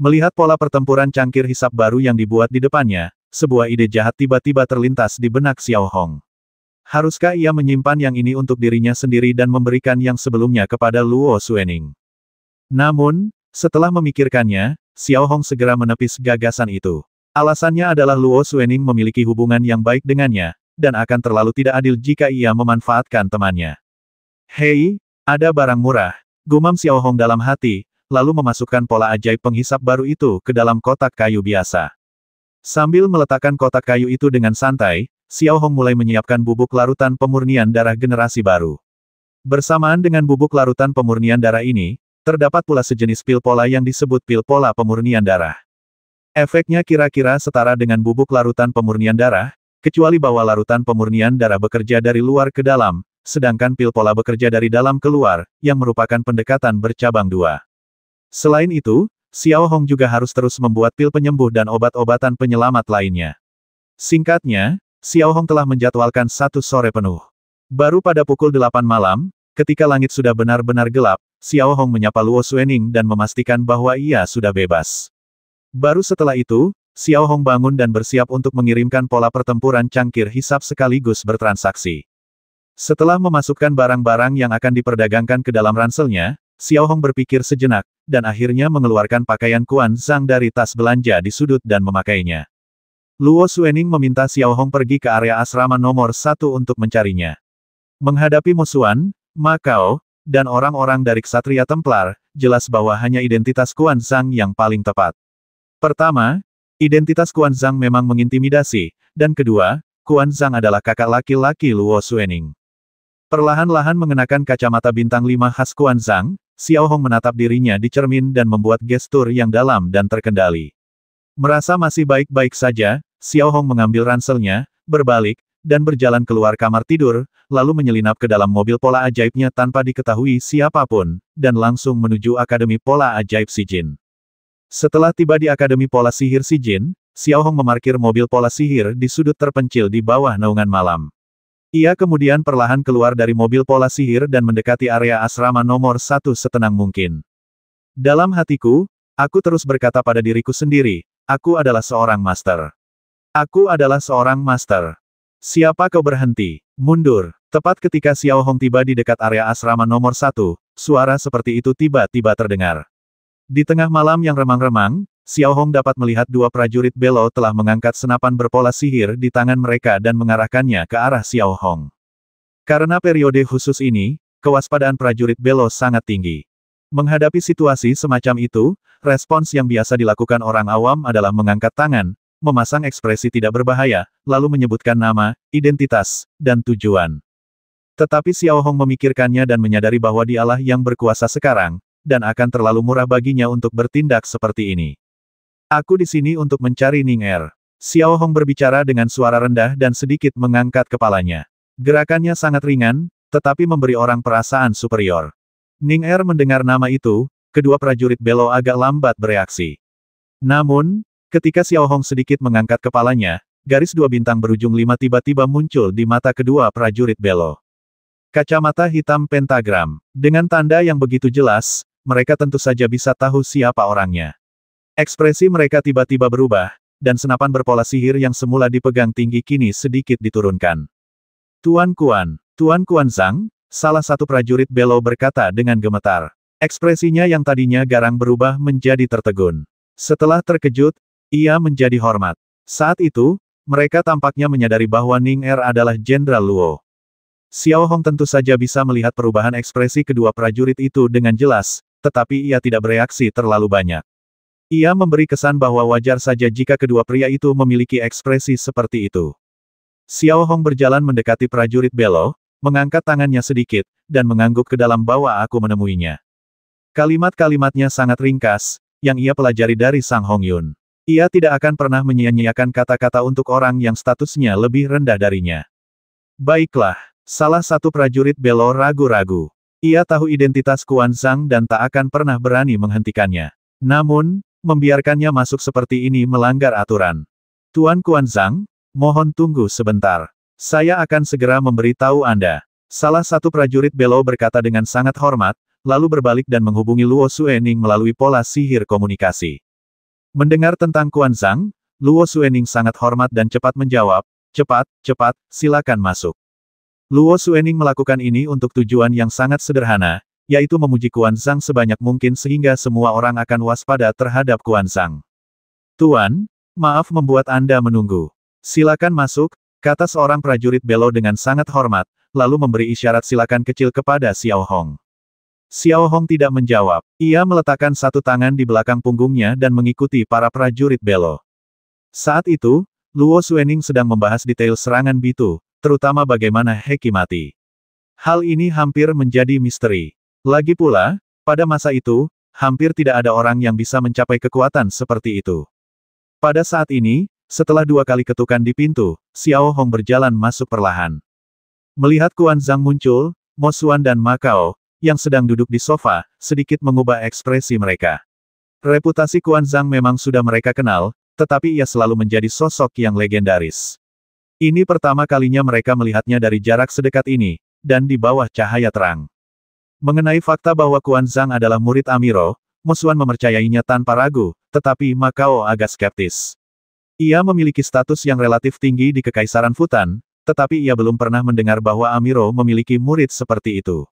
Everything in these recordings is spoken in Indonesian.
Melihat pola pertempuran cangkir hisap baru yang dibuat di depannya, sebuah ide jahat tiba-tiba terlintas di benak Xiao Hong. Haruskah ia menyimpan yang ini untuk dirinya sendiri dan memberikan yang sebelumnya kepada Luo Xuening? Namun, setelah memikirkannya, Xiao Hong segera menepis gagasan itu. Alasannya adalah Luo Xuening memiliki hubungan yang baik dengannya, dan akan terlalu tidak adil jika ia memanfaatkan temannya. Hei, ada barang murah, gumam Xiao Hong dalam hati, lalu memasukkan pola ajaib penghisap baru itu ke dalam kotak kayu biasa. Sambil meletakkan kotak kayu itu dengan santai, Xiao Hong mulai menyiapkan bubuk larutan pemurnian darah generasi baru. Bersamaan dengan bubuk larutan pemurnian darah ini, terdapat pula sejenis pil pola yang disebut pil pola pemurnian darah. Efeknya kira-kira setara dengan bubuk larutan pemurnian darah, kecuali bahwa larutan pemurnian darah bekerja dari luar ke dalam, sedangkan pil pola bekerja dari dalam keluar, yang merupakan pendekatan bercabang dua. Selain itu, Xiao Hong juga harus terus membuat pil penyembuh dan obat-obatan penyelamat lainnya. Singkatnya, Xiao Hong telah menjadwalkan 1 sore penuh. Baru pada pukul 8 malam, ketika langit sudah benar-benar gelap, Xiao Hong menyapa Luo Xuening dan memastikan bahwa ia sudah bebas. Baru setelah itu, Xiao Hong bangun dan bersiap untuk mengirimkan pola pertempuran cangkir hisap sekaligus bertransaksi. Setelah memasukkan barang-barang yang akan diperdagangkan ke dalam ranselnya, Xiao Hong berpikir sejenak, dan akhirnya mengeluarkan pakaian Kuan Zhang dari tas belanja di sudut dan memakainya. Luo Xuening meminta Xiao Hong pergi ke area asrama nomor 1 untuk mencarinya. Menghadapi Mo Xuan, Ma Kao, dan orang-orang dari Ksatria Templar, jelas bahwa hanya identitas Kuan Zhang yang paling tepat. Pertama, identitas Kuan Zhang memang mengintimidasi, dan kedua, Kuan Zhang adalah kakak laki-laki Luo Xuening. Perlahan-lahan mengenakan kacamata bintang 5 khas Kuan Zhang, Xiao Hong menatap dirinya di cermin dan membuat gestur yang dalam dan terkendali. Merasa masih baik-baik saja, Xiao Hong mengambil ranselnya, berbalik, dan berjalan keluar kamar tidur, lalu menyelinap ke dalam mobil pola ajaibnya tanpa diketahui siapapun, dan langsung menuju Akademi Pola Ajaib Si Jin. Setelah tiba di Akademi Pola Sihir Si Jin, Xiao Hong memarkir mobil pola sihir di sudut terpencil di bawah naungan malam. Ia kemudian perlahan keluar dari mobil pola sihir dan mendekati area asrama nomor 1 setenang mungkin. Dalam hatiku, aku terus berkata pada diriku sendiri, aku adalah seorang master. Aku adalah seorang master. Siapa kau berhenti? Mundur. Tepat ketika Xiao Hong tiba di dekat area asrama nomor 1, suara seperti itu tiba-tiba terdengar. Di tengah malam yang remang-remang, Xiao Hong dapat melihat 2 prajurit belo telah mengangkat senapan berpola sihir di tangan mereka dan mengarahkannya ke arah Xiao Hong. Karena periode khusus ini, kewaspadaan prajurit belo sangat tinggi. Menghadapi situasi semacam itu, respons yang biasa dilakukan orang awam adalah mengangkat tangan, memasang ekspresi tidak berbahaya, lalu menyebutkan nama, identitas, dan tujuan. Tetapi Xiao Hong memikirkannya dan menyadari bahwa dialah yang berkuasa sekarang, dan akan terlalu murah baginya untuk bertindak seperti ini. Aku di sini untuk mencari Ning Er. Xiao Hong berbicara dengan suara rendah dan sedikit mengangkat kepalanya. Gerakannya sangat ringan, tetapi memberi orang perasaan superior. Ning Er mendengar nama itu, kedua prajurit belo agak lambat bereaksi. Namun, ketika Xiao Hong sedikit mengangkat kepalanya, garis 2 bintang berujung 5 tiba-tiba muncul di mata kedua prajurit belo. Kacamata hitam pentagram. Dengan tanda yang begitu jelas, mereka tentu saja bisa tahu siapa orangnya. Ekspresi mereka tiba-tiba berubah, dan senapan berpola sihir yang semula dipegang tinggi kini sedikit diturunkan. Tuan Kuan Zhang, salah satu prajurit belo berkata dengan gemetar. Ekspresinya yang tadinya garang berubah menjadi tertegun. Setelah terkejut, ia menjadi hormat. Saat itu, mereka tampaknya menyadari bahwa Ning Er adalah Jenderal Luo. Xiao Hong tentu saja bisa melihat perubahan ekspresi kedua prajurit itu dengan jelas, tetapi ia tidak bereaksi terlalu banyak. Ia memberi kesan bahwa wajar saja jika kedua pria itu memiliki ekspresi seperti itu. Xiao Hong berjalan mendekati prajurit belo, mengangkat tangannya sedikit, dan mengangguk ke dalam bahwa aku menemuinya. Kalimat-kalimatnya sangat ringkas, yang ia pelajari dari Sang Hong Yun. Ia tidak akan pernah menyia-nyiakan kata-kata untuk orang yang statusnya lebih rendah darinya. Baiklah, salah satu prajurit belo ragu-ragu. Ia tahu identitas Kuan Zhang dan tak akan pernah berani menghentikannya. Namun, membiarkannya masuk seperti ini melanggar aturan. Tuan Kuan Zhang, mohon tunggu sebentar. Saya akan segera memberitahu Anda. Salah satu prajurit belo berkata dengan sangat hormat, lalu berbalik dan menghubungi Luo Xuening melalui pola sihir komunikasi. Mendengar tentang Kuanzang, Luo Suening sangat hormat dan cepat menjawab, cepat, cepat, silakan masuk. Luo Suening melakukan ini untuk tujuan yang sangat sederhana, yaitu memuji Kuanzang sebanyak mungkin sehingga semua orang akan waspada terhadap Kuanzang. Tuan, maaf membuat Anda menunggu. Silakan masuk, kata seorang prajurit belo dengan sangat hormat, lalu memberi isyarat silakan kecil kepada Xiao Hong. Xiao Hong tidak menjawab. Ia meletakkan satu tangan di belakang punggungnya dan mengikuti para prajurit belo. Saat itu, Luo Suening sedang membahas detail serangan Bitu, terutama bagaimana Heki mati. Hal ini hampir menjadi misteri. Lagi pula, pada masa itu, hampir tidak ada orang yang bisa mencapai kekuatan seperti itu. Pada saat ini, setelah 2 kali ketukan di pintu, Xiao Hong berjalan masuk perlahan. Melihat Kuanzang muncul, Mo Xuan dan Ma Kao, yang sedang duduk di sofa, sedikit mengubah ekspresi mereka. Reputasi Kuanzang memang sudah mereka kenal, tetapi ia selalu menjadi sosok yang legendaris. Ini pertama kalinya mereka melihatnya dari jarak sedekat ini, dan di bawah cahaya terang. Mengenai fakta bahwa Kuanzang adalah murid Amiro, Mo Xuan mempercayainya tanpa ragu, tetapi Ma Kao agak skeptis. Ia memiliki status yang relatif tinggi di Kekaisaran Futan, tetapi ia belum pernah mendengar bahwa Amiro memiliki murid seperti itu.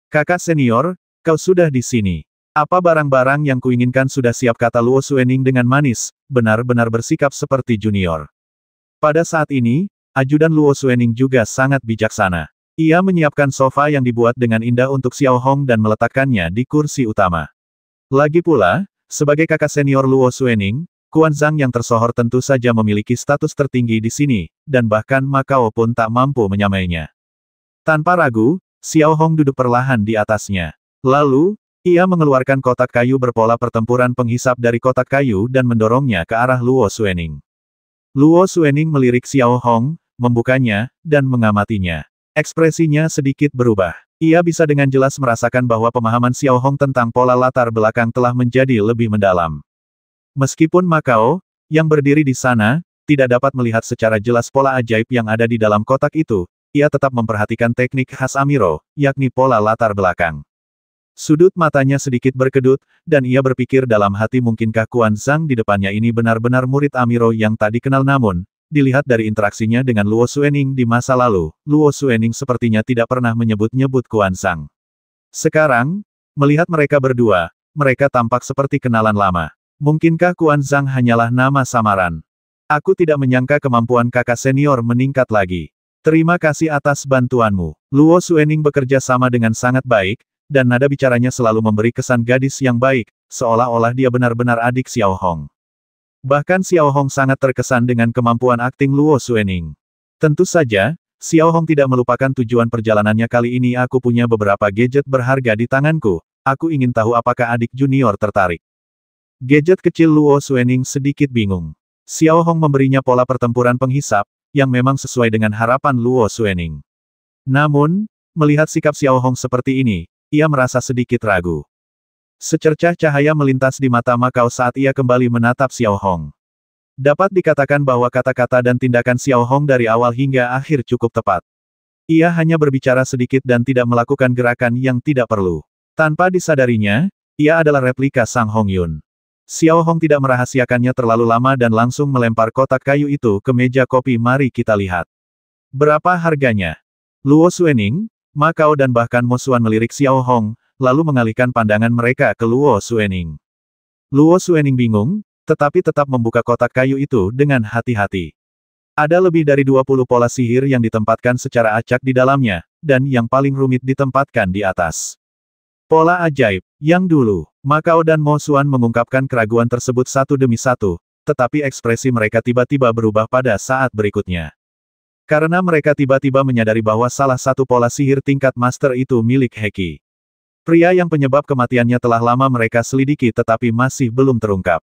Kakak senior, kau sudah di sini. Apa barang-barang yang kuinginkan sudah siap, kata Luo Suening dengan manis, benar-benar bersikap seperti junior. Pada saat ini, ajudan Luo Suening juga sangat bijaksana. Ia menyiapkan sofa yang dibuat dengan indah untuk Xiao Hong dan meletakkannya di kursi utama. Lagi pula, sebagai kakak senior Luo Suening, Kuanzang yang tersohor tentu saja memiliki status tertinggi di sini, dan bahkan Ma Kao pun tak mampu menyamainya. Tanpa ragu, Xiao Hong duduk perlahan di atasnya. Lalu, ia mengeluarkan kotak kayu berpola pertempuran penghisap dari kotak kayu dan mendorongnya ke arah Luo Suening. Luo Suening melirik Xiao Hong, membukanya, dan mengamatinya. Ekspresinya sedikit berubah. Ia bisa dengan jelas merasakan bahwa pemahaman Xiao Hong tentang pola latar belakang telah menjadi lebih mendalam. Meskipun Ma Kao, yang berdiri di sana, tidak dapat melihat secara jelas pola ajaib yang ada di dalam kotak itu, ia tetap memperhatikan teknik khas Amiro, yakni pola latar belakang. Sudut matanya sedikit berkedut, dan ia berpikir dalam hati mungkinkah Kuanzang di depannya ini benar-benar murid Amiro yang tak dikenal, namun, dilihat dari interaksinya dengan Luo Suening di masa lalu, Luo Suening sepertinya tidak pernah menyebut-nyebut Kuanzang. Sekarang, melihat mereka berdua, mereka tampak seperti kenalan lama. Mungkinkah Kuanzang hanyalah nama samaran? Aku tidak menyangka kemampuan kakak senior meningkat lagi. Terima kasih atas bantuanmu. Luo Suening bekerja sama dengan sangat baik, dan nada bicaranya selalu memberi kesan gadis yang baik, seolah-olah dia benar-benar adik Xiao Hong. Bahkan Xiao Hong sangat terkesan dengan kemampuan akting Luo Suening. Tentu saja, Xiao Hong tidak melupakan tujuan perjalanannya kali ini. Aku punya beberapa gadget berharga di tanganku, aku ingin tahu apakah adik junior tertarik. Gadget kecil Luo Suening sedikit bingung. Xiao Hong memberinya pola pertempuran penghisap, yang memang sesuai dengan harapan Luo Suening. Namun, melihat sikap Xiao Hong seperti ini, ia merasa sedikit ragu. Secercah cahaya melintas di mata Ma Kao saat ia kembali menatap Xiao Hong. Dapat dikatakan bahwa kata-kata dan tindakan Xiao Hong dari awal hingga akhir cukup tepat. Ia hanya berbicara sedikit dan tidak melakukan gerakan yang tidak perlu. Tanpa disadarinya, ia adalah replika Sang Hong Yun. Xiao Hong tidak merahasiakannya terlalu lama dan langsung melempar kotak kayu itu ke meja kopi. Mari kita lihat. Berapa harganya? Luo Suening, Ma Kao dan bahkan Mo Xuan melirik Xiao Hong, lalu mengalihkan pandangan mereka ke Luo Suening. Luo Suening bingung, tetapi tetap membuka kotak kayu itu dengan hati-hati. Ada lebih dari 20 pola sihir yang ditempatkan secara acak di dalamnya, dan yang paling rumit ditempatkan di atas. Pola ajaib, yang dulu, Ma Kao dan Mo Xuan mengungkapkan keraguan tersebut satu demi satu, tetapi ekspresi mereka tiba-tiba berubah pada saat berikutnya. Karena mereka tiba-tiba menyadari bahwa salah satu pola sihir tingkat master itu milik Heki. Pria yang penyebab kematiannya telah lama mereka selidiki tetapi masih belum terungkap.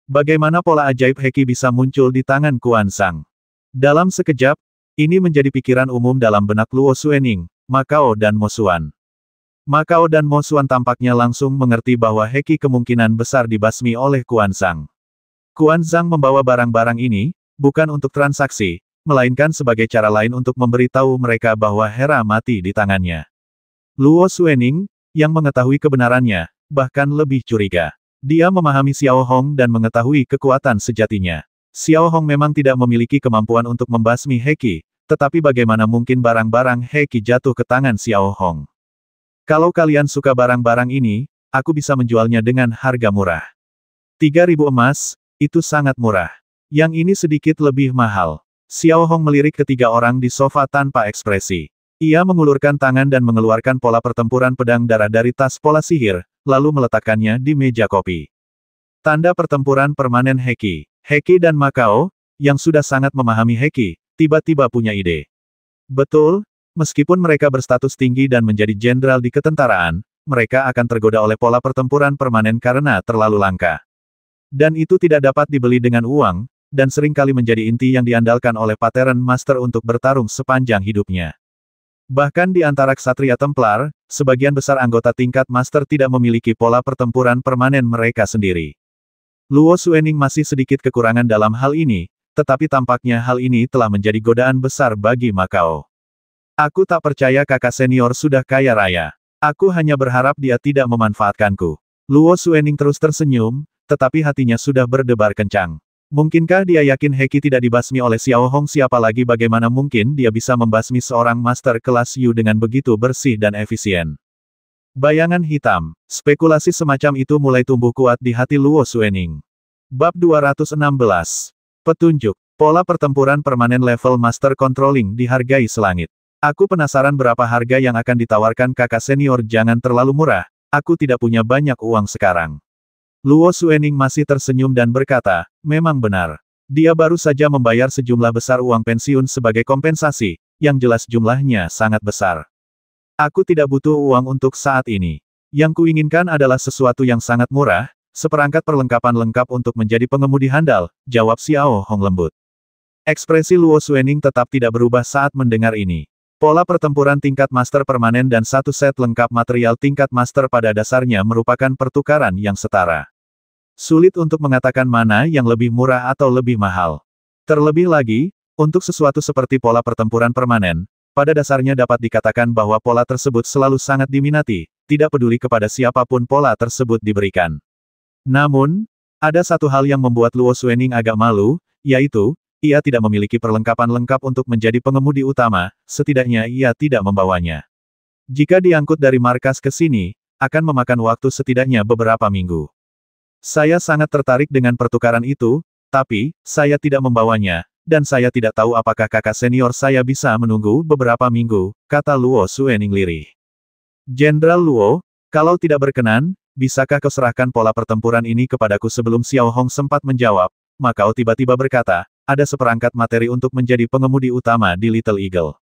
Bagaimana pola ajaib Heki bisa muncul di tangan Kuanzang? Dalam sekejap, ini menjadi pikiran umum dalam benak Luo Suening, Ma Kao dan Mo Xuan. Ma Kao dan Mo Xuan tampaknya langsung mengerti bahwa Heki kemungkinan besar dibasmi oleh Kuanzang. Kuanzang membawa barang-barang ini, bukan untuk transaksi, melainkan sebagai cara lain untuk memberitahu mereka bahwa Hera mati di tangannya. Luo Suening, yang mengetahui kebenarannya, bahkan lebih curiga. Dia memahami Xiao Hong dan mengetahui kekuatan sejatinya. Xiao Hong memang tidak memiliki kemampuan untuk membasmi Heki, tetapi bagaimana mungkin barang-barang Heki jatuh ke tangan Xiao Hong? Kalau kalian suka barang-barang ini, aku bisa menjualnya dengan harga murah. 3.000 emas, itu sangat murah. Yang ini sedikit lebih mahal. Xiao Hong melirik ketiga orang di sofa tanpa ekspresi. Ia mengulurkan tangan dan mengeluarkan pola pertempuran pedang darah dari tas pola sihir, lalu meletakkannya di meja kopi. Tanda pertempuran permanen Heki. Heki dan Makao, yang sudah sangat memahami Heki, tiba-tiba punya ide. Betul, meskipun mereka berstatus tinggi dan menjadi jenderal di ketentaraan, mereka akan tergoda oleh pola pertempuran permanen karena terlalu langka. Dan itu tidak dapat dibeli dengan uang, dan seringkali menjadi inti yang diandalkan oleh Pattern Master untuk bertarung sepanjang hidupnya. Bahkan di antara ksatria Templar, sebagian besar anggota tingkat Master tidak memiliki pola pertempuran permanen mereka sendiri. Luo Suening masih sedikit kekurangan dalam hal ini, tetapi tampaknya hal ini telah menjadi godaan besar bagi Makao. Aku tak percaya kakak senior sudah kaya raya. Aku hanya berharap dia tidak memanfaatkanku. Luo Suening terus tersenyum, tetapi hatinya sudah berdebar kencang. Mungkinkah dia yakin Heki tidak dibasmi oleh Xiao Hong? Siapa lagi? Bagaimana mungkin dia bisa membasmi seorang master kelas Yu dengan begitu bersih dan efisien? Bayangan hitam. Spekulasi semacam itu mulai tumbuh kuat di hati Luo Suening. Bab 216. Petunjuk. Pola pertempuran permanen level Master Controlling dihargai selangit. Aku penasaran berapa harga yang akan ditawarkan kakak senior. Jangan terlalu murah, aku tidak punya banyak uang sekarang. Luo Suening masih tersenyum dan berkata, memang benar. Dia baru saja membayar sejumlah besar uang pensiun sebagai kompensasi, yang jelas jumlahnya sangat besar. Aku tidak butuh uang untuk saat ini. Yang kuinginkan adalah sesuatu yang sangat murah, seperangkat perlengkapan lengkap untuk menjadi pengemudi handal, jawab Xiao Hong lembut. Ekspresi Luo Suening tetap tidak berubah saat mendengar ini. Pola pertempuran tingkat master permanen dan satu set lengkap material tingkat master pada dasarnya merupakan pertukaran yang setara. Sulit untuk mengatakan mana yang lebih murah atau lebih mahal. Terlebih lagi, untuk sesuatu seperti pola pertempuran permanen, pada dasarnya dapat dikatakan bahwa pola tersebut selalu sangat diminati, tidak peduli kepada siapapun pola tersebut diberikan. Namun, ada satu hal yang membuat Luo Suening agak malu, yaitu, ia tidak memiliki perlengkapan lengkap untuk menjadi pengemudi utama, setidaknya ia tidak membawanya. Jika diangkut dari markas ke sini, akan memakan waktu setidaknya beberapa minggu. Saya sangat tertarik dengan pertukaran itu, tapi, saya tidak membawanya, dan saya tidak tahu apakah kakak senior saya bisa menunggu beberapa minggu, kata Luo Suening lirih. Jenderal Luo, kalau tidak berkenan, bisakah kau serahkan pola pertempuran ini kepadaku? Sebelum Xiao Hong sempat menjawab, Makao tiba-tiba berkata, ada seperangkat materi untuk menjadi pengemudi utama di Little Eagle.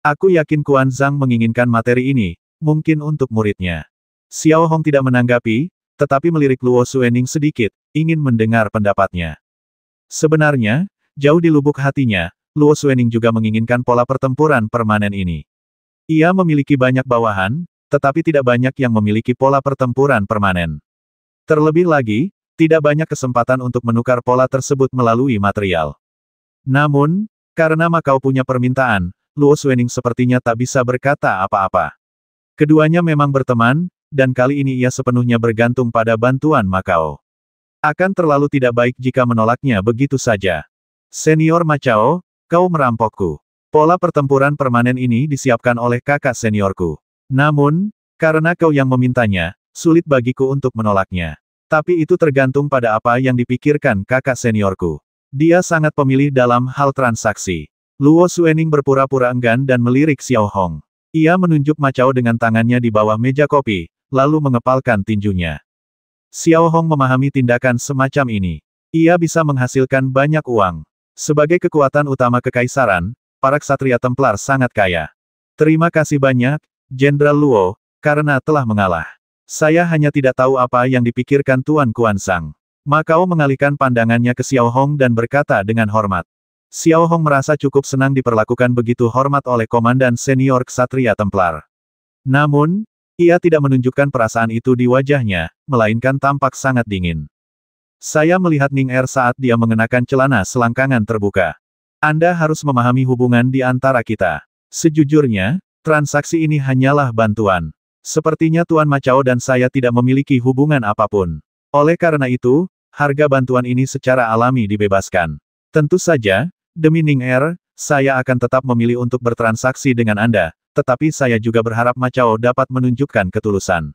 Aku yakin Kuan Zhang menginginkan materi ini, mungkin untuk muridnya. Xiao Hong tidak menanggapi, tetapi melirik Luo Suening sedikit, ingin mendengar pendapatnya. Sebenarnya, jauh di lubuk hatinya, Luo Suening juga menginginkan pola pertempuran permanen ini. Ia memiliki banyak bawahan, tetapi tidak banyak yang memiliki pola pertempuran permanen. Terlebih lagi, tidak banyak kesempatan untuk menukar pola tersebut melalui material. Namun, karena Makao punya permintaan, Luo Suening sepertinya tak bisa berkata apa-apa. Keduanya memang berteman, dan kali ini ia sepenuhnya bergantung pada bantuan Makao. Akan terlalu tidak baik jika menolaknya begitu saja. Senior Macao, kau merampokku. Pola pertempuran permanen ini disiapkan oleh kakak seniorku. Namun, karena kau yang memintanya, sulit bagiku untuk menolaknya. Tapi itu tergantung pada apa yang dipikirkan kakak seniorku. Dia sangat pemilih dalam hal transaksi. Luo Suening berpura-pura enggan dan melirik Xiao Hong. Ia menunjuk Macao dengan tangannya di bawah meja kopi, lalu mengepalkan tinjunya. Xiao Hong memahami tindakan semacam ini. Ia bisa menghasilkan banyak uang. Sebagai kekuatan utama kekaisaran, para ksatria Templar sangat kaya. Terima kasih banyak, Jenderal Luo, karena telah mengalah. Saya hanya tidak tahu apa yang dipikirkan Tuan Kuan Zhang. Makao mengalihkan pandangannya ke Xiao Hong dan berkata dengan hormat. Xiao Hong merasa cukup senang diperlakukan begitu hormat oleh komandan senior ksatria Templar. Namun, ia tidak menunjukkan perasaan itu di wajahnya, melainkan tampak sangat dingin. Saya melihat Ning Er saat dia mengenakan celana selangkangan terbuka. Anda harus memahami hubungan di antara kita. Sejujurnya, transaksi ini hanyalah bantuan. Sepertinya Tuan Macao dan saya tidak memiliki hubungan apapun. Oleh karena itu, harga bantuan ini secara alami dibebaskan. Tentu saja, demi Ning Er, saya akan tetap memilih untuk bertransaksi dengan Anda, tetapi saya juga berharap Ma Chao dapat menunjukkan ketulusan.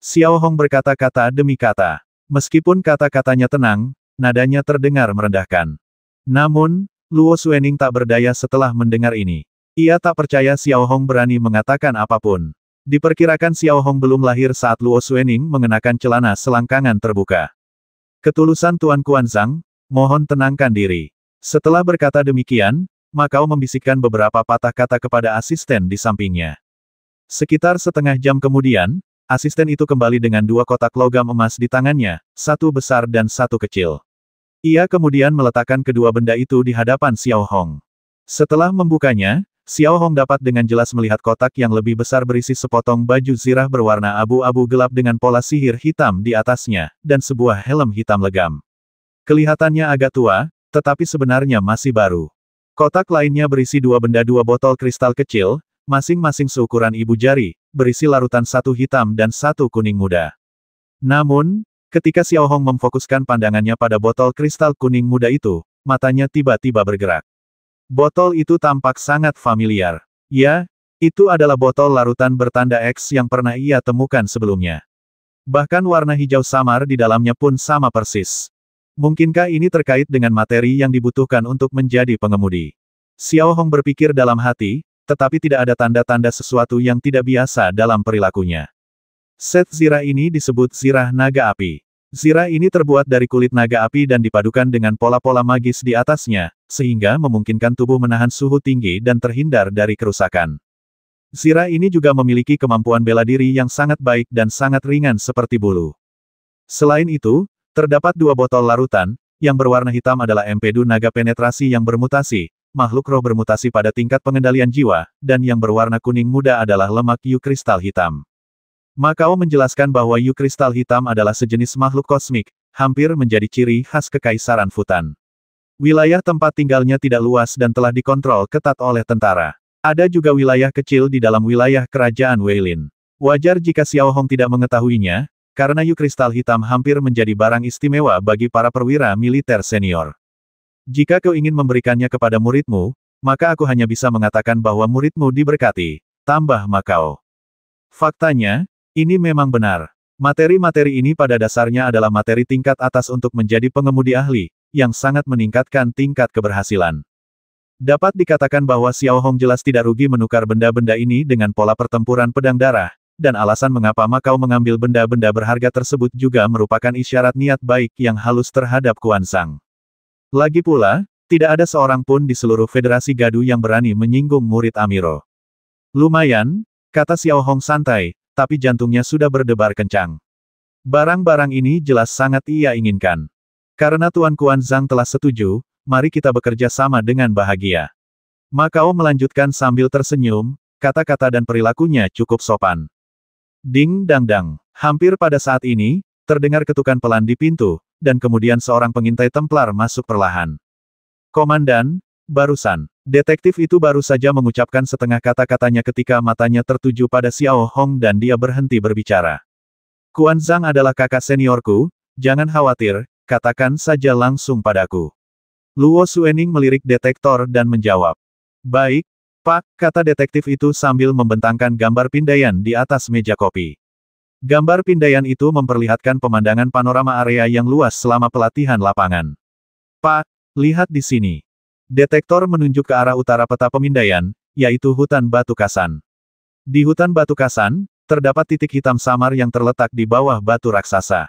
Xiao Hong berkata-kata demi kata. Meskipun kata-katanya tenang, nadanya terdengar merendahkan. Namun, Luo Xuening tak berdaya setelah mendengar ini. Ia tak percaya Xiao Hong berani mengatakan apapun. Diperkirakan Xiao Hong belum lahir saat Luo Xuening mengenakan celana selangkangan terbuka. Ketulusan Tuan Kuanzang, mohon tenangkan diri. Setelah berkata demikian, Ma Chao membisikkan beberapa patah kata kepada asisten di sampingnya. Sekitar setengah jam kemudian, asisten itu kembali dengan 2 kotak logam emas di tangannya, 1 besar dan 1 kecil. Ia kemudian meletakkan kedua benda itu di hadapan Xiao Hong. Setelah membukanya, Xiao Hong dapat dengan jelas melihat kotak yang lebih besar berisi sepotong baju zirah berwarna abu-abu gelap dengan pola sihir hitam di atasnya, dan sebuah helm hitam legam. Kelihatannya agak tua, tetapi sebenarnya masih baru. Kotak lainnya berisi 2 botol kristal kecil, masing-masing seukuran ibu jari, berisi larutan 1 hitam dan 1 kuning muda. Namun, ketika Xiao Hong memfokuskan pandangannya pada botol kristal kuning muda itu, matanya tiba-tiba bergerak. Botol itu tampak sangat familiar. Ya, itu adalah botol larutan bertanda X yang pernah ia temukan sebelumnya. Bahkan warna hijau samar di dalamnya pun sama persis. Mungkinkah ini terkait dengan materi yang dibutuhkan untuk menjadi pengemudi? Xiao Hong berpikir dalam hati, tetapi tidak ada tanda-tanda sesuatu yang tidak biasa dalam perilakunya. Set zirah ini disebut zirah naga api. Zirah ini terbuat dari kulit naga api dan dipadukan dengan pola-pola magis di atasnya, sehingga memungkinkan tubuh menahan suhu tinggi dan terhindar dari kerusakan. Zirah ini juga memiliki kemampuan bela diri yang sangat baik dan sangat ringan seperti bulu. Selain itu, terdapat 2 botol larutan, yang berwarna hitam adalah empedu naga penetrasi yang bermutasi, makhluk roh bermutasi pada tingkat pengendalian jiwa, dan yang berwarna kuning muda adalah lemak yu kristal hitam. Ma Chao menjelaskan bahwa yu kristal hitam adalah sejenis makhluk kosmik, hampir menjadi ciri khas Kekaisaran Futan. Wilayah tempat tinggalnya tidak luas dan telah dikontrol ketat oleh tentara. Ada juga wilayah kecil di dalam wilayah kerajaan Weilin. Wajar jika Xiao Hong tidak mengetahuinya, karena yu kristal hitam hampir menjadi barang istimewa bagi para perwira militer senior. Jika kau ingin memberikannya kepada muridmu, maka aku hanya bisa mengatakan bahwa muridmu diberkati, tambah Ma Chao. Faktanya, ini memang benar. Materi-materi ini pada dasarnya adalah materi tingkat atas untuk menjadi pengemudi ahli, yang sangat meningkatkan tingkat keberhasilan. Dapat dikatakan bahwa Xiao Hong jelas tidak rugi menukar benda-benda ini dengan pola pertempuran pedang darah, dan alasan mengapa Ma Chao mengambil benda-benda berharga tersebut juga merupakan isyarat niat baik yang halus terhadap Kuansang. Lagi pula, tidak ada seorang pun di seluruh Federasi Gadu yang berani menyinggung murid Amiro. Lumayan, kata Xiao Hong santai, tapi jantungnya sudah berdebar kencang. Barang-barang ini jelas sangat ia inginkan. Karena Tuan Kuanzang telah setuju, mari kita bekerja sama dengan bahagia. Ma Chao melanjutkan sambil tersenyum, kata-kata dan perilakunya cukup sopan. Ding dang dang. Hampir pada saat ini, terdengar ketukan pelan di pintu, dan kemudian seorang pengintai Templar masuk perlahan. Komandan, barusan. Detektif itu baru saja mengucapkan setengah kata-katanya ketika matanya tertuju pada Xiao Hong dan dia berhenti berbicara. Kuanzang adalah kakak seniorku, jangan khawatir, katakan saja langsung padaku. Luo Xuening melirik detektor dan menjawab. Baik, Pak, kata detektif itu sambil membentangkan gambar pindaian di atas meja kopi. Gambar pindaian itu memperlihatkan pemandangan panorama area yang luas selama pelatihan lapangan. Pak, lihat di sini. Detektor menunjuk ke arah utara peta pemindaian, yaitu hutan batu kasan. Di hutan batu kasan, terdapat titik hitam samar yang terletak di bawah batu raksasa.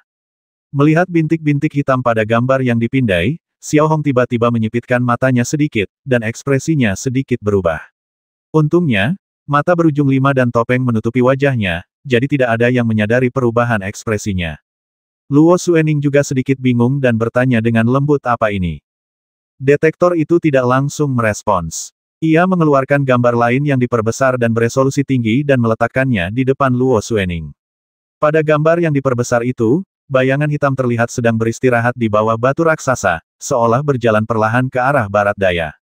Melihat bintik-bintik hitam pada gambar yang dipindai, Xiao Hong tiba-tiba menyipitkan matanya sedikit, dan ekspresinya sedikit berubah. Untungnya, mata berujung 5 dan topeng menutupi wajahnya, jadi tidak ada yang menyadari perubahan ekspresinya. Luo Xuening juga sedikit bingung dan bertanya dengan lembut apa ini. Detektor itu tidak langsung merespons. Ia mengeluarkan gambar lain yang diperbesar dan beresolusi tinggi dan meletakkannya di depan Luo Xuening. Pada gambar yang diperbesar itu, bayangan hitam terlihat sedang beristirahat di bawah batu raksasa, seolah berjalan perlahan ke arah barat daya.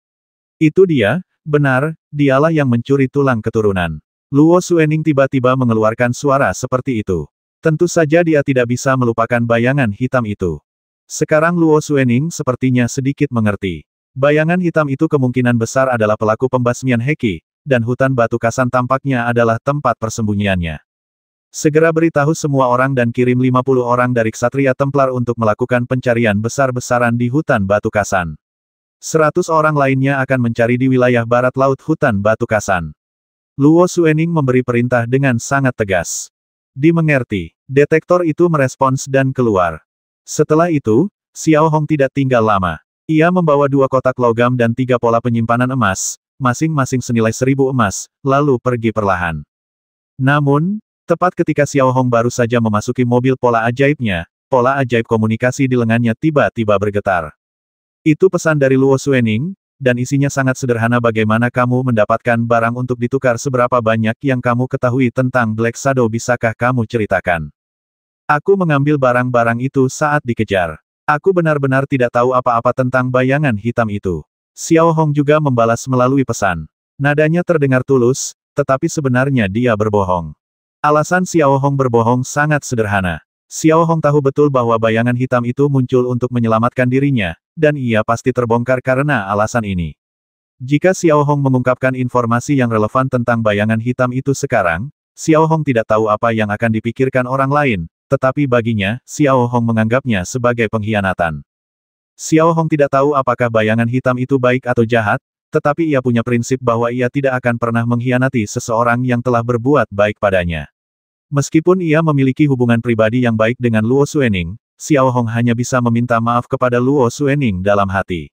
Itu dia, benar, dialah yang mencuri tulang keturunan. Luo Xuening tiba-tiba mengeluarkan suara seperti itu. Tentu saja dia tidak bisa melupakan bayangan hitam itu. Sekarang Luo Xuening sepertinya sedikit mengerti. Bayangan hitam itu kemungkinan besar adalah pelaku pembasmian Heki, dan hutan batu kasan tampaknya adalah tempat persembunyiannya. Segera beritahu semua orang dan kirim 50 orang dari Ksatria Templar untuk melakukan pencarian besar-besaran di hutan batu kasan. 100 orang lainnya akan mencari di wilayah barat laut hutan batu kasan. Luo Xuening memberi perintah dengan sangat tegas. Dimengerti. Detektor itu merespons dan keluar. Setelah itu, Xiao Hong tidak tinggal lama. Ia membawa 2 kotak logam dan 3 pola penyimpanan emas, masing-masing senilai 1000 emas, lalu pergi perlahan. Namun, tepat ketika Xiao Hong baru saja memasuki mobil pola ajaibnya, pola ajaib komunikasi di lengannya tiba-tiba bergetar. Itu pesan dari Luo Xuening, dan isinya sangat sederhana. Bagaimana kamu mendapatkan barang untuk ditukar? Seberapa banyak yang kamu ketahui tentang Black Shadow? Bisakah kamu ceritakan? Aku mengambil barang-barang itu saat dikejar. Aku benar-benar tidak tahu apa-apa tentang bayangan hitam itu. Xiao Hong juga membalas melalui pesan. Nadanya terdengar tulus, tetapi sebenarnya dia berbohong. Alasan Xiao Hong berbohong sangat sederhana. Xiao Hong tahu betul bahwa bayangan hitam itu muncul untuk menyelamatkan dirinya, dan ia pasti terbongkar karena alasan ini. Jika Xiao Hong mengungkapkan informasi yang relevan tentang bayangan hitam itu sekarang, Xiao Hong tidak tahu apa yang akan dipikirkan orang lain, tetapi baginya, Xiao Hong menganggapnya sebagai pengkhianatan. Xiao Hong tidak tahu apakah bayangan hitam itu baik atau jahat, tetapi ia punya prinsip bahwa ia tidak akan pernah mengkhianati seseorang yang telah berbuat baik padanya. Meskipun ia memiliki hubungan pribadi yang baik dengan Luo Xuening, Xiao Hong hanya bisa meminta maaf kepada Luo Xuening dalam hati.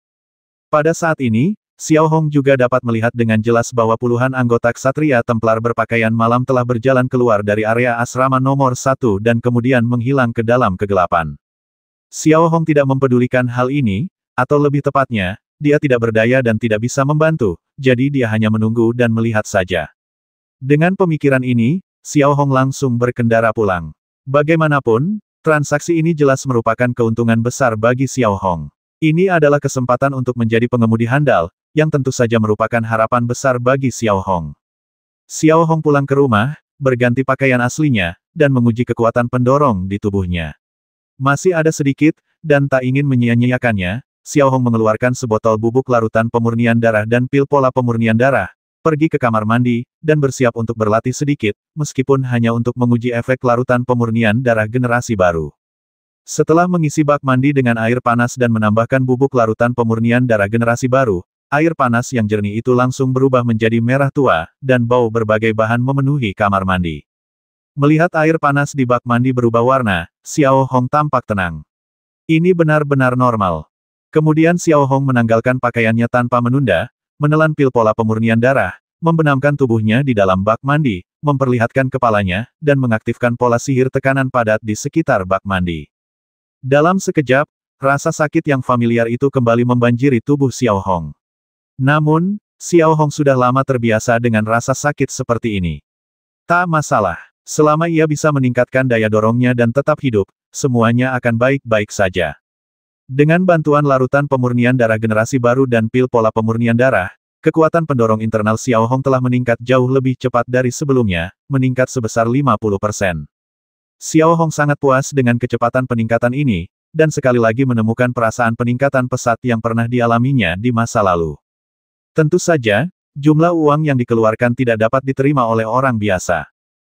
Pada saat ini, Xiao Hong juga dapat melihat dengan jelas bahwa puluhan anggota Ksatria Templar berpakaian malam telah berjalan keluar dari area asrama nomor 1 dan kemudian menghilang ke dalam kegelapan. Xiao Hong tidak mempedulikan hal ini, atau lebih tepatnya, dia tidak berdaya dan tidak bisa membantu, jadi dia hanya menunggu dan melihat saja. Dengan pemikiran ini, Xiao Hong langsung berkendara pulang. Bagaimanapun, transaksi ini jelas merupakan keuntungan besar bagi Xiao Hong. Ini adalah kesempatan untuk menjadi pengemudi handal, yang tentu saja merupakan harapan besar bagi Xiao Hong. Xiao Hong pulang ke rumah, berganti pakaian aslinya, dan menguji kekuatan pendorong di tubuhnya. Masih ada sedikit, dan tak ingin menyia-nyiakannya, Xiao Hong mengeluarkan sebotol bubuk larutan pemurnian darah dan pil pola pemurnian darah, pergi ke kamar mandi, dan bersiap untuk berlatih sedikit, meskipun hanya untuk menguji efek larutan pemurnian darah generasi baru. Setelah mengisi bak mandi dengan air panas dan menambahkan bubuk larutan pemurnian darah generasi baru, air panas yang jernih itu langsung berubah menjadi merah tua, dan bau berbagai bahan memenuhi kamar mandi. Melihat air panas di bak mandi berubah warna, Xiao Hong tampak tenang. Ini benar-benar normal. Kemudian Xiao Hong menanggalkan pakaiannya tanpa menunda, menelan pil pola pemurnian darah, membenamkan tubuhnya di dalam bak mandi, memperlihatkan kepalanya, dan mengaktifkan pola sihir tekanan padat di sekitar bak mandi. Dalam sekejap, rasa sakit yang familiar itu kembali membanjiri tubuh Xiao Hong. Namun, Xiao Hong sudah lama terbiasa dengan rasa sakit seperti ini. Tak masalah, selama ia bisa meningkatkan daya dorongnya dan tetap hidup, semuanya akan baik-baik saja. Dengan bantuan larutan pemurnian darah generasi baru dan pil pola pemurnian darah, kekuatan pendorong internal Xiao Hong telah meningkat jauh lebih cepat dari sebelumnya, meningkat sebesar 50%. Xiao Hong sangat puas dengan kecepatan peningkatan ini, dan sekali lagi menemukan perasaan peningkatan pesat yang pernah dialaminya di masa lalu. Tentu saja, jumlah uang yang dikeluarkan tidak dapat diterima oleh orang biasa.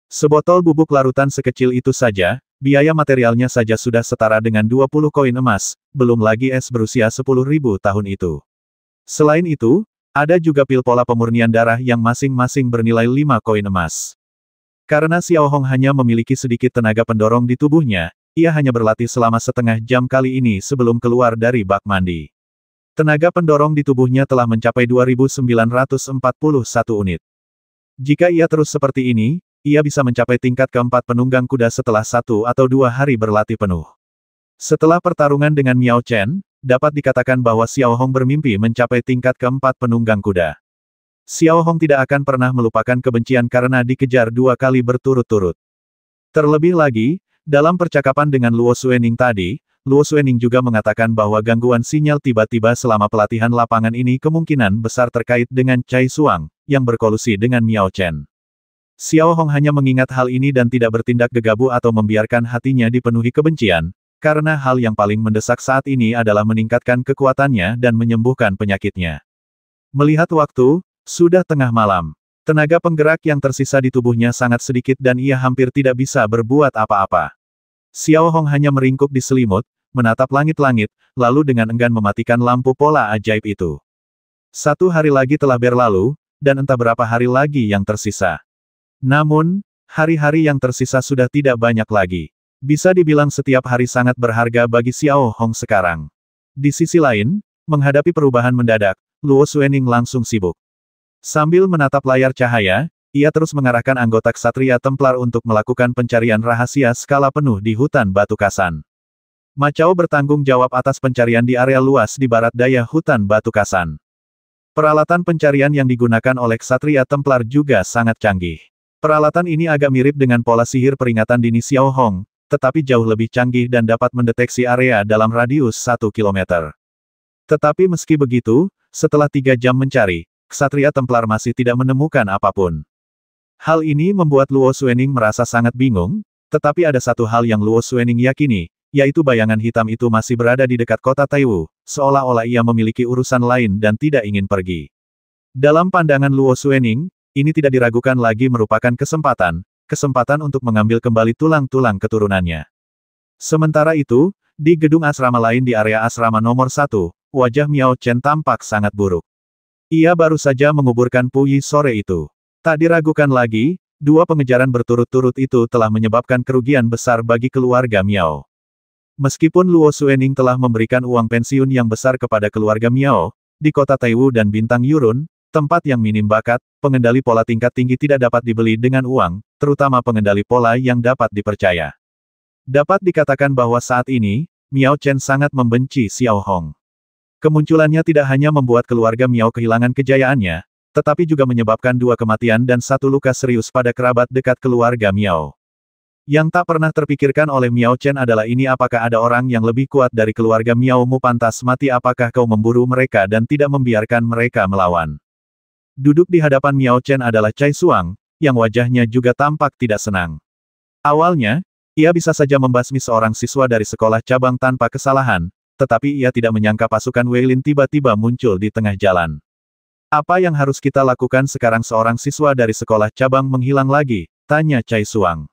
Sebotol bubuk larutan sekecil itu saja, biaya materialnya saja sudah setara dengan 20 koin emas, belum lagi es berusia 10.000 tahun itu. Selain itu, ada juga pil pola pemurnian darah yang masing-masing bernilai 5 koin emas. Karena Xiao Hong hanya memiliki sedikit tenaga pendorong di tubuhnya, ia hanya berlatih selama setengah jam kali ini sebelum keluar dari bak mandi. Tenaga pendorong di tubuhnya telah mencapai 2.941 unit. Jika ia terus seperti ini, ia bisa mencapai tingkat keempat penunggang kuda setelah 1 atau 2 hari berlatih penuh. Setelah pertarungan dengan Miao Chen, dapat dikatakan bahwa Xiao Hong bermimpi mencapai tingkat keempat penunggang kuda. Xiao Hong tidak akan pernah melupakan kebencian karena dikejar 2 kali berturut-turut. Terlebih lagi, dalam percakapan dengan Luo Xuening tadi, Luo Xuening juga mengatakan bahwa gangguan sinyal tiba-tiba selama pelatihan lapangan ini kemungkinan besar terkait dengan Cai Xuang, yang berkolusi dengan Miao Chen. Xiao Hong hanya mengingat hal ini dan tidak bertindak gegabah atau membiarkan hatinya dipenuhi kebencian, karena hal yang paling mendesak saat ini adalah meningkatkan kekuatannya dan menyembuhkan penyakitnya. Melihat waktu, sudah tengah malam. Tenaga penggerak yang tersisa di tubuhnya sangat sedikit dan ia hampir tidak bisa berbuat apa-apa. Xiao Hong hanya meringkuk di selimut, menatap langit-langit, lalu dengan enggan mematikan lampu pola ajaib itu. 1 hari lagi telah berlalu, dan entah berapa hari lagi yang tersisa. Namun, hari-hari yang tersisa sudah tidak banyak lagi. Bisa dibilang setiap hari sangat berharga bagi Xiao Hong sekarang. Di sisi lain, menghadapi perubahan mendadak, Luo Xuening langsung sibuk. Sambil menatap layar cahaya, ia terus mengarahkan anggota Ksatria Templar untuk melakukan pencarian rahasia skala penuh di hutan Batu Kasan. Ma Chao bertanggung jawab atas pencarian di area luas di barat daya hutan Batu Kasan. Peralatan pencarian yang digunakan oleh Ksatria Templar juga sangat canggih. Peralatan ini agak mirip dengan pola sihir peringatan dini Xiao Hong, tetapi jauh lebih canggih dan dapat mendeteksi area dalam radius 1 km. Tetapi meski begitu, setelah 3 jam mencari, Ksatria Templar masih tidak menemukan apapun. Hal ini membuat Luo Xuening merasa sangat bingung, tetapi ada satu hal yang Luo Xuening yakini, yaitu bayangan hitam itu masih berada di dekat kota Taiwu, seolah-olah ia memiliki urusan lain dan tidak ingin pergi. Dalam pandangan Luo Xuening, ini tidak diragukan lagi merupakan kesempatan untuk mengambil kembali tulang-tulang keturunannya. Sementara itu, di gedung asrama lain di area asrama nomor 1, wajah Miao Chen tampak sangat buruk. Ia baru saja menguburkan Pu Yi sore itu. Tak diragukan lagi, 2 pengejaran berturut-turut itu telah menyebabkan kerugian besar bagi keluarga Miao. Meskipun Luo Xuening telah memberikan uang pensiun yang besar kepada keluarga Miao, di kota Taiwu dan Bintang Yurun, tempat yang minim bakat, pengendali pola tingkat tinggi tidak dapat dibeli dengan uang, terutama pengendali pola yang dapat dipercaya. Dapat dikatakan bahwa saat ini, Miao Chen sangat membenci Xiao Hong. Kemunculannya tidak hanya membuat keluarga Miao kehilangan kejayaannya, tetapi juga menyebabkan 2 kematian dan 1 luka serius pada kerabat dekat keluarga Miao. Yang tak pernah terpikirkan oleh Miao Chen adalah ini, apakah ada orang yang lebih kuat dari keluarga Miao mu pantas mati, apakah kau memburu mereka dan tidak membiarkan mereka melawan. Duduk di hadapan Miao Chen adalah Cai Xuang, yang wajahnya juga tampak tidak senang. Awalnya, ia bisa saja membasmi seorang siswa dari sekolah cabang tanpa kesalahan, tetapi ia tidak menyangka pasukan Weilin tiba-tiba muncul di tengah jalan. Apa yang harus kita lakukan sekarang? Seorang siswa dari sekolah cabang menghilang lagi, tanya Cai Xuang.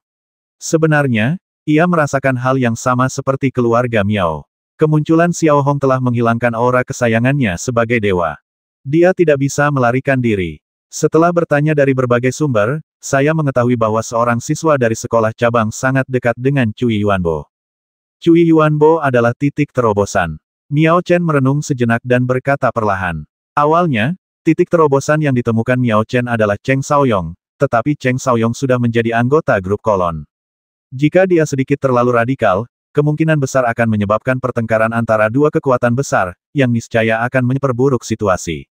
Sebenarnya, ia merasakan hal yang sama seperti keluarga Miao. Kemunculan Xiao Hong telah menghilangkan aura kesayangannya sebagai dewa. Dia tidak bisa melarikan diri. Setelah bertanya dari berbagai sumber, saya mengetahui bahwa seorang siswa dari sekolah cabang sangat dekat dengan Cui Yuanbo. Cui Yuanbo adalah titik terobosan. Miao Chen merenung sejenak dan berkata perlahan. Awalnya, titik terobosan yang ditemukan Miao Chen adalah Cheng Shaoyong, tetapi Cheng Shaoyong sudah menjadi anggota grup kolon. Jika dia sedikit terlalu radikal, kemungkinan besar akan menyebabkan pertengkaran antara 2 kekuatan besar, yang niscaya akan memperburuk situasi.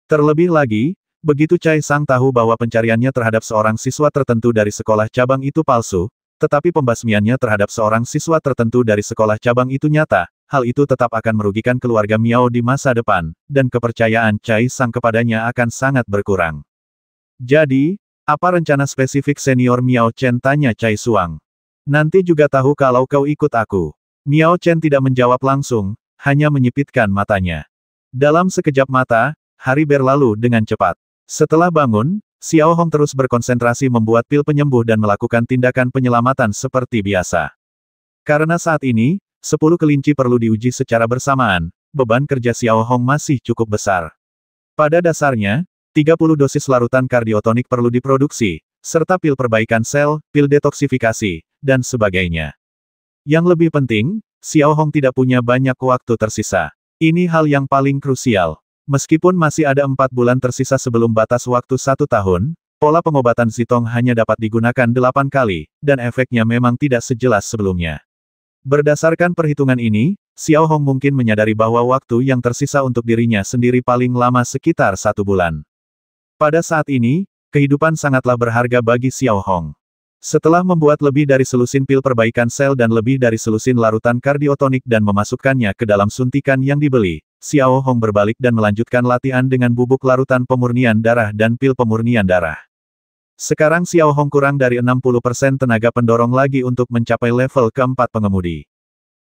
Terlebih lagi, begitu Cai Sang tahu bahwa pencariannya terhadap seorang siswa tertentu dari sekolah cabang itu palsu, tetapi pembasmiannya terhadap seorang siswa tertentu dari sekolah cabang itu nyata, hal itu tetap akan merugikan keluarga Miao di masa depan, dan kepercayaan Cai Sang kepadanya akan sangat berkurang. Jadi, apa rencana spesifik senior Miao Chen, tanya Cai Xuang. Nanti juga tahu kalau kau ikut aku. Miao Chen tidak menjawab langsung, hanya menyipitkan matanya. Dalam sekejap mata, hari berlalu dengan cepat. Setelah bangun, Xiao Hong terus berkonsentrasi membuat pil penyembuh dan melakukan tindakan penyelamatan seperti biasa. Karena saat ini, 10 kelinci perlu diuji secara bersamaan, beban kerja Xiao Hong masih cukup besar. Pada dasarnya, 30 dosis larutan kardiotonik perlu diproduksi, serta pil perbaikan sel, pil detoksifikasi, dan sebagainya. Yang lebih penting, Xiao Hong tidak punya banyak waktu tersisa. Ini hal yang paling krusial. Meskipun masih ada 4 bulan tersisa sebelum batas waktu 1 tahun, pola pengobatan Zitong hanya dapat digunakan 8 kali, dan efeknya memang tidak sejelas sebelumnya. Berdasarkan perhitungan ini, Xiao Hong mungkin menyadari bahwa waktu yang tersisa untuk dirinya sendiri paling lama sekitar 1 bulan. Pada saat ini, kehidupan sangatlah berharga bagi Xiao Hong. Setelah membuat lebih dari selusin pil perbaikan sel dan lebih dari selusin larutan kardiotonik dan memasukkannya ke dalam suntikan yang dibeli, Xiao Hong berbalik dan melanjutkan latihan dengan bubuk larutan pemurnian darah dan pil pemurnian darah. Sekarang Xiao Hong kurang dari 60% tenaga pendorong lagi untuk mencapai level keempat pengemudi.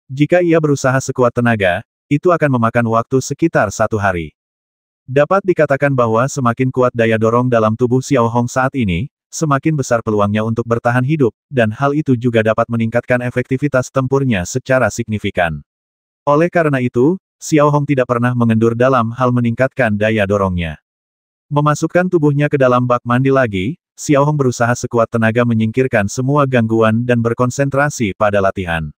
Jika ia berusaha sekuat tenaga, itu akan memakan waktu sekitar 1 hari. Dapat dikatakan bahwa semakin kuat daya dorong dalam tubuh Xiao Hong saat ini, semakin besar peluangnya untuk bertahan hidup, dan hal itu juga dapat meningkatkan efektivitas tempurnya secara signifikan. Oleh karena itu, Xiao Hong tidak pernah mengendur dalam hal meningkatkan daya dorongnya. Memasukkan tubuhnya ke dalam bak mandi lagi, Xiao Hong berusaha sekuat tenaga menyingkirkan semua gangguan dan berkonsentrasi pada latihan.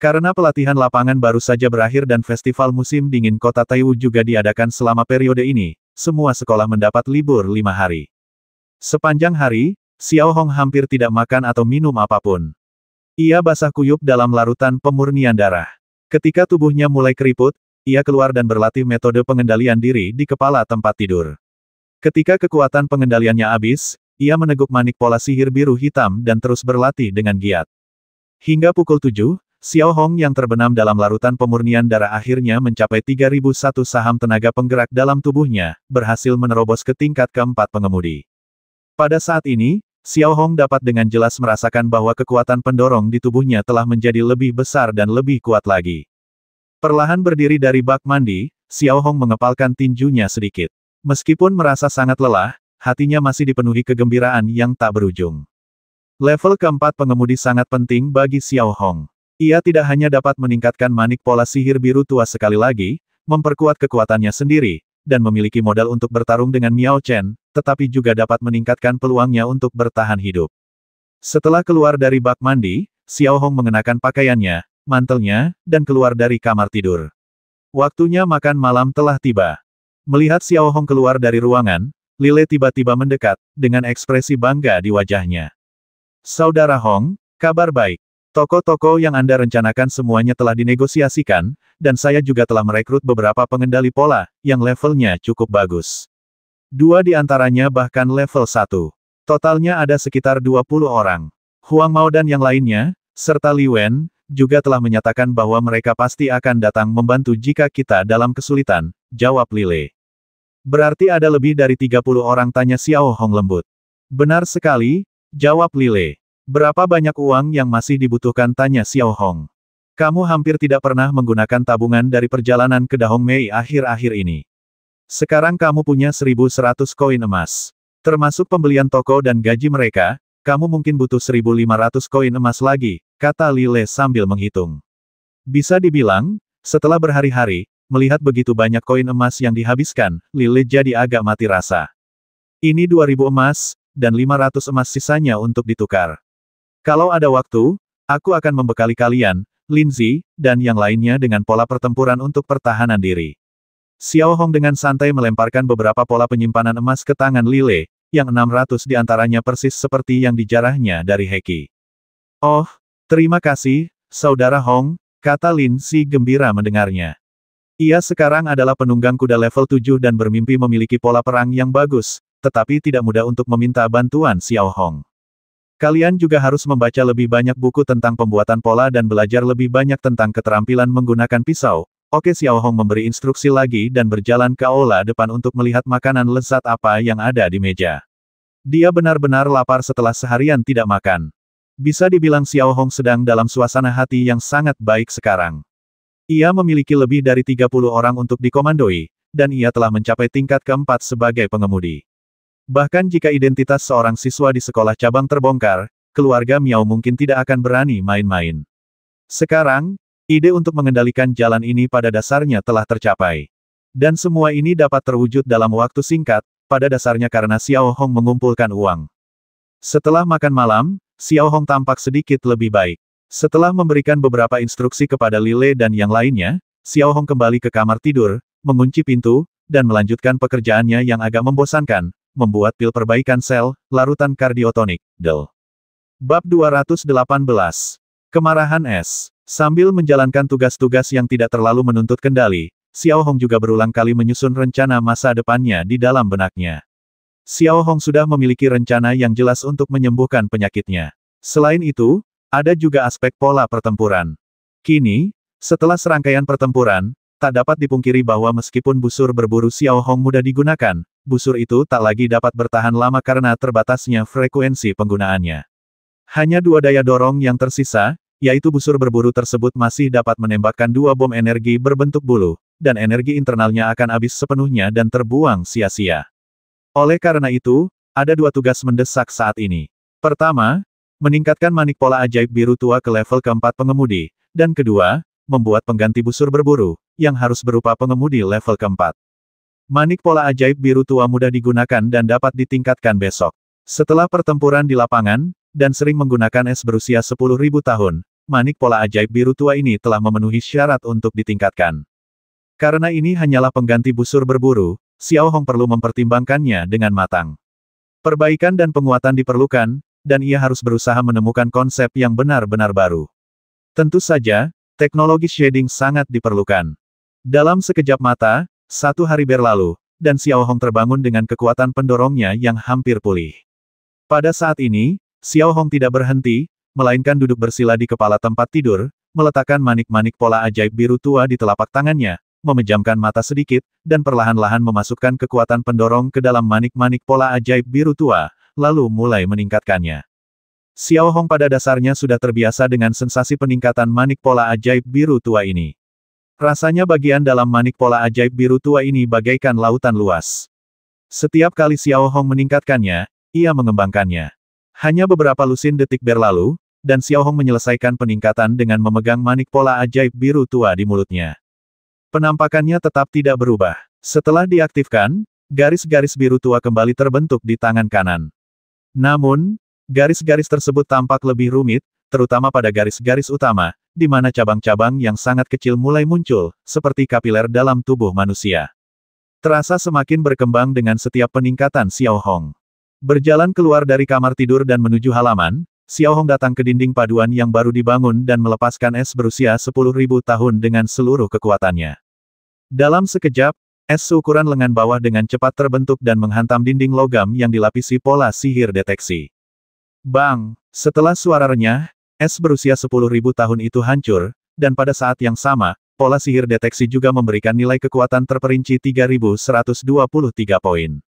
Karena pelatihan lapangan baru saja berakhir dan festival musim dingin kota Taiwu juga diadakan selama periode ini, semua sekolah mendapat libur 5 hari. Sepanjang hari, Xiao Hong hampir tidak makan atau minum apapun. Ia basah kuyup dalam larutan pemurnian darah. Ketika tubuhnya mulai keriput, ia keluar dan berlatih metode pengendalian diri di kepala tempat tidur. Ketika kekuatan pengendaliannya habis, ia meneguk manik pola sihir biru hitam dan terus berlatih dengan giat. Hingga pukul 7, Xiao Hong yang terbenam dalam larutan pemurnian darah akhirnya mencapai 3001 saham tenaga penggerak dalam tubuhnya, berhasil menerobos ke tingkat keempat pengemudi. Pada saat ini, Xiao Hong dapat dengan jelas merasakan bahwa kekuatan pendorong di tubuhnya telah menjadi lebih besar dan lebih kuat lagi. Perlahan berdiri dari bak mandi, Xiao Hong mengepalkan tinjunya sedikit. Meskipun merasa sangat lelah, hatinya masih dipenuhi kegembiraan yang tak berujung. Level keempat pengemudi sangat penting bagi Xiao Hong. Ia tidak hanya dapat meningkatkan manik pola sihir biru tua sekali lagi, memperkuat kekuatannya sendiri, dan memiliki modal untuk bertarung dengan Miao Chen, tetapi juga dapat meningkatkan peluangnya untuk bertahan hidup. Setelah keluar dari bak mandi, Xiao Hong mengenakan pakaiannya, mantelnya, dan keluar dari kamar tidur. Waktunya makan malam telah tiba. Melihat Xiao Hong keluar dari ruangan, Lile tiba-tiba mendekat, dengan ekspresi bangga di wajahnya. Saudara Hong, kabar baik. Toko-toko yang Anda rencanakan semuanya telah dinegosiasikan, dan saya juga telah merekrut beberapa pengendali pola, yang levelnya cukup bagus. 2 di antaranya bahkan level 1. Totalnya ada sekitar 20 orang. Huang Mao dan yang lainnya, serta Li Wen, juga telah menyatakan bahwa mereka pasti akan datang membantu jika kita dalam kesulitan, jawab Lile. Berarti ada lebih dari 30 orang, tanya Xiao Hong lembut. Benar sekali, jawab Lile. Berapa banyak uang yang masih dibutuhkan, tanya Xiao Hong. Kamu hampir tidak pernah menggunakan tabungan dari perjalanan ke Dahong Mei akhir-akhir ini. Sekarang kamu punya 1.100 koin emas. Termasuk pembelian toko dan gaji mereka, kamu mungkin butuh 1.500 koin emas lagi, kata Lile sambil menghitung. Bisa dibilang, setelah berhari-hari, melihat begitu banyak koin emas yang dihabiskan, Lile jadi agak mati rasa. Ini 2.000 emas, dan 500 emas sisanya untuk ditukar. Kalau ada waktu, aku akan membekali kalian, Linzi, dan yang lainnya dengan pola pertempuran untuk pertahanan diri. Xiao Hong dengan santai melemparkan beberapa pola penyimpanan emas ke tangan Lile, yang 600 di antaranya persis seperti yang dijarahnya dari Heki. Oh, terima kasih, Saudara Hong, kata Linzi gembira mendengarnya. Ia sekarang adalah penunggang kuda level 7 dan bermimpi memiliki pola perang yang bagus, tetapi tidak mudah untuk meminta bantuan Xiao Hong. Kalian juga harus membaca lebih banyak buku tentang pembuatan pola dan belajar lebih banyak tentang keterampilan menggunakan pisau. Oke, Xiao Hong memberi instruksi lagi dan berjalan ke aula depan untuk melihat makanan lezat apa yang ada di meja. Dia benar-benar lapar setelah seharian tidak makan. Bisa dibilang Xiao Hong sedang dalam suasana hati yang sangat baik sekarang. Ia memiliki lebih dari 30 orang untuk dikomandoi, dan ia telah mencapai tingkat keempat sebagai pengemudi. Bahkan jika identitas seorang siswa di sekolah cabang terbongkar, keluarga Miao mungkin tidak akan berani main-main. Sekarang, ide untuk mengendalikan jalan ini pada dasarnya telah tercapai. Dan semua ini dapat terwujud dalam waktu singkat, pada dasarnya karena Xiao Hong mengumpulkan uang. Setelah makan malam, Xiao Hong tampak sedikit lebih baik. Setelah memberikan beberapa instruksi kepada Lile dan yang lainnya, Xiao Hong kembali ke kamar tidur, mengunci pintu, dan melanjutkan pekerjaannya yang agak membosankan, membuat pil perbaikan sel, larutan kardiotonik, DEL. Bab 218. Kemarahan Es. Sambil menjalankan tugas-tugas yang tidak terlalu menuntut kendali, Xiao Hong juga berulang kali menyusun rencana masa depannya di dalam benaknya. Xiao Hong sudah memiliki rencana yang jelas untuk menyembuhkan penyakitnya. Selain itu, ada juga aspek pola pertempuran. Kini, setelah serangkaian pertempuran, tak dapat dipungkiri bahwa meskipun busur berburu Xiao Hong mudah digunakan, busur itu tak lagi dapat bertahan lama karena terbatasnya frekuensi penggunaannya. Hanya 2 daya dorong yang tersisa, yaitu busur berburu tersebut masih dapat menembakkan 2 bom energi berbentuk bulu, dan energi internalnya akan habis sepenuhnya dan terbuang sia-sia. Oleh karena itu, ada 2 tugas mendesak saat ini. Pertama, meningkatkan manik pola ajaib biru tua ke level keempat pengemudi, dan kedua, membuat pengganti busur berburu, yang harus berupa pengemudi level keempat. Manik pola ajaib biru tua mudah digunakan dan dapat ditingkatkan besok. Setelah pertempuran di lapangan, dan sering menggunakan es berusia 10.000 tahun, manik pola ajaib biru tua ini telah memenuhi syarat untuk ditingkatkan. Karena ini hanyalah pengganti busur berburu, Xiao Hong perlu mempertimbangkannya dengan matang. Perbaikan dan penguatan diperlukan, dan ia harus berusaha menemukan konsep yang benar-benar baru. Tentu saja, teknologi shading sangat diperlukan. Dalam sekejap mata, 1 hari berlalu, dan Xiao Hong terbangun dengan kekuatan pendorongnya yang hampir pulih. Pada saat ini, Xiao Hong tidak berhenti, melainkan duduk bersila di kepala tempat tidur, meletakkan manik-manik pola ajaib biru tua di telapak tangannya, memejamkan mata sedikit, dan perlahan-lahan memasukkan kekuatan pendorong ke dalam manik-manik pola ajaib biru tua, lalu mulai meningkatkannya. Xiao Hong pada dasarnya sudah terbiasa dengan sensasi peningkatan manik pola ajaib biru tua ini. Rasanya bagian dalam manik pola ajaib biru tua ini bagaikan lautan luas. Setiap kali Xiao Hong meningkatkannya, ia mengembangkannya. Hanya beberapa lusin detik berlalu, dan Xiao Hong menyelesaikan peningkatan dengan memegang manik pola ajaib biru tua di mulutnya. Penampakannya tetap tidak berubah. Setelah diaktifkan, garis-garis biru tua kembali terbentuk di tangan kanan. Namun, garis-garis tersebut tampak lebih rumit, terutama pada garis-garis utama, di mana cabang-cabang yang sangat kecil mulai muncul, seperti kapiler dalam tubuh manusia. Terasa semakin berkembang dengan setiap peningkatan Xiao Hong. Berjalan keluar dari kamar tidur dan menuju halaman, Xiao Hong datang ke dinding paduan yang baru dibangun dan melepaskan es berusia 10.000 tahun dengan seluruh kekuatannya. Dalam sekejap, es seukuran lengan bawah dengan cepat terbentuk dan menghantam dinding logam yang dilapisi pola sihir deteksi. Bang! Setelah suara renyah, es berusia 10.000 tahun itu hancur, dan pada saat yang sama, pola sihir deteksi juga memberikan nilai kekuatan terperinci 3123 poin.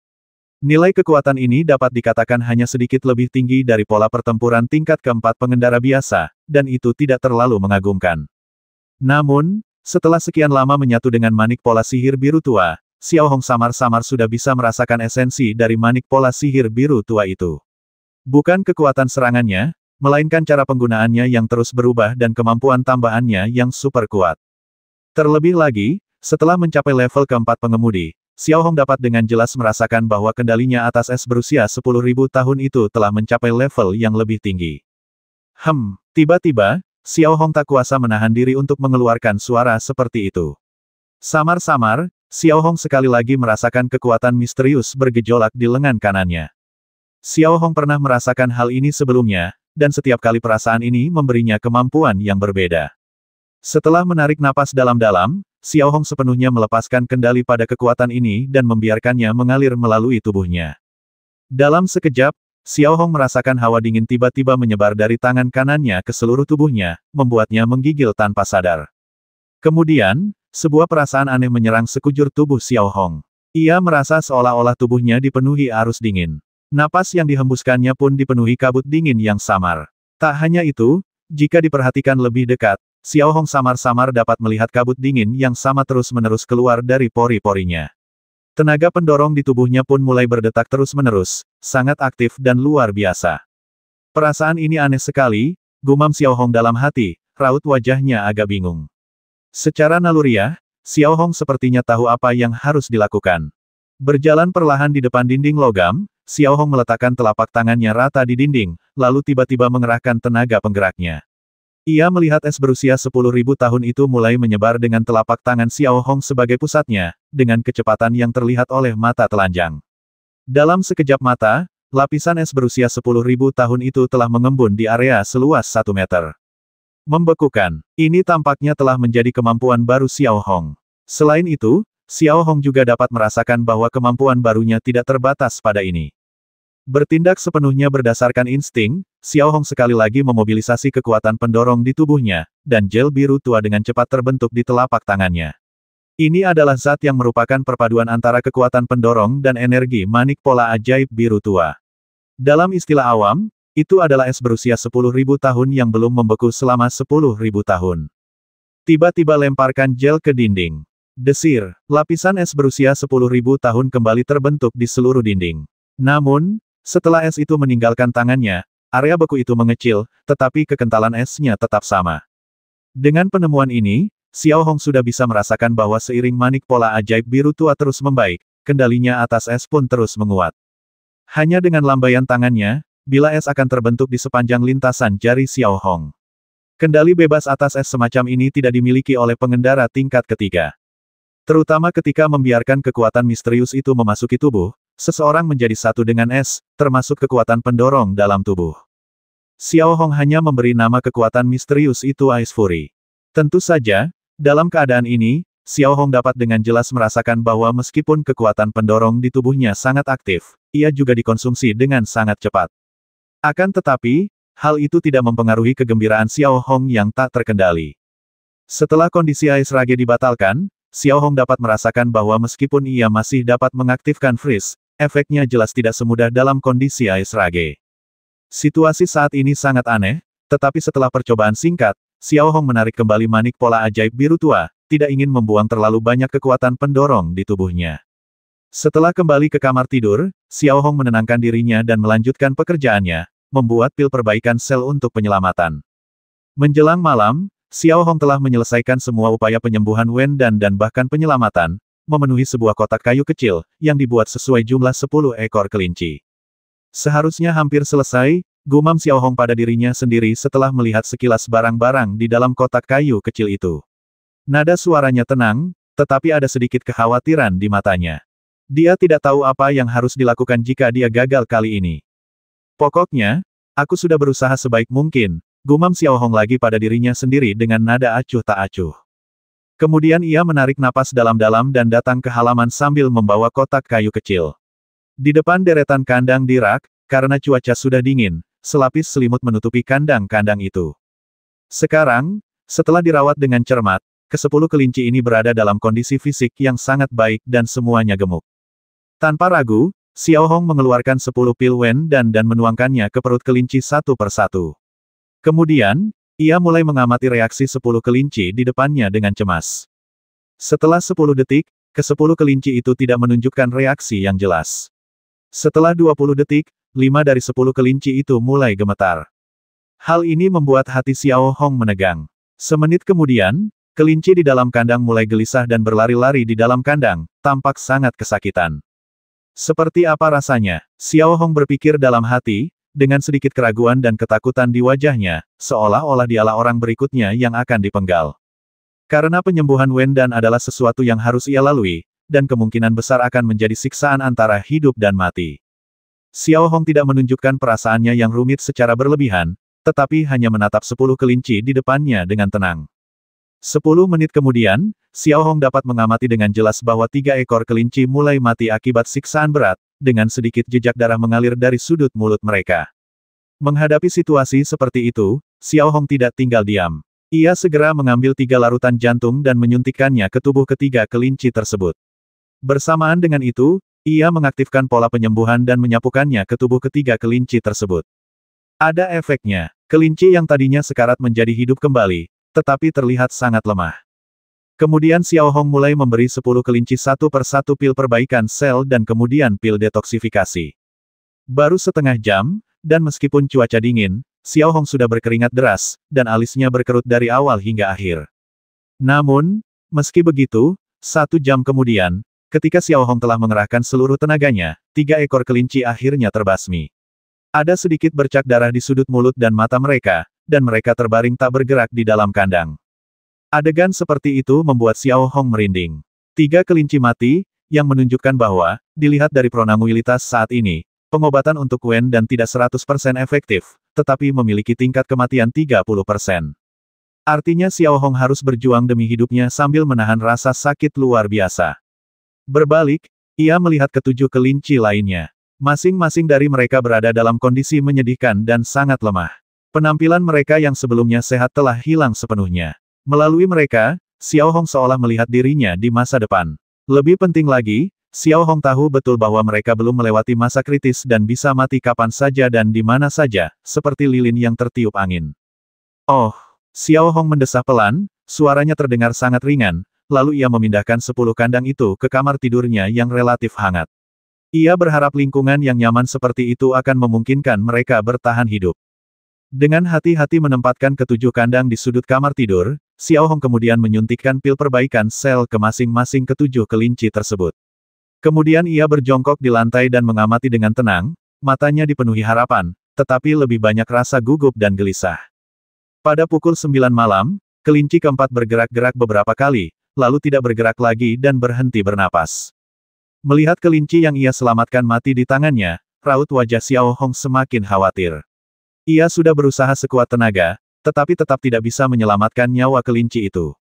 Nilai kekuatan ini dapat dikatakan hanya sedikit lebih tinggi dari pola pertempuran tingkat keempat pengendara biasa, dan itu tidak terlalu mengagumkan. Namun, setelah sekian lama menyatu dengan manik pola sihir biru tua, Xiao Hong samar-samar sudah bisa merasakan esensi dari manik pola sihir biru tua itu. Bukan kekuatan serangannya, melainkan cara penggunaannya yang terus berubah dan kemampuan tambahannya yang super kuat. Terlebih lagi, setelah mencapai level keempat pengemudi, Xiao Hong dapat dengan jelas merasakan bahwa kendalinya atas es berusia 10.000 tahun itu telah mencapai level yang lebih tinggi. Tiba-tiba, Xiao Hong tak kuasa menahan diri untuk mengeluarkan suara seperti itu. Samar-samar, Xiao Hong sekali lagi merasakan kekuatan misterius bergejolak di lengan kanannya. Xiao Hong pernah merasakan hal ini sebelumnya, dan setiap kali perasaan ini memberinya kemampuan yang berbeda. Setelah menarik napas dalam-dalam, Xiao Hong sepenuhnya melepaskan kendali pada kekuatan ini dan membiarkannya mengalir melalui tubuhnya. Dalam sekejap, Xiao Hong merasakan hawa dingin tiba-tiba menyebar dari tangan kanannya ke seluruh tubuhnya, membuatnya menggigil tanpa sadar. Kemudian, sebuah perasaan aneh menyerang sekujur tubuh Xiao Hong. Ia merasa seolah-olah tubuhnya dipenuhi arus dingin. Napas yang dihembuskannya pun dipenuhi kabut dingin yang samar. Tak hanya itu, jika diperhatikan lebih dekat, Xiao Hong samar-samar dapat melihat kabut dingin yang sama terus-menerus keluar dari pori-porinya. Tenaga pendorong di tubuhnya pun mulai berdetak terus-menerus, sangat aktif dan luar biasa. Perasaan ini aneh sekali, gumam Xiao Hong dalam hati, raut wajahnya agak bingung. Secara naluriah, Xiao Hong sepertinya tahu apa yang harus dilakukan. Berjalan perlahan di depan dinding logam, Xiao Hong meletakkan telapak tangannya rata di dinding, lalu tiba-tiba mengerahkan tenaga penggeraknya. Ia melihat es berusia 10.000 tahun itu mulai menyebar dengan telapak tangan Xiao Hong sebagai pusatnya, dengan kecepatan yang terlihat oleh mata telanjang. Dalam sekejap mata, lapisan es berusia 10.000 tahun itu telah mengembun di area seluas 1 meter. Membekukan, ini tampaknya telah menjadi kemampuan baru Xiao Hong. Selain itu, Xiao Hong juga dapat merasakan bahwa kemampuan barunya tidak terbatas pada ini. Bertindak sepenuhnya berdasarkan insting, Xiao Hong sekali lagi memobilisasi kekuatan pendorong di tubuhnya, dan gel biru tua dengan cepat terbentuk di telapak tangannya. Ini adalah zat yang merupakan perpaduan antara kekuatan pendorong dan energi manik pola ajaib biru tua. Dalam istilah awam, itu adalah es berusia 10.000 tahun yang belum membeku selama 10.000 tahun. Tiba-tiba lemparkan gel ke dinding. Desir, lapisan es berusia 10.000 tahun kembali terbentuk di seluruh dinding. Namun, setelah es itu meninggalkan tangannya, area beku itu mengecil, tetapi kekentalan esnya tetap sama. Dengan penemuan ini, Xiao Hong sudah bisa merasakan bahwa seiring manik pola ajaib biru tua terus membaik, kendalinya atas es pun terus menguat. Hanya dengan lambaian tangannya, bila es akan terbentuk di sepanjang lintasan jari Xiao Hong. Kendali bebas atas es semacam ini tidak dimiliki oleh pengendara tingkat ketiga. Terutama ketika membiarkan kekuatan misterius itu memasuki tubuh, seseorang menjadi satu dengan es, termasuk kekuatan pendorong dalam tubuh. Xiao Hong hanya memberi nama kekuatan misterius itu Ice Fury. Tentu saja, dalam keadaan ini, Xiao Hong dapat dengan jelas merasakan bahwa meskipun kekuatan pendorong di tubuhnya sangat aktif, ia juga dikonsumsi dengan sangat cepat. Akan tetapi, hal itu tidak mempengaruhi kegembiraan Xiao Hong yang tak terkendali. Setelah kondisi Ice Rage dibatalkan, Xiao Hong dapat merasakan bahwa meskipun ia masih dapat mengaktifkan freeze, efeknya jelas tidak semudah dalam kondisi Ice Rage. Situasi saat ini sangat aneh, tetapi setelah percobaan singkat, Xiao Hong menarik kembali manik pola ajaib biru tua, tidak ingin membuang terlalu banyak kekuatan pendorong di tubuhnya. Setelah kembali ke kamar tidur, Xiao Hong menenangkan dirinya dan melanjutkan pekerjaannya, membuat pil perbaikan sel untuk penyelamatan. Menjelang malam, Xiao Hong telah menyelesaikan semua upaya penyembuhan Wen dan bahkan penyelamatan, memenuhi sebuah kotak kayu kecil, yang dibuat sesuai jumlah 10 ekor kelinci. Seharusnya hampir selesai, gumam Xiao Hong pada dirinya sendiri setelah melihat sekilas barang-barang di dalam kotak kayu kecil itu. Nada suaranya tenang, tetapi ada sedikit kekhawatiran di matanya. Dia tidak tahu apa yang harus dilakukan jika dia gagal kali ini. Pokoknya, aku sudah berusaha sebaik mungkin, gumam Xiao Hong lagi pada dirinya sendiri dengan nada acuh tak acuh. Kemudian ia menarik napas dalam-dalam dan datang ke halaman sambil membawa kotak kayu kecil. Di depan deretan kandang di rak, karena cuaca sudah dingin, selapis selimut menutupi kandang-kandang itu. Sekarang, setelah dirawat dengan cermat, ke-10 kelinci ini berada dalam kondisi fisik yang sangat baik dan semuanya gemuk. Tanpa ragu, Xiao Hong mengeluarkan 10 pil Wen dan menuangkannya ke perut kelinci satu persatu. Kemudian, ia mulai mengamati reaksi 10 kelinci di depannya dengan cemas. Setelah 10 detik, ke-10 kelinci itu tidak menunjukkan reaksi yang jelas. Setelah 20 detik, 5 dari 10 kelinci itu mulai gemetar. Hal ini membuat hati Xiao Hong menegang. Semenit kemudian, kelinci di dalam kandang mulai gelisah dan berlari-lari di dalam kandang, tampak sangat kesakitan. Seperti apa rasanya? Xiao Hong berpikir dalam hati, dengan sedikit keraguan dan ketakutan di wajahnya, seolah-olah dialah orang berikutnya yang akan dipenggal. Karena penyembuhan Wendan adalah sesuatu yang harus ia lalui, dan kemungkinan besar akan menjadi siksaan antara hidup dan mati. Xiao Hong tidak menunjukkan perasaannya yang rumit secara berlebihan, tetapi hanya menatap 10 kelinci di depannya dengan tenang. 10 menit kemudian, Xiao Hong dapat mengamati dengan jelas bahwa 3 ekor kelinci mulai mati akibat siksaan berat, dengan sedikit jejak darah mengalir dari sudut mulut mereka. Menghadapi situasi seperti itu, Xiao Hong tidak tinggal diam. Ia segera mengambil 3 larutan jantung dan menyuntikkannya ke tubuh ketiga kelinci tersebut. Bersamaan dengan itu, ia mengaktifkan pola penyembuhan dan menyapukannya ke tubuh ketiga kelinci tersebut. Ada efeknya, kelinci yang tadinya sekarat menjadi hidup kembali, tetapi terlihat sangat lemah. Kemudian Xiao Hong mulai memberi 10 kelinci satu persatu pil perbaikan sel dan kemudian pil detoksifikasi. Baru setengah jam, dan meskipun cuaca dingin, Xiao Hong sudah berkeringat deras, dan alisnya berkerut dari awal hingga akhir. Namun, meski begitu, 1 jam kemudian, ketika Xiao Hong telah mengerahkan seluruh tenaganya, 3 ekor kelinci akhirnya terbasmi. Ada sedikit bercak darah di sudut mulut dan mata mereka, dan mereka terbaring tak bergerak di dalam kandang. Adegan seperti itu membuat Xiao Hong merinding. 3 kelinci mati, yang menunjukkan bahwa, dilihat dari pronanguilitas saat ini, pengobatan untuk Wen dan tidak 100% efektif, tetapi memiliki tingkat kematian 30%. Artinya Xiao Hong harus berjuang demi hidupnya sambil menahan rasa sakit luar biasa. Berbalik, ia melihat ke-7 kelinci lainnya. Masing-masing dari mereka berada dalam kondisi menyedihkan dan sangat lemah. Penampilan mereka yang sebelumnya sehat telah hilang sepenuhnya. Melalui mereka, Xiao Hong seolah melihat dirinya di masa depan. Lebih penting lagi, Xiao Hong tahu betul bahwa mereka belum melewati masa kritis dan bisa mati kapan saja dan di mana saja, seperti lilin yang tertiup angin. Oh, Xiao Hong mendesah pelan, suaranya terdengar sangat ringan, lalu ia memindahkan 10 kandang itu ke kamar tidurnya yang relatif hangat. Ia berharap lingkungan yang nyaman seperti itu akan memungkinkan mereka bertahan hidup. Dengan hati-hati menempatkan ketujuh kandang di sudut kamar tidur, Xiao Hong kemudian menyuntikkan pil perbaikan sel ke masing-masing ketujuh kelinci tersebut. Kemudian ia berjongkok di lantai dan mengamati dengan tenang, matanya dipenuhi harapan, tetapi lebih banyak rasa gugup dan gelisah. Pada pukul 9 malam, kelinci keempat bergerak-gerak beberapa kali, lalu tidak bergerak lagi dan berhenti bernapas. Melihat kelinci yang ia selamatkan mati di tangannya, raut wajah Xiao Hong semakin khawatir. Ia sudah berusaha sekuat tenaga, tetapi tetap tidak bisa menyelamatkan nyawa kelinci itu.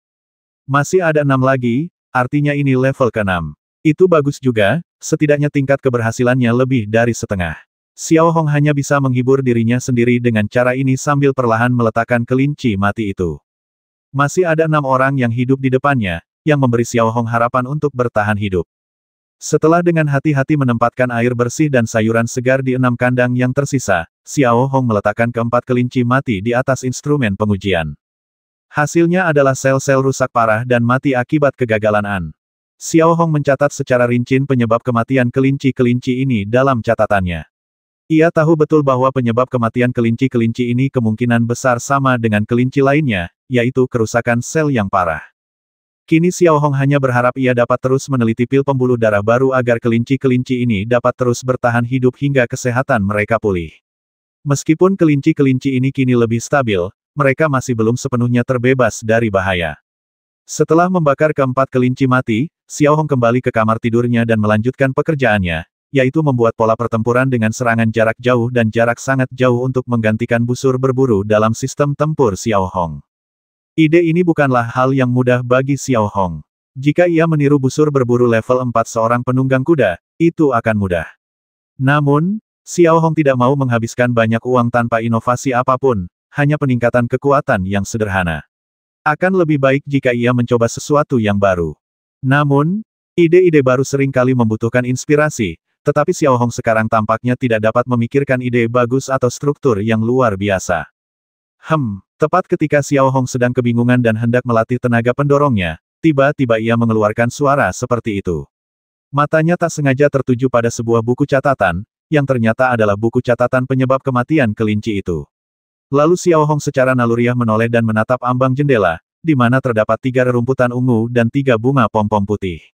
Masih ada 6 lagi, artinya ini level ke-6. Itu bagus juga, setidaknya tingkat keberhasilannya lebih dari setengah. Xiao Hong hanya bisa menghibur dirinya sendiri dengan cara ini sambil perlahan meletakkan kelinci mati itu. Masih ada 6 orang yang hidup di depannya, yang memberi Xiao Hong harapan untuk bertahan hidup. Setelah dengan hati-hati menempatkan air bersih dan sayuran segar di 6 kandang yang tersisa, Xiao Hong meletakkan keempat kelinci mati di atas instrumen pengujian. Hasilnya adalah sel-sel rusak parah dan mati akibat kegagalan An. Xiao Hong mencatat secara rinci penyebab kematian kelinci-kelinci ini dalam catatannya. Ia tahu betul bahwa penyebab kematian kelinci-kelinci ini kemungkinan besar sama dengan kelinci lainnya, yaitu kerusakan sel yang parah. Kini Xiao Hong hanya berharap ia dapat terus meneliti pil pembuluh darah baru agar kelinci-kelinci ini dapat terus bertahan hidup hingga kesehatan mereka pulih. Meskipun kelinci-kelinci ini kini lebih stabil, mereka masih belum sepenuhnya terbebas dari bahaya. Setelah membakar keempat kelinci mati, Xiao Hong kembali ke kamar tidurnya dan melanjutkan pekerjaannya, yaitu membuat pola pertempuran dengan serangan jarak jauh dan jarak sangat jauh untuk menggantikan busur berburu dalam sistem tempur Xiao Hong. Ide ini bukanlah hal yang mudah bagi Xiao Hong. Jika ia meniru busur berburu level 4 seorang penunggang kuda, itu akan mudah. Namun, Xiao Hong tidak mau menghabiskan banyak uang tanpa inovasi apapun, hanya peningkatan kekuatan yang sederhana. Akan lebih baik jika ia mencoba sesuatu yang baru. Namun, ide-ide baru sering kali membutuhkan inspirasi, tetapi Xiao Hong sekarang tampaknya tidak dapat memikirkan ide bagus atau struktur yang luar biasa. Tepat ketika Xiao Hong sedang kebingungan dan hendak melatih tenaga pendorongnya, tiba-tiba ia mengeluarkan suara seperti itu. Matanya tak sengaja tertuju pada sebuah buku catatan, yang ternyata adalah buku catatan penyebab kematian kelinci itu. Lalu Xiao Hong secara naluriah menoleh dan menatap ambang jendela, di mana terdapat 3 rerumputan ungu dan 3 bunga pom-pom putih.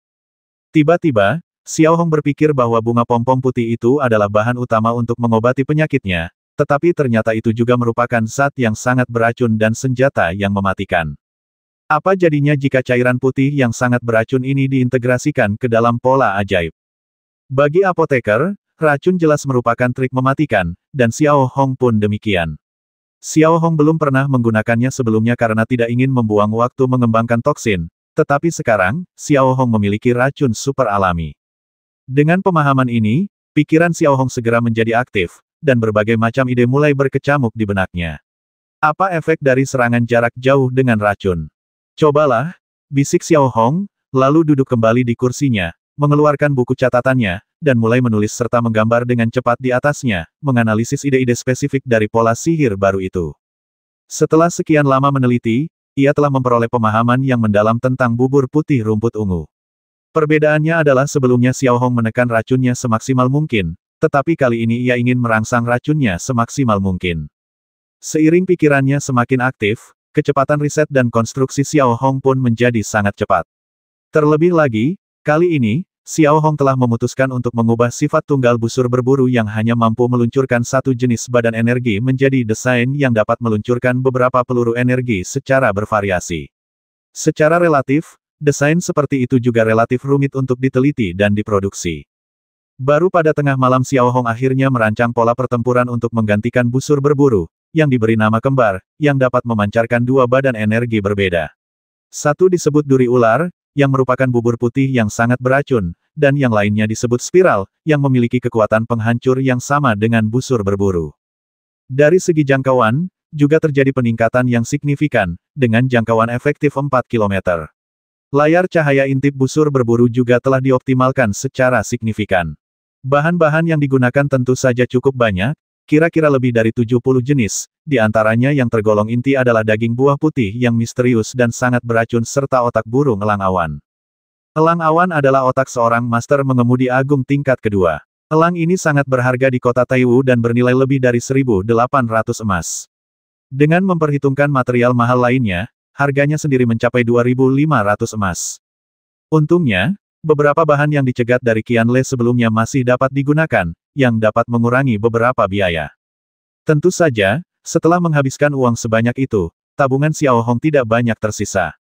Tiba-tiba, Xiao Hong berpikir bahwa bunga pom-pom putih itu adalah bahan utama untuk mengobati penyakitnya, tetapi ternyata itu juga merupakan zat yang sangat beracun dan senjata yang mematikan. Apa jadinya jika cairan putih yang sangat beracun ini diintegrasikan ke dalam pola ajaib? Bagi apoteker, racun jelas merupakan trik mematikan, dan Xiao Hong pun demikian. Xiao Hong belum pernah menggunakannya sebelumnya karena tidak ingin membuang waktu mengembangkan toksin, tetapi sekarang, Xiao Hong memiliki racun super alami. Dengan pemahaman ini, pikiran Xiao Hong segera menjadi aktif, dan berbagai macam ide mulai berkecamuk di benaknya. Apa efek dari serangan jarak jauh dengan racun? Cobalah, bisik Xiao Hong, lalu duduk kembali di kursinya, mengeluarkan buku catatannya, dan mulai menulis serta menggambar dengan cepat di atasnya, menganalisis ide-ide spesifik dari pola sihir baru itu. Setelah sekian lama meneliti, ia telah memperoleh pemahaman yang mendalam tentang bubur putih rumput ungu. Perbedaannya adalah sebelumnya Xiao Hong menekan racunnya semaksimal mungkin, tetapi kali ini ia ingin merangsang racunnya semaksimal mungkin. Seiring pikirannya semakin aktif, kecepatan riset dan konstruksi Xiao Hong pun menjadi sangat cepat. Terlebih lagi, kali ini, Xiao Hong telah memutuskan untuk mengubah sifat tunggal busur berburu yang hanya mampu meluncurkan satu jenis badan energi menjadi desain yang dapat meluncurkan beberapa peluru energi secara bervariasi. Secara relatif, desain seperti itu juga relatif rumit untuk diteliti dan diproduksi. Baru pada tengah malam Xiao Hong akhirnya merancang pola pertempuran untuk menggantikan busur berburu, yang diberi nama kembar, yang dapat memancarkan 2 badan energi berbeda. Satu disebut duri ular, yang merupakan bubur putih yang sangat beracun, dan yang lainnya disebut spiral, yang memiliki kekuatan penghancur yang sama dengan busur berburu. Dari segi jangkauan, juga terjadi peningkatan yang signifikan, dengan jangkauan efektif 4 km. Layar cahaya intip busur berburu juga telah dioptimalkan secara signifikan. Bahan-bahan yang digunakan tentu saja cukup banyak, kira-kira lebih dari 70 jenis, di antaranya yang tergolong inti adalah daging buah putih yang misterius dan sangat beracun serta otak burung elang awan. Elang awan adalah otak seorang master mengemudi agung tingkat kedua. Elang ini sangat berharga di kota Taiwu dan bernilai lebih dari 1.800 emas. Dengan memperhitungkan material mahal lainnya, harganya sendiri mencapai 2.500 emas. Untungnya, beberapa bahan yang dicegat dari Qianle sebelumnya masih dapat digunakan, yang dapat mengurangi beberapa biaya. Tentu saja, setelah menghabiskan uang sebanyak itu, tabungan Xiao Hong tidak banyak tersisa.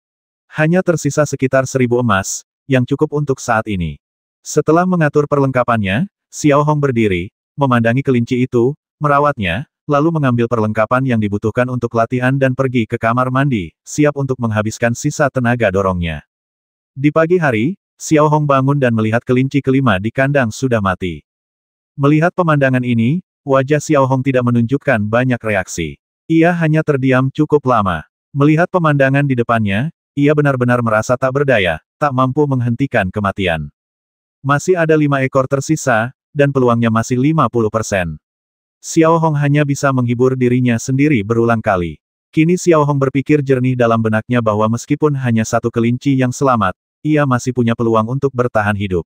Hanya tersisa sekitar 1.000 emas, yang cukup untuk saat ini. Setelah mengatur perlengkapannya, Xiao Hong berdiri, memandangi kelinci itu, merawatnya, lalu mengambil perlengkapan yang dibutuhkan untuk latihan dan pergi ke kamar mandi, siap untuk menghabiskan sisa tenaga dorongnya. Di pagi hari, Xiao Hong bangun dan melihat kelinci kelima di kandang sudah mati. Melihat pemandangan ini, wajah Xiao Hong tidak menunjukkan banyak reaksi. Ia hanya terdiam cukup lama. Melihat pemandangan di depannya, ia benar-benar merasa tak berdaya, tak mampu menghentikan kematian. Masih ada 5 ekor tersisa, dan peluangnya masih 50%. Xiao Hong hanya bisa menghibur dirinya sendiri berulang kali. Kini Xiao Hong berpikir jernih dalam benaknya bahwa meskipun hanya satu kelinci yang selamat, ia masih punya peluang untuk bertahan hidup.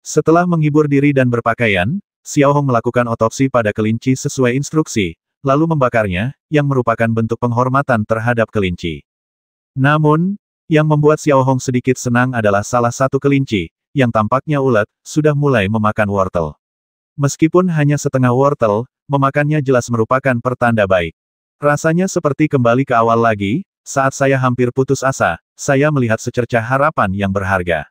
Setelah menghibur diri dan berpakaian, Xiao Hong melakukan otopsi pada kelinci sesuai instruksi, lalu membakarnya, yang merupakan bentuk penghormatan terhadap kelinci. Namun, yang membuat Xiao Hong sedikit senang adalah salah satu kelinci, yang tampaknya ulet, sudah mulai memakan wortel. Meskipun hanya setengah wortel, memakannya jelas merupakan pertanda baik. Rasanya seperti kembali ke awal lagi, saat saya hampir putus asa, saya melihat secercah harapan yang berharga.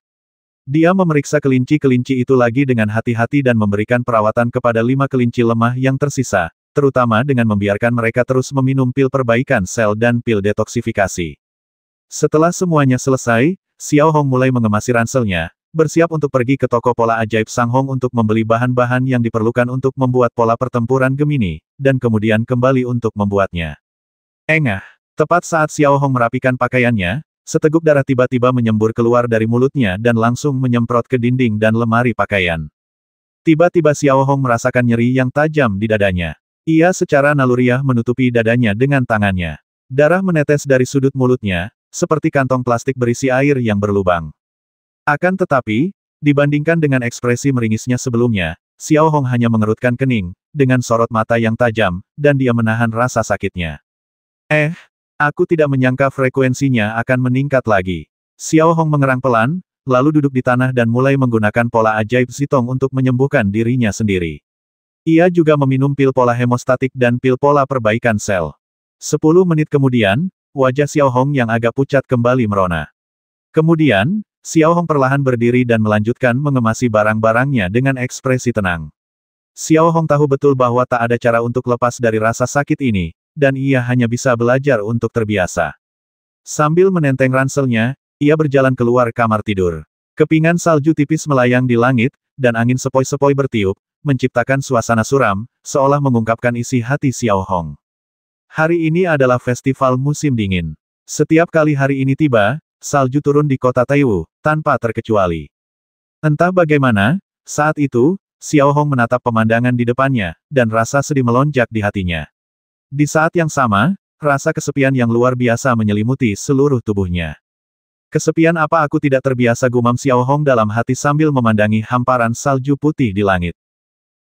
Dia memeriksa kelinci-kelinci itu lagi dengan hati-hati dan memberikan perawatan kepada 5 kelinci lemah yang tersisa, terutama dengan membiarkan mereka terus meminum pil perbaikan sel dan pil detoksifikasi. Setelah semuanya selesai, Xiao Hong mulai mengemasi ranselnya, bersiap untuk pergi ke toko pola ajaib Sang Hong untuk membeli bahan-bahan yang diperlukan untuk membuat pola pertempuran Gemini, dan kemudian kembali untuk membuatnya. Engah! Tepat saat Xiao Hong merapikan pakaiannya, seteguk darah tiba-tiba menyembur keluar dari mulutnya dan langsung menyemprot ke dinding dan lemari pakaian. Tiba-tiba Xiao Hong merasakan nyeri yang tajam di dadanya. Ia secara naluriah menutupi dadanya dengan tangannya. Darah menetes dari sudut mulutnya, seperti kantong plastik berisi air yang berlubang. Akan tetapi, dibandingkan dengan ekspresi meringisnya sebelumnya, Xiao Hong hanya mengerutkan kening, dengan sorot mata yang tajam, dan dia menahan rasa sakitnya. Aku tidak menyangka frekuensinya akan meningkat lagi. Xiao Hong mengerang pelan, lalu duduk di tanah dan mulai menggunakan pola ajaib Zitong untuk menyembuhkan dirinya sendiri. Ia juga meminum pil pola hemostatik dan pil pola perbaikan sel. 10 menit kemudian, wajah Xiao Hong yang agak pucat kembali merona. Kemudian, Xiao Hong perlahan berdiri dan melanjutkan mengemasi barang-barangnya dengan ekspresi tenang. Xiao Hong tahu betul bahwa tak ada cara untuk lepas dari rasa sakit ini, dan ia hanya bisa belajar untuk terbiasa. Sambil menenteng ranselnya, ia berjalan keluar kamar tidur. Kepingan salju tipis melayang di langit, dan angin sepoi-sepoi bertiup, menciptakan suasana suram, seolah mengungkapkan isi hati Xiao Hong. Hari ini adalah festival musim dingin. Setiap kali hari ini tiba, salju turun di kota Taiwu, tanpa terkecuali. Entah bagaimana, saat itu, Xiao Hong menatap pemandangan di depannya, dan rasa sedih melonjak di hatinya. Di saat yang sama, rasa kesepian yang luar biasa menyelimuti seluruh tubuhnya. Kesepian apa aku tidak terbiasa, gumam Xiao Hong dalam hati sambil memandangi hamparan salju putih di langit.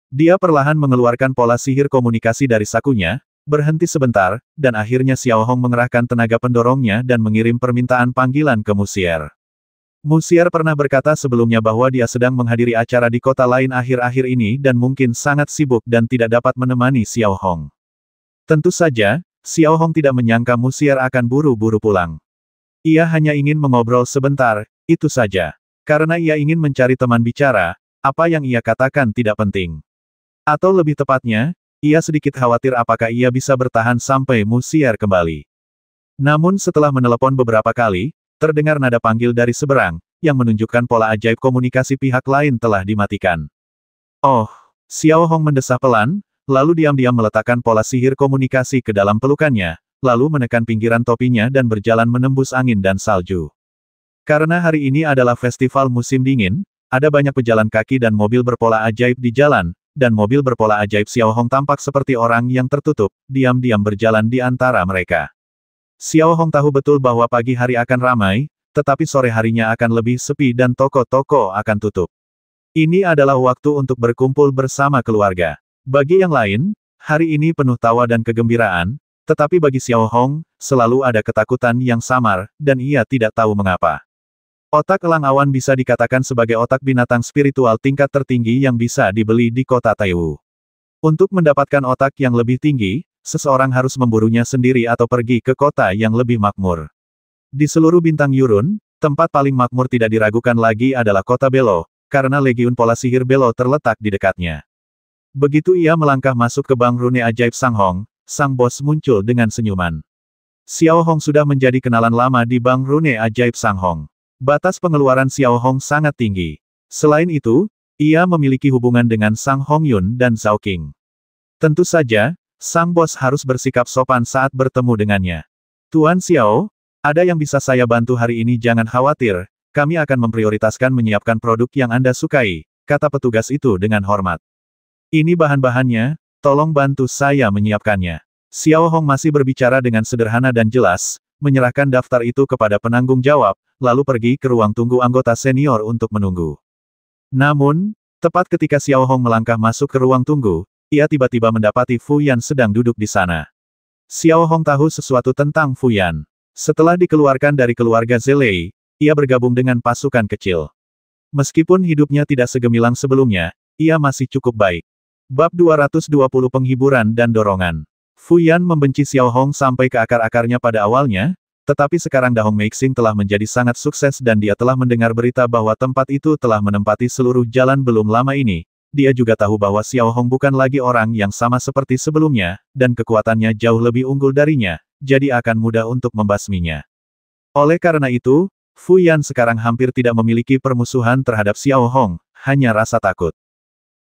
Dia perlahan mengeluarkan pola sihir komunikasi dari sakunya, berhenti sebentar, dan akhirnya Xiao Hong mengerahkan tenaga pendorongnya dan mengirim permintaan panggilan ke Musier. Musier pernah berkata sebelumnya bahwa dia sedang menghadiri acara di kota lain akhir-akhir ini dan mungkin sangat sibuk dan tidak dapat menemani Xiao Hong. Tentu saja, Xiao Hong tidak menyangka Musier akan buru-buru pulang. Ia hanya ingin mengobrol sebentar, itu saja. Karena ia ingin mencari teman bicara, apa yang ia katakan tidak penting. Atau lebih tepatnya, ia sedikit khawatir apakah ia bisa bertahan sampai Musier kembali. Namun setelah menelepon beberapa kali, terdengar nada panggil dari seberang, yang menunjukkan pola ajaib komunikasi pihak lain telah dimatikan. Oh, Xiao Hong mendesah pelan, lalu diam-diam meletakkan pola sihir komunikasi ke dalam pelukannya, lalu menekan pinggiran topinya dan berjalan menembus angin dan salju. Karena hari ini adalah festival musim dingin, ada banyak pejalan kaki dan mobil berpola ajaib di jalan, dan mobil berpola ajaib Xiao Hong tampak seperti orang yang tertutup, diam-diam berjalan di antara mereka. Xiao Hong tahu betul bahwa pagi hari akan ramai, tetapi sore harinya akan lebih sepi dan toko-toko akan tutup. Ini adalah waktu untuk berkumpul bersama keluarga. Bagi yang lain, hari ini penuh tawa dan kegembiraan, tetapi bagi Xiao Hong, selalu ada ketakutan yang samar, dan ia tidak tahu mengapa. Otak elang awan bisa dikatakan sebagai otak binatang spiritual tingkat tertinggi yang bisa dibeli di kota Taiwu. Untuk mendapatkan otak yang lebih tinggi, seseorang harus memburunya sendiri atau pergi ke kota yang lebih makmur. Di seluruh bintang Yurun, tempat paling makmur tidak diragukan lagi adalah kota Belo, karena legiun pola sihir Belo terletak di dekatnya. Begitu ia melangkah masuk ke bank rune ajaib Sang Hong, sang bos muncul dengan senyuman. Xiao Hong sudah menjadi kenalan lama di bank rune ajaib Sang Hong. Batas pengeluaran Xiao Hong sangat tinggi. Selain itu, ia memiliki hubungan dengan Sang Hong Yun dan Zhao Qing. Tentu saja, sang bos harus bersikap sopan saat bertemu dengannya. Tuan Xiao, ada yang bisa saya bantu hari ini? Jangan khawatir, kami akan memprioritaskan menyiapkan produk yang Anda sukai, kata petugas itu dengan hormat. Ini bahan-bahannya, tolong bantu saya menyiapkannya. Xiao Hong masih berbicara dengan sederhana dan jelas, menyerahkan daftar itu kepada penanggung jawab, lalu pergi ke ruang tunggu anggota senior untuk menunggu. Namun, tepat ketika Xiao Hong melangkah masuk ke ruang tunggu, ia tiba-tiba mendapati Fu Yan sedang duduk di sana. Xiao Hong tahu sesuatu tentang Fu Yan. Setelah dikeluarkan dari keluarga Zelei, ia bergabung dengan pasukan kecil. Meskipun hidupnya tidak segemilang sebelumnya, ia masih cukup baik. Bab 220 Penghiburan dan Dorongan. Fu Yan membenci Xiao Hong sampai ke akar-akarnya pada awalnya, tetapi sekarang Dahong Meixing telah menjadi sangat sukses dan dia telah mendengar berita bahwa tempat itu telah menempati seluruh jalan belum lama ini. Dia juga tahu bahwa Xiao Hong bukan lagi orang yang sama seperti sebelumnya, dan kekuatannya jauh lebih unggul darinya, jadi akan mudah untuk membasminya. Oleh karena itu, Fu Yan sekarang hampir tidak memiliki permusuhan terhadap Xiao Hong, hanya rasa takut.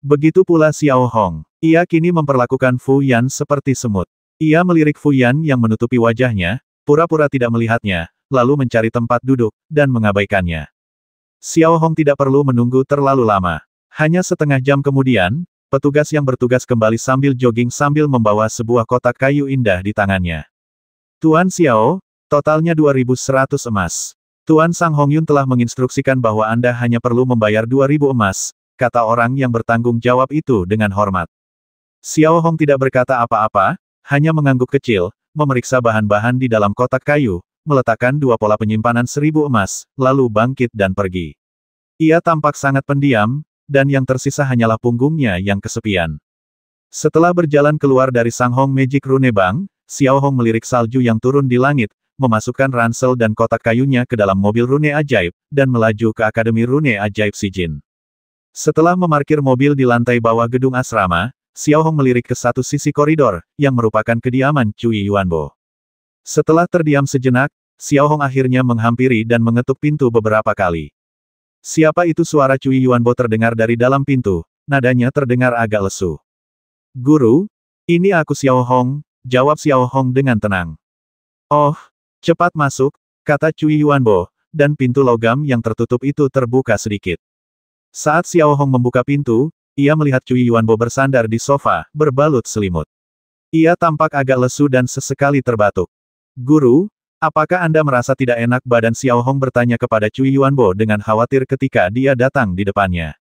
Begitu pula Xiao Hong. Ia kini memperlakukan Fu Yan seperti semut. Ia melirik Fu Yan yang menutupi wajahnya, pura-pura tidak melihatnya, lalu mencari tempat duduk, dan mengabaikannya. Xiao Hong tidak perlu menunggu terlalu lama. Hanya setengah jam kemudian, petugas yang bertugas kembali sambil jogging sambil membawa sebuah kotak kayu indah di tangannya. Tuan Xiao, totalnya 2.100 emas. Tuan Sang Hong Yun telah menginstruksikan bahwa Anda hanya perlu membayar 2.000 emas, kata orang yang bertanggung jawab itu dengan hormat. Xiao Hong tidak berkata apa-apa, hanya mengangguk kecil, memeriksa bahan-bahan di dalam kotak kayu, meletakkan 2 pola penyimpanan 1.000 emas, lalu bangkit dan pergi. Ia tampak sangat pendiam, dan yang tersisa hanyalah punggungnya yang kesepian. Setelah berjalan keluar dari Sang Hong Magic Rune Bank, Xiao Hong melirik salju yang turun di langit, memasukkan ransel dan kotak kayunya ke dalam mobil rune ajaib, dan melaju ke Akademi Rune Ajaib Sijin. Setelah memarkir mobil di lantai bawah gedung asrama, Xiao Hong melirik ke satu sisi koridor, yang merupakan kediaman Cui Yuanbo. Setelah terdiam sejenak, Xiao Hong akhirnya menghampiri dan mengetuk pintu beberapa kali. Siapa itu? Suara Cui Yuanbo terdengar dari dalam pintu, nadanya terdengar agak lesu. Guru, ini aku Xiao Hong, jawab Xiao Hong dengan tenang. Oh, cepat masuk, kata Cui Yuanbo, dan pintu logam yang tertutup itu terbuka sedikit. Saat Xiao Hong membuka pintu, ia melihat Cui Yuanbo bersandar di sofa, berbalut selimut. Ia tampak agak lesu dan sesekali terbatuk. Guru, apakah Anda merasa tidak enak? Badan Xiao Hong bertanya kepada Cui Yuanbo dengan khawatir ketika dia datang di depannya.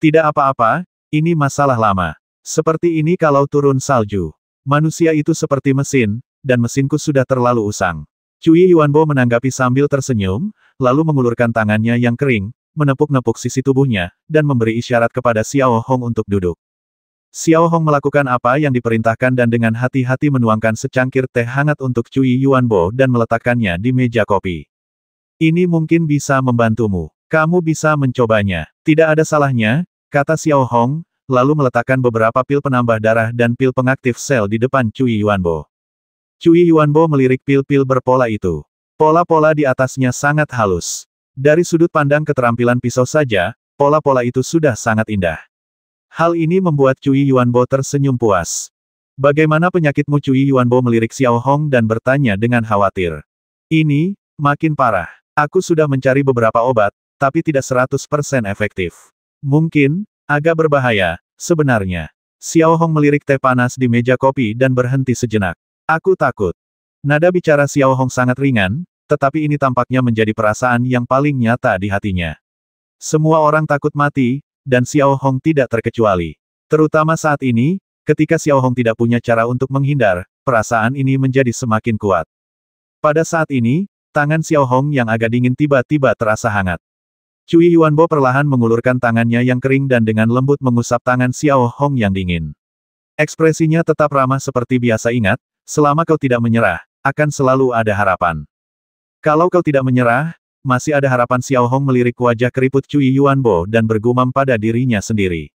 Tidak apa-apa, ini masalah lama. Seperti ini kalau turun salju. Manusia itu seperti mesin, dan mesinku sudah terlalu usang. Cui Yuanbo menanggapi sambil tersenyum, lalu mengulurkan tangannya yang kering, menepuk-nepuk sisi tubuhnya, dan memberi isyarat kepada Xiao Hong untuk duduk. Xiao Hong melakukan apa yang diperintahkan dan dengan hati-hati menuangkan secangkir teh hangat untuk Cui Yuanbo dan meletakkannya di meja kopi. Ini mungkin bisa membantumu. Kamu bisa mencobanya. Tidak ada salahnya, kata Xiao Hong, lalu meletakkan beberapa pil penambah darah dan pil pengaktif sel di depan Cui Yuanbo. Cui Yuanbo melirik pil-pil berpola itu. Pola-pola di atasnya sangat halus. Dari sudut pandang keterampilan pisau saja, pola-pola itu sudah sangat indah. Hal ini membuat Cui Yuanbo tersenyum puas. Bagaimana penyakitmu? Cui Yuanbo melirik Xiao Hong dan bertanya dengan khawatir. Ini, makin parah. Aku sudah mencari beberapa obat, tapi tidak 100% efektif. Mungkin, agak berbahaya, sebenarnya. Xiao Hong melirik teh panas di meja kopi dan berhenti sejenak. Aku takut. Nada bicara Xiao Hong sangat ringan, tetapi ini tampaknya menjadi perasaan yang paling nyata di hatinya. Semua orang takut mati, dan Xiao Hong tidak terkecuali. Terutama saat ini, ketika Xiao Hong tidak punya cara untuk menghindar, perasaan ini menjadi semakin kuat. Pada saat ini, tangan Xiao Hong yang agak dingin tiba-tiba terasa hangat. Cui Yuanbo perlahan mengulurkan tangannya yang kering dan dengan lembut mengusap tangan Xiao Hong yang dingin. Ekspresinya tetap ramah seperti biasa. Ingat, selama kau tidak menyerah, akan selalu ada harapan. Kalau kau tidak menyerah, masih ada harapan. Xiao Hong melirik wajah keriput Cui Yuanbo dan bergumam pada dirinya sendiri.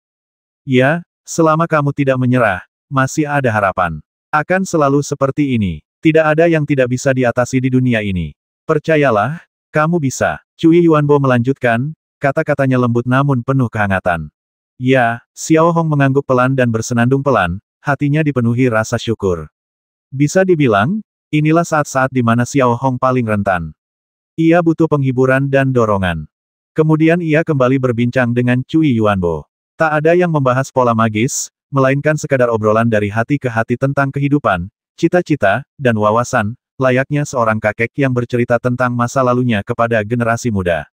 Ya, selama kamu tidak menyerah, masih ada harapan. Akan selalu seperti ini. Tidak ada yang tidak bisa diatasi di dunia ini. Percayalah, kamu bisa. Cui Yuanbo melanjutkan, kata-katanya lembut namun penuh kehangatan. Ya, Xiao Hong mengangguk pelan dan bersenandung pelan, hatinya dipenuhi rasa syukur. Bisa dibilang, inilah saat-saat di mana Xiao Hong paling rentan. Ia butuh penghiburan dan dorongan. Kemudian ia kembali berbincang dengan Cui Yuanbo. Tak ada yang membahas pola magis, melainkan sekadar obrolan dari hati ke hati tentang kehidupan, cita-cita, dan wawasan, layaknya seorang kakek yang bercerita tentang masa lalunya kepada generasi muda.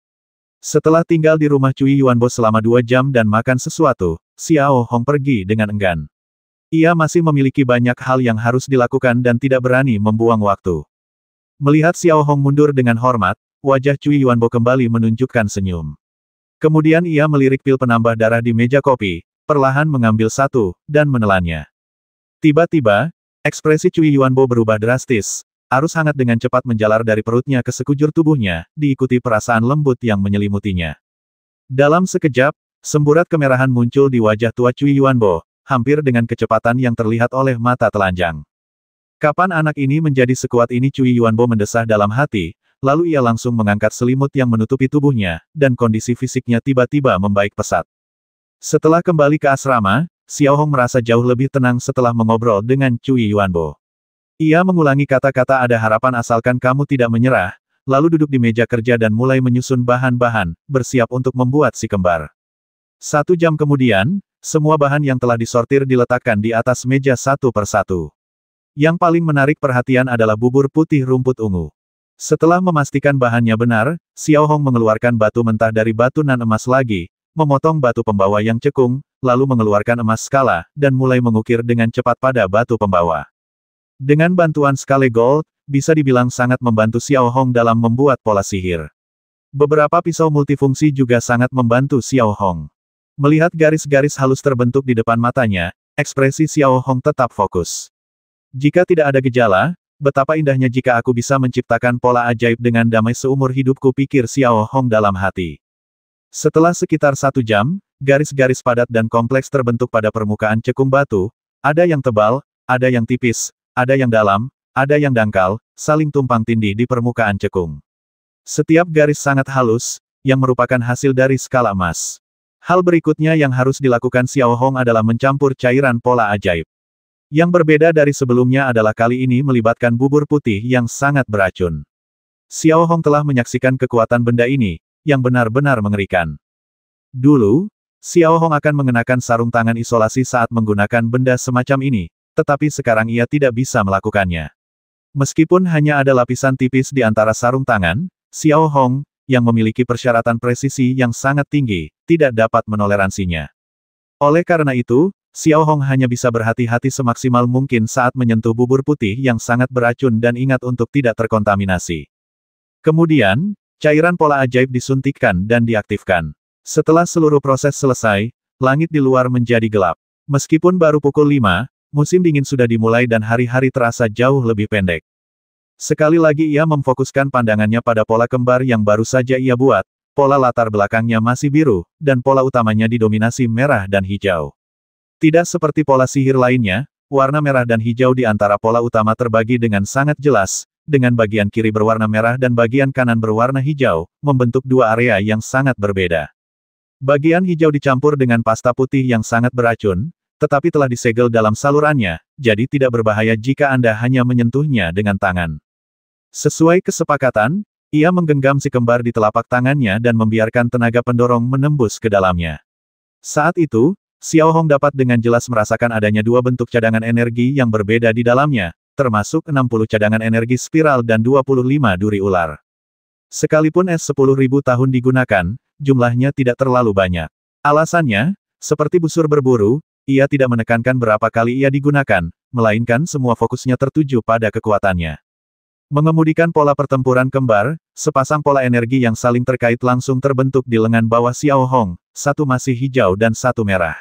Setelah tinggal di rumah Cui Yuanbo selama 2 jam dan makan sesuatu, Xiao Hong pergi dengan enggan. Ia masih memiliki banyak hal yang harus dilakukan dan tidak berani membuang waktu. Melihat Xiao Hong mundur dengan hormat, wajah Cui Yuanbo kembali menunjukkan senyum. Kemudian ia melirik pil penambah darah di meja kopi, perlahan mengambil satu, dan menelannya. Tiba-tiba, ekspresi Cui Yuanbo berubah drastis. Arus hangat dengan cepat menjalar dari perutnya ke sekujur tubuhnya, diikuti perasaan lembut yang menyelimutinya. Dalam sekejap, semburat kemerahan muncul di wajah tua Cui Yuanbo, hampir dengan kecepatan yang terlihat oleh mata telanjang. Kapan anak ini menjadi sekuat ini? Cui Yuanbo mendesah dalam hati, lalu ia langsung mengangkat selimut yang menutupi tubuhnya, dan kondisi fisiknya tiba-tiba membaik pesat. Setelah kembali ke asrama, Xiao Hong merasa jauh lebih tenang setelah mengobrol dengan Cui Yuanbo. Ia mengulangi kata-kata ada harapan asalkan kamu tidak menyerah, lalu duduk di meja kerja dan mulai menyusun bahan-bahan, bersiap untuk membuat si kembar. 1 jam kemudian, semua bahan yang telah disortir diletakkan di atas meja satu persatu. Yang paling menarik perhatian adalah bubur putih rumput ungu. Setelah memastikan bahannya benar, Xiao Hong mengeluarkan batu mentah dari batu nan emas lagi, memotong batu pembawa yang cekung, lalu mengeluarkan emas skala, dan mulai mengukir dengan cepat pada batu pembawa. Dengan bantuan skala gold, bisa dibilang sangat membantu Xiao Hong dalam membuat pola sihir. Beberapa pisau multifungsi juga sangat membantu Xiao Hong. Melihat garis-garis halus terbentuk di depan matanya, ekspresi Xiao Hong tetap fokus. Jika tidak ada gejala, betapa indahnya jika aku bisa menciptakan pola ajaib dengan damai seumur hidupku, pikir Xiao Hong dalam hati. Setelah sekitar 1 jam, garis-garis padat dan kompleks terbentuk pada permukaan cekung batu, ada yang tebal, ada yang tipis, ada yang dalam, ada yang dangkal, saling tumpang tindih di permukaan cekung. Setiap garis sangat halus, yang merupakan hasil dari skala emas. Hal berikutnya yang harus dilakukan Xiao Hong adalah mencampur cairan pola ajaib. Yang berbeda dari sebelumnya adalah kali ini melibatkan bubur putih yang sangat beracun. Xiao Hong telah menyaksikan kekuatan benda ini, yang benar-benar mengerikan. Dulu, Xiao Hong akan mengenakan sarung tangan isolasi saat menggunakan benda semacam ini, tetapi sekarang ia tidak bisa melakukannya. Meskipun hanya ada lapisan tipis di antara sarung tangan, Xiao Hong, yang memiliki persyaratan presisi yang sangat tinggi, tidak dapat menoleransinya. Oleh karena itu, Xiao Hong hanya bisa berhati-hati semaksimal mungkin saat menyentuh bubur putih yang sangat beracun dan ingat untuk tidak terkontaminasi. Kemudian, cairan pola ajaib disuntikkan dan diaktifkan. Setelah seluruh proses selesai, langit di luar menjadi gelap. Meskipun baru pukul 5, musim dingin sudah dimulai dan hari-hari terasa jauh lebih pendek. Sekali lagi ia memfokuskan pandangannya pada pola kembar yang baru saja ia buat, pola latar belakangnya masih biru, dan pola utamanya didominasi merah dan hijau. Tidak seperti pola sihir lainnya, warna merah dan hijau di antara pola utama terbagi dengan sangat jelas, dengan bagian kiri berwarna merah dan bagian kanan berwarna hijau, membentuk 2 area yang sangat berbeda. Bagian hijau dicampur dengan pasta putih yang sangat beracun, tetapi telah disegel dalam salurannya, jadi tidak berbahaya jika Anda hanya menyentuhnya dengan tangan. Sesuai kesepakatan, ia menggenggam si kembar di telapak tangannya dan membiarkan tenaga pendorong menembus ke dalamnya. Saat itu, Xiao Hong dapat dengan jelas merasakan adanya dua bentuk cadangan energi yang berbeda di dalamnya, termasuk 60 cadangan energi spiral dan 25 duri ular. Sekalipun es 10.000 tahun digunakan, jumlahnya tidak terlalu banyak. Alasannya, seperti busur berburu, ia tidak menekankan berapa kali ia digunakan, melainkan semua fokusnya tertuju pada kekuatannya. Mengemudikan pola pertempuran kembar, sepasang pola energi yang saling terkait langsung terbentuk di lengan bawah Xiao Hong, satu masih hijau dan satu merah.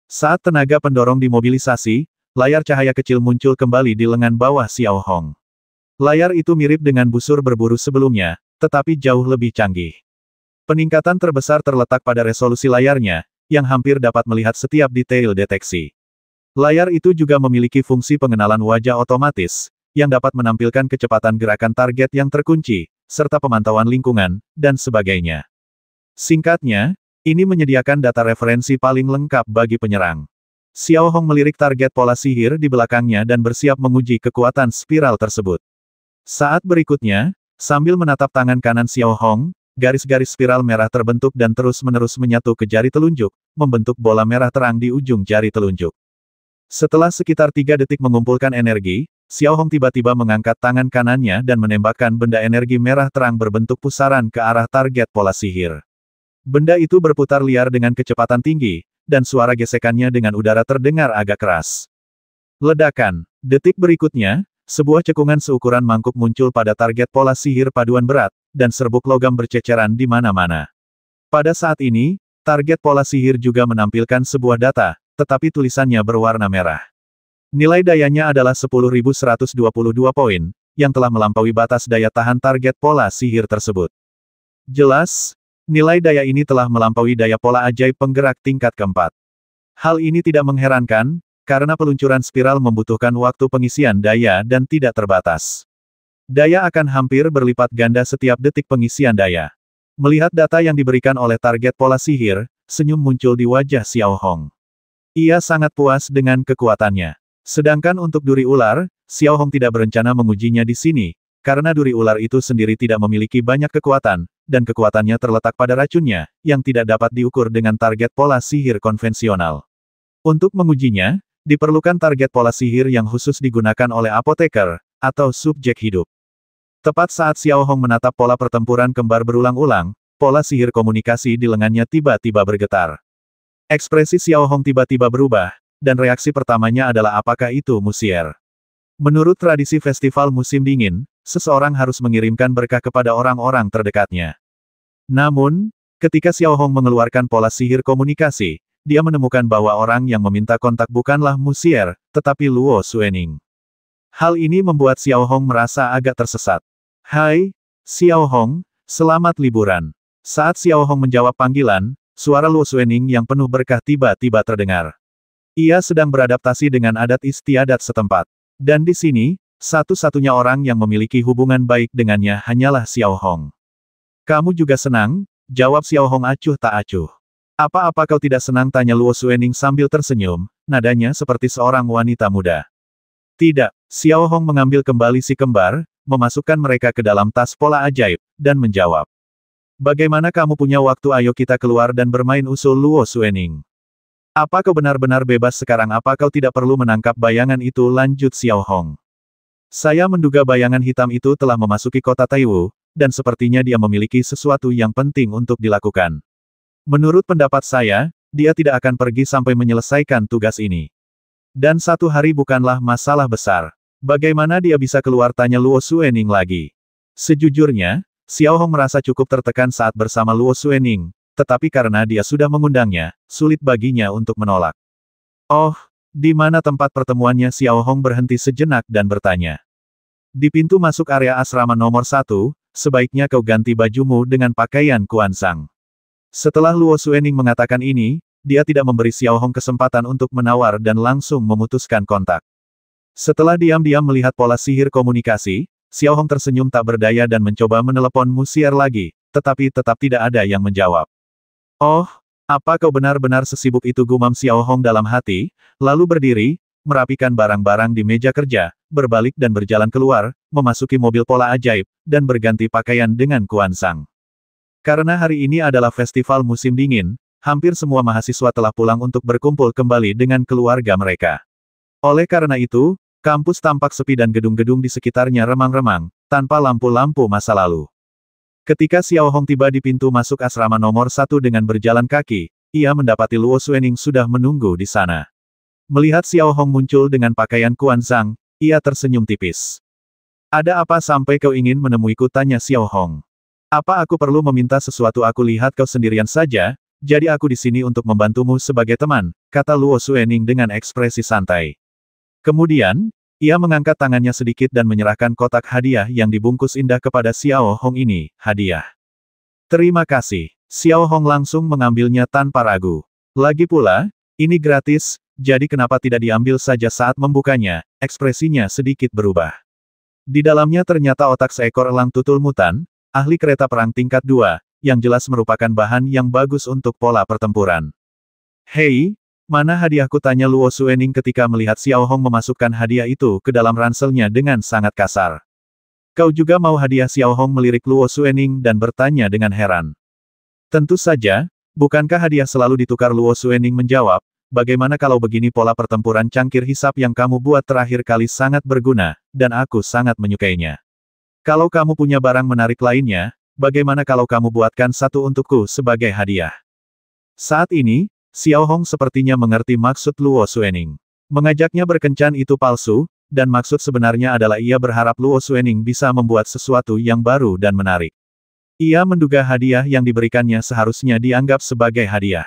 Saat tenaga pendorong dimobilisasi, layar cahaya kecil muncul kembali di lengan bawah Xiao Hong. Layar itu mirip dengan busur berburu sebelumnya, tetapi jauh lebih canggih. Peningkatan terbesar terletak pada resolusi layarnya, yang hampir dapat melihat setiap detail deteksi. Layar itu juga memiliki fungsi pengenalan wajah otomatis, yang dapat menampilkan kecepatan gerakan target yang terkunci, serta pemantauan lingkungan, dan sebagainya. Singkatnya, ini menyediakan data referensi paling lengkap bagi penyerang. Xiao Hong melirik target pola sihir di belakangnya dan bersiap menguji kekuatan spiral tersebut. Saat berikutnya, sambil menatap tangan kanan Xiao Hong, garis-garis spiral merah terbentuk dan terus-menerus menyatu ke jari telunjuk, membentuk bola merah terang di ujung jari telunjuk. Setelah sekitar 3 detik mengumpulkan energi, Xiao Hong tiba-tiba mengangkat tangan kanannya dan menembakkan benda energi merah terang berbentuk pusaran ke arah target pola sihir. Benda itu berputar liar dengan kecepatan tinggi, dan suara gesekannya dengan udara terdengar agak keras. Ledakan. Detik berikutnya, sebuah cekungan seukuran mangkuk muncul pada target pola sihir paduan berat, dan serbuk logam berceceran di mana-mana. Pada saat ini, target pola sihir juga menampilkan sebuah data, tetapi tulisannya berwarna merah. Nilai dayanya adalah 10.122 poin, yang telah melampaui batas daya tahan target pola sihir tersebut. Jelas, nilai daya ini telah melampaui daya pola ajaib penggerak tingkat keempat. Hal ini tidak mengherankan, karena peluncuran spiral membutuhkan waktu pengisian daya dan tidak terbatas. Daya akan hampir berlipat ganda setiap detik pengisian daya. Melihat data yang diberikan oleh target pola sihir, senyum muncul di wajah Xiao Hong. Ia sangat puas dengan kekuatannya. Sedangkan untuk duri ular, Xiao Hong tidak berencana mengujinya di sini, karena duri ular itu sendiri tidak memiliki banyak kekuatan, dan kekuatannya terletak pada racunnya, yang tidak dapat diukur dengan target pola sihir konvensional. Untuk mengujinya, diperlukan target pola sihir yang khusus digunakan oleh apoteker, atau subjek hidup. Tepat saat Xiao Hong menatap pola pertempuran kembar berulang-ulang, pola sihir komunikasi di lengannya tiba-tiba bergetar. Ekspresi Xiao Hong tiba-tiba berubah, dan reaksi pertamanya adalah apakah itu musier. Menurut tradisi festival musim dingin, seseorang harus mengirimkan berkah kepada orang-orang terdekatnya. Namun, ketika Xiao Hong mengeluarkan pola sihir komunikasi, dia menemukan bahwa orang yang meminta kontak bukanlah musier, tetapi Luo Xuening. Hal ini membuat Xiao Hong merasa agak tersesat. Hai, Xiao Hong, selamat liburan. Saat Xiao Hong menjawab panggilan, suara Luo Xuening yang penuh berkah tiba-tiba terdengar. Ia sedang beradaptasi dengan adat istiadat setempat. Dan di sini, satu-satunya orang yang memiliki hubungan baik dengannya hanyalah Xiao Hong. Kamu juga senang? Jawab Xiao Hong acuh tak acuh. Apa-apa kau tidak senang? Tanya Luo Xuening sambil tersenyum, nadanya seperti seorang wanita muda. Tidak, Xiao Hong mengambil kembali si kembar, memasukkan mereka ke dalam tas pola ajaib, dan menjawab. Bagaimana kamu punya waktu? Ayo kita keluar dan bermain, usul Luo Xuening. Apa kau benar-benar bebas sekarang? Apa kau tidak perlu menangkap bayangan itu? Lanjut Xiao Hong. Saya menduga bayangan hitam itu telah memasuki kota Taiwu, dan sepertinya dia memiliki sesuatu yang penting untuk dilakukan. Menurut pendapat saya, dia tidak akan pergi sampai menyelesaikan tugas ini. Dan satu hari bukanlah masalah besar. Bagaimana dia bisa keluar? Tanya Luo Xuening lagi. Sejujurnya, Xiao Hong merasa cukup tertekan saat bersama Luo Xuening. Tetapi karena dia sudah mengundangnya, sulit baginya untuk menolak. Oh, di mana tempat pertemuannya? Xiao Hong berhenti sejenak dan bertanya. Di pintu masuk area asrama nomor 1, sebaiknya kau ganti bajumu dengan pakaian Kuansang. Setelah Luo Xuening mengatakan ini, dia tidak memberi Xiao Hong kesempatan untuk menawar dan langsung memutuskan kontak. Setelah diam-diam melihat pola sihir komunikasi, Xiao Hong tersenyum tak berdaya dan mencoba menelepon musier lagi, tetapi tetap tidak ada yang menjawab. Oh, apa kau benar-benar sesibuk itu, gumam Xiao Hong dalam hati, lalu berdiri, merapikan barang-barang di meja kerja, berbalik dan berjalan keluar, memasuki mobil pola ajaib, dan berganti pakaian dengan Kuansang. Karena hari ini adalah festival musim dingin, hampir semua mahasiswa telah pulang untuk berkumpul kembali dengan keluarga mereka. Oleh karena itu, kampus tampak sepi dan gedung-gedung di sekitarnya remang-remang, tanpa lampu-lampu masa lalu. Ketika Xiao Hong tiba di pintu masuk asrama nomor 1 dengan berjalan kaki, ia mendapati Luo Xuening sudah menunggu di sana. Melihat Xiao Hong muncul dengan pakaian Kuansang, ia tersenyum tipis. Ada apa sampai kau ingin menemuiku, tanya Xiao Hong. Apa aku perlu meminta sesuatu? Aku lihat kau sendirian saja, jadi aku di sini untuk membantumu sebagai teman, kata Luo Xuening dengan ekspresi santai. Kemudian, ia mengangkat tangannya sedikit dan menyerahkan kotak hadiah yang dibungkus indah kepada Xiao Hong. Ini, hadiah. Terima kasih. Xiao Hong langsung mengambilnya tanpa ragu. Lagi pula, ini gratis, jadi kenapa tidak diambil saja? Saat membukanya, ekspresinya sedikit berubah. Di dalamnya ternyata otak seekor elang tutul mutan, ahli kereta perang tingkat 2, yang jelas merupakan bahan yang bagus untuk pola pertempuran. Hei, mana hadiahku, tanya Luo Xuening ketika melihat Xiao Hong memasukkan hadiah itu ke dalam ranselnya dengan sangat kasar. Kau juga mau hadiah? Xiao Hong melirik Luo Xuening dan bertanya dengan heran. Tentu saja, bukankah hadiah selalu ditukar? Luo Xuening menjawab, bagaimana kalau begini? Pola pertempuran cangkir hisap yang kamu buat terakhir kali sangat berguna, dan aku sangat menyukainya. Kalau kamu punya barang menarik lainnya, bagaimana kalau kamu buatkan satu untukku sebagai hadiah? Saat ini, Xiao Hong sepertinya mengerti maksud Luo Xuening. Mengajaknya berkencan itu palsu, dan maksud sebenarnya adalah ia berharap Luo Xuening bisa membuat sesuatu yang baru dan menarik. Ia menduga hadiah yang diberikannya seharusnya dianggap sebagai hadiah.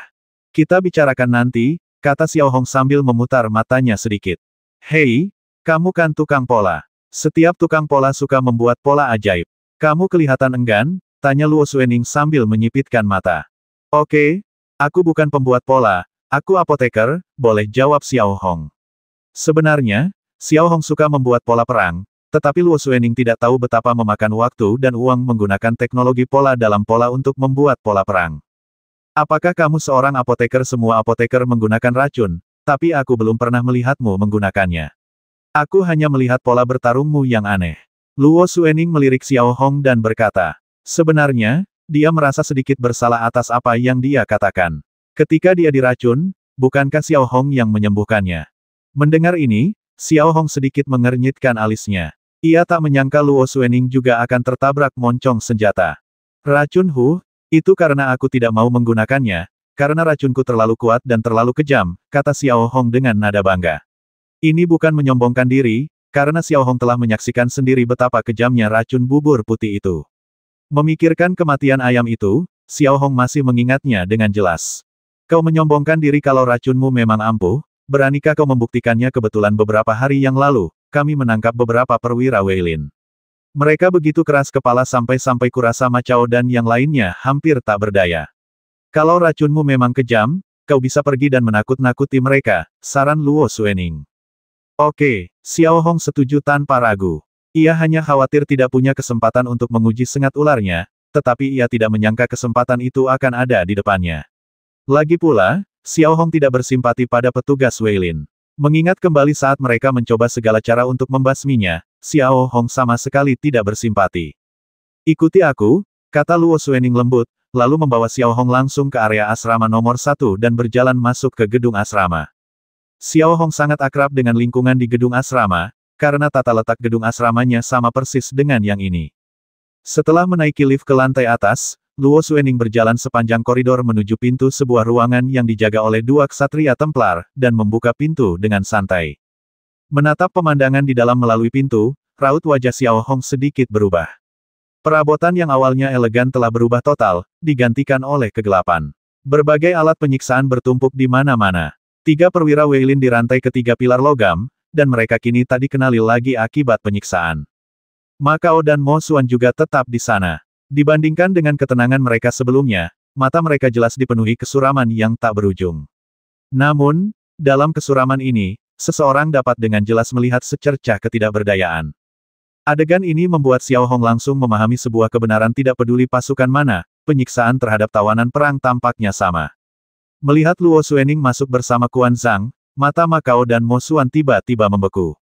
Kita bicarakan nanti, kata Xiao Hong sambil memutar matanya sedikit. Hei, kamu kan tukang pola. Setiap tukang pola suka membuat pola ajaib. Kamu kelihatan enggan, tanya Luo Xuening sambil menyipitkan mata. Oke. Aku bukan pembuat pola, aku apoteker, boleh, jawab Xiao Hong. Sebenarnya, Xiao Hong suka membuat pola perang, tetapi Luo Xuening tidak tahu betapa memakan waktu dan uang menggunakan teknologi pola dalam pola untuk membuat pola perang. Apakah kamu seorang apoteker? Semua apoteker menggunakan racun, tapi aku belum pernah melihatmu menggunakannya. Aku hanya melihat pola bertarungmu yang aneh. Luo Xuening melirik Xiao Hong dan berkata, sebenarnya, dia merasa sedikit bersalah atas apa yang dia katakan. Ketika dia diracun, bukankah Xiao Hong yang menyembuhkannya? Mendengar ini, Xiao Hong sedikit mengernyitkan alisnya. Ia tak menyangka Luo Xuening juga akan tertabrak moncong senjata. Racun itu karena aku tidak mau menggunakannya, karena racunku terlalu kuat dan terlalu kejam, kata Xiao Hong dengan nada bangga. Ini bukan menyombongkan diri, karena Xiao Hong telah menyaksikan sendiri betapa kejamnya racun bubur putih itu. Memikirkan kematian ayam itu, Xiao Hong masih mengingatnya dengan jelas. Kau menyombongkan diri kalau racunmu memang ampuh, beranikah kau membuktikannya? Kebetulan beberapa hari yang lalu, kami menangkap beberapa perwira Weilin. Mereka begitu keras kepala sampai-sampai kurasa Ma Chao dan yang lainnya hampir tak berdaya. Kalau racunmu memang kejam, kau bisa pergi dan menakut-nakuti mereka, saran Luo Xuening. Oke, Xiao Hong setuju tanpa ragu. Ia hanya khawatir tidak punya kesempatan untuk menguji sengat ularnya, tetapi ia tidak menyangka kesempatan itu akan ada di depannya. Lagi pula, Xiao Hong tidak bersimpati pada petugas Weilin. Mengingat kembali saat mereka mencoba segala cara untuk membasminya, Xiao Hong sama sekali tidak bersimpati. Ikuti aku, kata Luo Xuening lembut, lalu membawa Xiao Hong langsung ke area asrama nomor 1 dan berjalan masuk ke gedung asrama. Xiao Hong sangat akrab dengan lingkungan di gedung asrama, karena tata letak gedung asramanya sama persis dengan yang ini. Setelah menaiki lift ke lantai atas, Luo Xuening berjalan sepanjang koridor menuju pintu sebuah ruangan yang dijaga oleh 2 ksatria Templar, dan membuka pintu dengan santai. Menatap pemandangan di dalam melalui pintu, raut wajah Xiao Hong sedikit berubah. Perabotan yang awalnya elegan telah berubah total, digantikan oleh kegelapan. Berbagai alat penyiksaan bertumpuk di mana-mana. 3 perwira Weilin dirantai ke 3 pilar logam, dan mereka kini tak dikenali lagi akibat penyiksaan. Ma Chao dan Mo Xuan juga tetap di sana. Dibandingkan dengan ketenangan mereka sebelumnya, mata mereka jelas dipenuhi kesuraman yang tak berujung. Namun, dalam kesuraman ini, seseorang dapat dengan jelas melihat secercah ketidakberdayaan. Adegan ini membuat Xiao Hong langsung memahami sebuah kebenaran: tidak peduli pasukan mana, penyiksaan terhadap tawanan perang tampaknya sama. Melihat Luo Xuening masuk bersama Quan Zhang, mata Ma Kao dan Mo Xuan tiba-tiba membeku.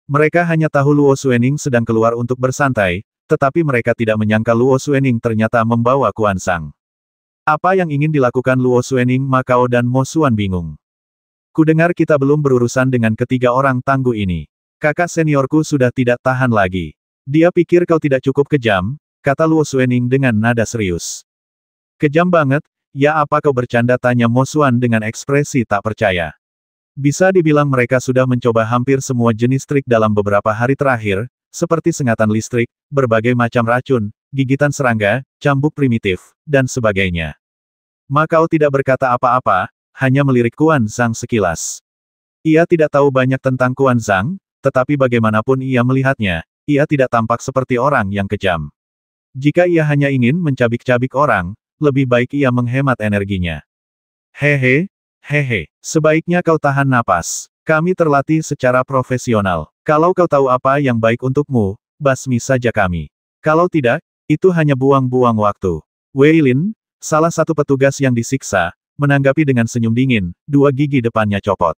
Mereka hanya tahu Luo Xuening sedang keluar untuk bersantai, tetapi mereka tidak menyangka Luo Xuening ternyata membawa Quan Zhang. Apa yang ingin dilakukan Luo Xuening? Ma Kao dan Mo Xuan bingung. Kudengar kita belum berurusan dengan ketiga orang tangguh ini. Kakak seniorku sudah tidak tahan lagi. Dia pikir kau tidak cukup kejam, kata Luo Xuening dengan nada serius. Kejam banget, ya apa kau bercanda? Tanya Mo Xuan dengan ekspresi tak percaya. Bisa dibilang mereka sudah mencoba hampir semua jenis trik dalam beberapa hari terakhir, seperti sengatan listrik, berbagai macam racun, gigitan serangga, cambuk primitif, dan sebagainya. Ma Kao tidak berkata apa-apa, hanya melirik Quan Zhang sekilas. Ia tidak tahu banyak tentang Quan Zhang, tetapi bagaimanapun ia melihatnya, ia tidak tampak seperti orang yang kejam. Jika ia hanya ingin mencabik-cabik orang, lebih baik ia menghemat energinya. Hehe, sebaiknya kau tahan napas. Kami terlatih secara profesional. Kalau kau tahu apa yang baik untukmu, basmi saja kami. Kalau tidak, itu hanya buang-buang waktu. Wei Lin, salah satu petugas yang disiksa, menanggapi dengan senyum dingin, dua gigi depannya copot.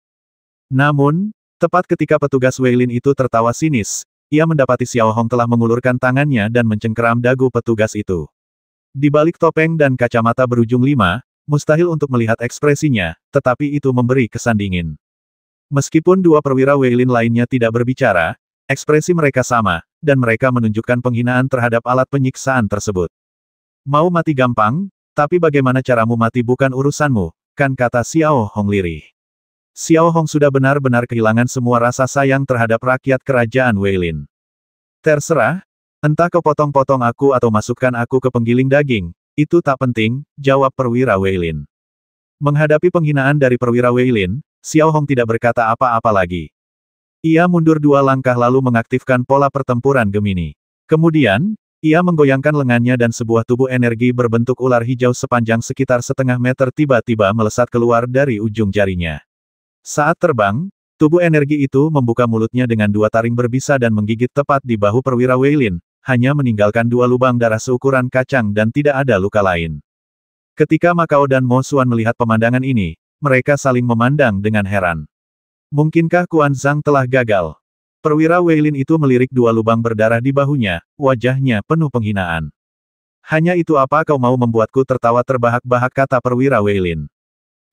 Namun, tepat ketika petugas Wei Lin itu tertawa sinis, ia mendapati Xiao Hong telah mengulurkan tangannya dan mencengkeram dagu petugas itu. Di balik topeng dan kacamata berujung 5, mustahil untuk melihat ekspresinya, tetapi itu memberi kesan dingin. Meskipun dua perwira Wei Lin lainnya tidak berbicara, ekspresi mereka sama, dan mereka menunjukkan penghinaan terhadap alat penyiksaan tersebut. Mau mati gampang, tapi bagaimana caramu mati bukan urusanmu, kan, kata Xiao Hong lirih. Xiao Hong sudah benar-benar kehilangan semua rasa sayang terhadap rakyat kerajaan Wei Lin. Terserah, entah kau potong-potong aku atau masukkan aku ke penggiling daging, itu tak penting, jawab perwira Wei Lin. Menghadapi penghinaan dari perwira Wei Lin, Xiao Hong tidak berkata apa-apa lagi. Ia mundur 2 langkah lalu mengaktifkan pola pertempuran Gemini. Kemudian, ia menggoyangkan lengannya dan sebuah tubuh energi berbentuk ular hijau sepanjang sekitar setengah meter tiba-tiba melesat keluar dari ujung jarinya. Saat terbang, tubuh energi itu membuka mulutnya dengan 2 taring berbisa dan menggigit tepat di bahu perwira Wei Lin, hanya meninggalkan 2 lubang darah seukuran kacang dan tidak ada luka lain. Ketika Ma Kao dan Mo Xuan melihat pemandangan ini, mereka saling memandang dengan heran. Mungkinkah Quan Zhang telah gagal? Perwira Wei Lin itu melirik 2 lubang berdarah di bahunya, wajahnya penuh penghinaan. Hanya itu apa kau mau membuatku tertawa terbahak-bahak, kata perwira Wei Lin.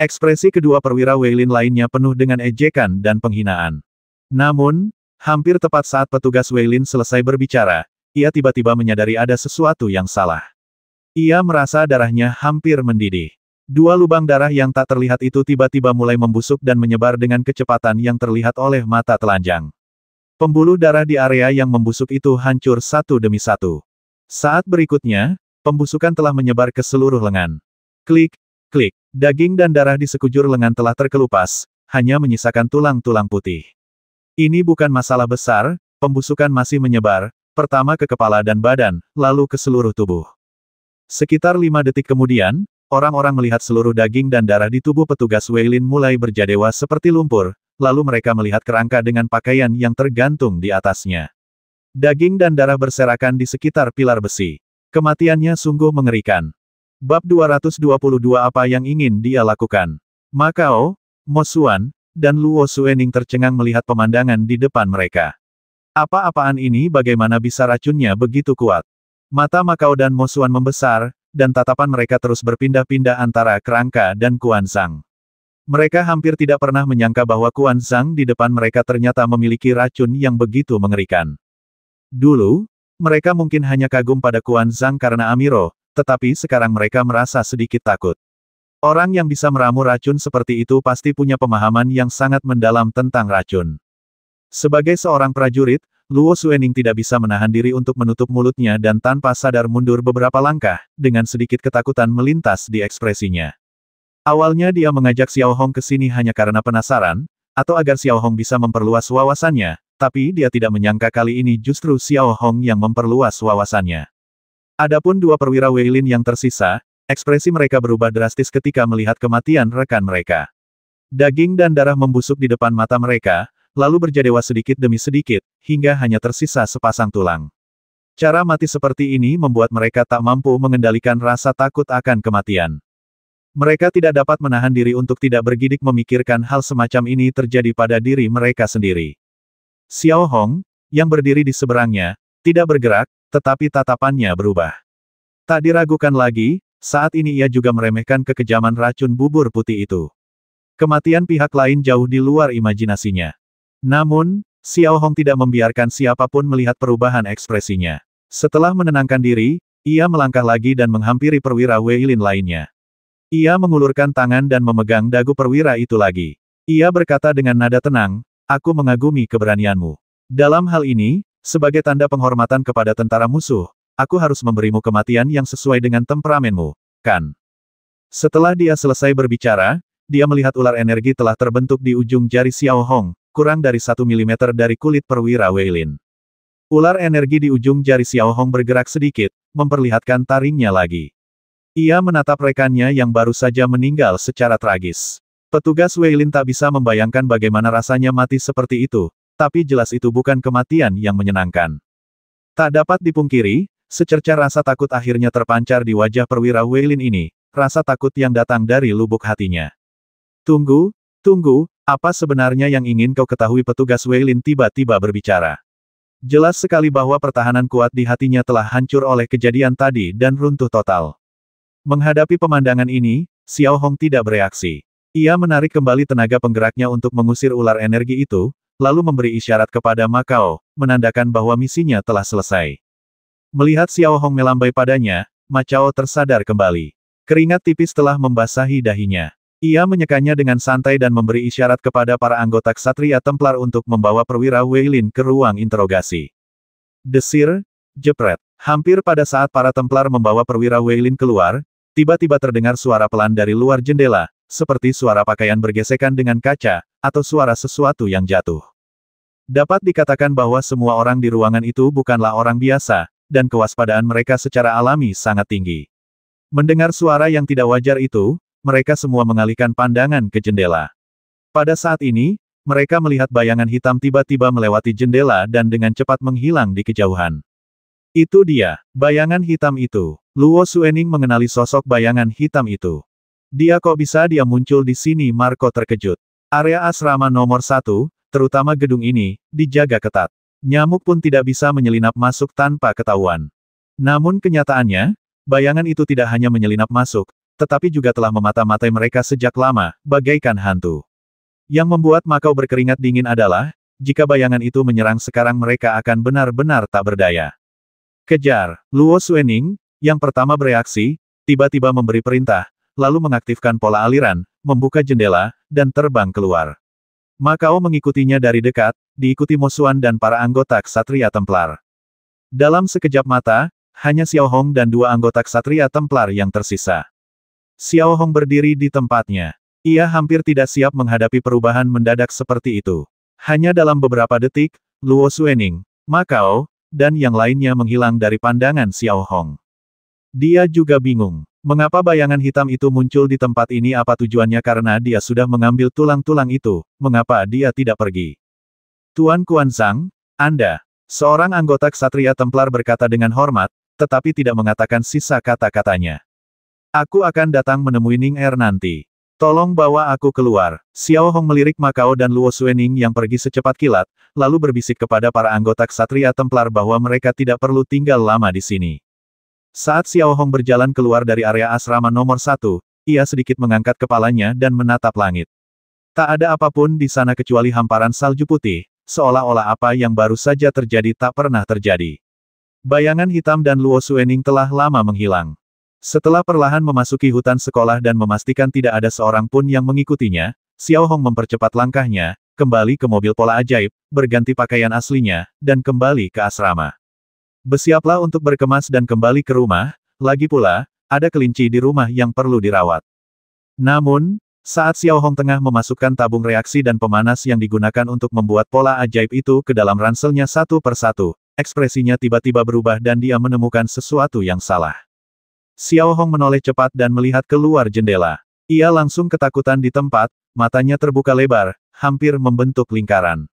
Ekspresi kedua perwira Wei Lin lainnya penuh dengan ejekan dan penghinaan. Namun, hampir tepat saat petugas Wei Lin selesai berbicara, ia tiba-tiba menyadari ada sesuatu yang salah. Ia merasa darahnya hampir mendidih. 2 lubang darah yang tak terlihat itu tiba-tiba mulai membusuk dan menyebar dengan kecepatan yang terlihat oleh mata telanjang. Pembuluh darah di area yang membusuk itu hancur satu demi satu. Saat berikutnya, pembusukan telah menyebar ke seluruh lengan. Klik, klik. Daging dan darah di sekujur lengan telah terkelupas, hanya menyisakan tulang-tulang putih. Ini bukan masalah besar, pembusukan masih menyebar, pertama ke kepala dan badan, lalu ke seluruh tubuh. Sekitar 5 detik kemudian, orang-orang melihat seluruh daging dan darah di tubuh petugas Wei Lin mulai berjadewa seperti lumpur, lalu mereka melihat kerangka dengan pakaian yang tergantung di atasnya. Daging dan darah berserakan di sekitar pilar besi. Kematiannya sungguh mengerikan. Bab 222 Apa yang ingin dia lakukan? Ma Kao, Mo Xuan, dan Luo Xuening tercengang melihat pemandangan di depan mereka. Apa-apaan ini? Bagaimana bisa racunnya begitu kuat? Mata Ma Kao dan Mo Xuan membesar, dan tatapan mereka terus berpindah-pindah antara kerangka dan Quan Zhang. Mereka hampir tidak pernah menyangka bahwa Quan Zhang di depan mereka ternyata memiliki racun yang begitu mengerikan. Dulu, mereka mungkin hanya kagum pada Quan Zhang karena Amiro, tetapi sekarang mereka merasa sedikit takut. Orang yang bisa meramu racun seperti itu pasti punya pemahaman yang sangat mendalam tentang racun. Sebagai seorang prajurit, Luo Xuening tidak bisa menahan diri untuk menutup mulutnya dan tanpa sadar mundur beberapa langkah, dengan sedikit ketakutan melintas di ekspresinya. Awalnya dia mengajak Xiao Hong ke sini hanya karena penasaran, atau agar Xiao Hong bisa memperluas wawasannya, tapi dia tidak menyangka kali ini justru Xiao Hong yang memperluas wawasannya. Adapun 2 perwira Wei Lin yang tersisa, ekspresi mereka berubah drastis ketika melihat kematian rekan mereka. Daging dan darah membusuk di depan mata mereka, lalu berjadewa sedikit demi sedikit, hingga hanya tersisa sepasang tulang. Cara mati seperti ini membuat mereka tak mampu mengendalikan rasa takut akan kematian. Mereka tidak dapat menahan diri untuk tidak bergidik memikirkan hal semacam ini terjadi pada diri mereka sendiri. Xiao Hong, yang berdiri di seberangnya, tidak bergerak, tetapi tatapannya berubah. Tak diragukan lagi, saat ini ia juga meremehkan kekejaman racun bubur putih itu. Kematian pihak lain jauh di luar imajinasinya. Namun, Xiao Hong tidak membiarkan siapapun melihat perubahan ekspresinya. Setelah menenangkan diri, ia melangkah lagi dan menghampiri perwira Weilin lainnya. Ia mengulurkan tangan dan memegang dagu perwira itu lagi. Ia berkata dengan nada tenang, "Aku mengagumi keberanianmu. Dalam hal ini, sebagai tanda penghormatan kepada tentara musuh, aku harus memberimu kematian yang sesuai dengan temperamenmu, kan?" Setelah dia selesai berbicara, dia melihat ular energi telah terbentuk di ujung jari Xiao Hong, kurang dari 1 mm dari kulit perwira Weilin. Ular energi di ujung jari Xiao Hong bergerak sedikit, memperlihatkan taringnya lagi. Ia menatap rekannya yang baru saja meninggal secara tragis. Petugas Weilin tak bisa membayangkan bagaimana rasanya mati seperti itu, tapi jelas itu bukan kematian yang menyenangkan. Tak dapat dipungkiri, secerca rasa takut akhirnya terpancar di wajah perwira Weilin ini, rasa takut yang datang dari lubuk hatinya. Tunggu, apa sebenarnya yang ingin kau ketahui? Petugas Weilin tiba-tiba berbicara. Jelas sekali bahwa pertahanan kuat di hatinya telah hancur oleh kejadian tadi dan runtuh total. Menghadapi pemandangan ini, Xiao Hong tidak bereaksi. Ia menarik kembali tenaga penggeraknya untuk mengusir ular energi itu, lalu memberi isyarat kepada Ma Chao, menandakan bahwa misinya telah selesai. Melihat Xiao Hong melambai padanya, Ma Chao tersadar kembali. Keringat tipis telah membasahi dahinya. Ia menyekanya dengan santai dan memberi isyarat kepada para anggota Ksatria Templar untuk membawa perwira Weilin ke ruang interogasi. Desir, jepret. Hampir pada saat para Templar membawa perwira Weilin keluar, tiba-tiba terdengar suara pelan dari luar jendela, seperti suara pakaian bergesekan dengan kaca, atau suara sesuatu yang jatuh. Dapat dikatakan bahwa semua orang di ruangan itu bukanlah orang biasa, dan kewaspadaan mereka secara alami sangat tinggi. Mendengar suara yang tidak wajar itu, mereka semua mengalihkan pandangan ke jendela. Pada saat ini, mereka melihat bayangan hitam tiba-tiba melewati jendela dan dengan cepat menghilang di kejauhan. Itu dia, bayangan hitam itu. Luo Xuening mengenali sosok bayangan hitam itu. Dia muncul di sini? Marco terkejut. Area asrama nomor 1, terutama gedung ini, dijaga ketat. Nyamuk pun tidak bisa menyelinap masuk tanpa ketahuan. Namun kenyataannya, bayangan itu tidak hanya menyelinap masuk, tetapi juga telah memata-matai mereka sejak lama, bagaikan hantu. Yang membuat Ma Chao berkeringat dingin adalah, jika bayangan itu menyerang sekarang mereka akan benar-benar tak berdaya. Kejar! Luo Xuening, yang pertama bereaksi, tiba-tiba memberi perintah, lalu mengaktifkan pola aliran, membuka jendela, dan terbang keluar. Ma Chao mengikutinya dari dekat, diikuti Mo Xuan dan para anggota Ksatria Templar. Dalam sekejap mata, hanya Xiao Hong dan 2 anggota Ksatria Templar yang tersisa. Xiao Hong berdiri di tempatnya. Ia hampir tidak siap menghadapi perubahan mendadak seperti itu. Hanya dalam beberapa detik, Luo Xuening, Ma Chao, dan yang lainnya menghilang dari pandangan Xiao Hong. Dia juga bingung. Mengapa bayangan hitam itu muncul di tempat ini? Apa tujuannya? Karena dia sudah mengambil tulang-tulang itu, mengapa dia tidak pergi? Tuan Xuanzang, Anda. Seorang anggota Ksatria Templar berkata dengan hormat, tetapi tidak mengatakan sisa kata-katanya. Aku akan datang menemui Ning Er nanti. Tolong bawa aku keluar. Xiao Hong melirik Ma Chao dan Luo Xuening yang pergi secepat kilat, lalu berbisik kepada para anggota Ksatria Templar bahwa mereka tidak perlu tinggal lama di sini. Saat Xiao Hong berjalan keluar dari area asrama nomor 1, ia sedikit mengangkat kepalanya dan menatap langit. Tak ada apapun di sana kecuali hamparan salju putih, seolah-olah apa yang baru saja terjadi tak pernah terjadi. Bayangan hitam dan Luo Xuening telah lama menghilang. Setelah perlahan memasuki hutan sekolah dan memastikan tidak ada seorang pun yang mengikutinya, Xiao Hong mempercepat langkahnya, kembali ke mobil pola ajaib, berganti pakaian aslinya, dan kembali ke asrama. Bersiaplah untuk berkemas dan kembali ke rumah, lagi pula, ada kelinci di rumah yang perlu dirawat. Namun, saat Xiao Hong tengah memasukkan tabung reaksi dan pemanas yang digunakan untuk membuat pola ajaib itu ke dalam ranselnya satu persatu, ekspresinya tiba-tiba berubah dan dia menemukan sesuatu yang salah. Xiao Hong menoleh cepat dan melihat keluar jendela. Ia langsung ketakutan di tempat, matanya terbuka lebar, hampir membentuk lingkaran.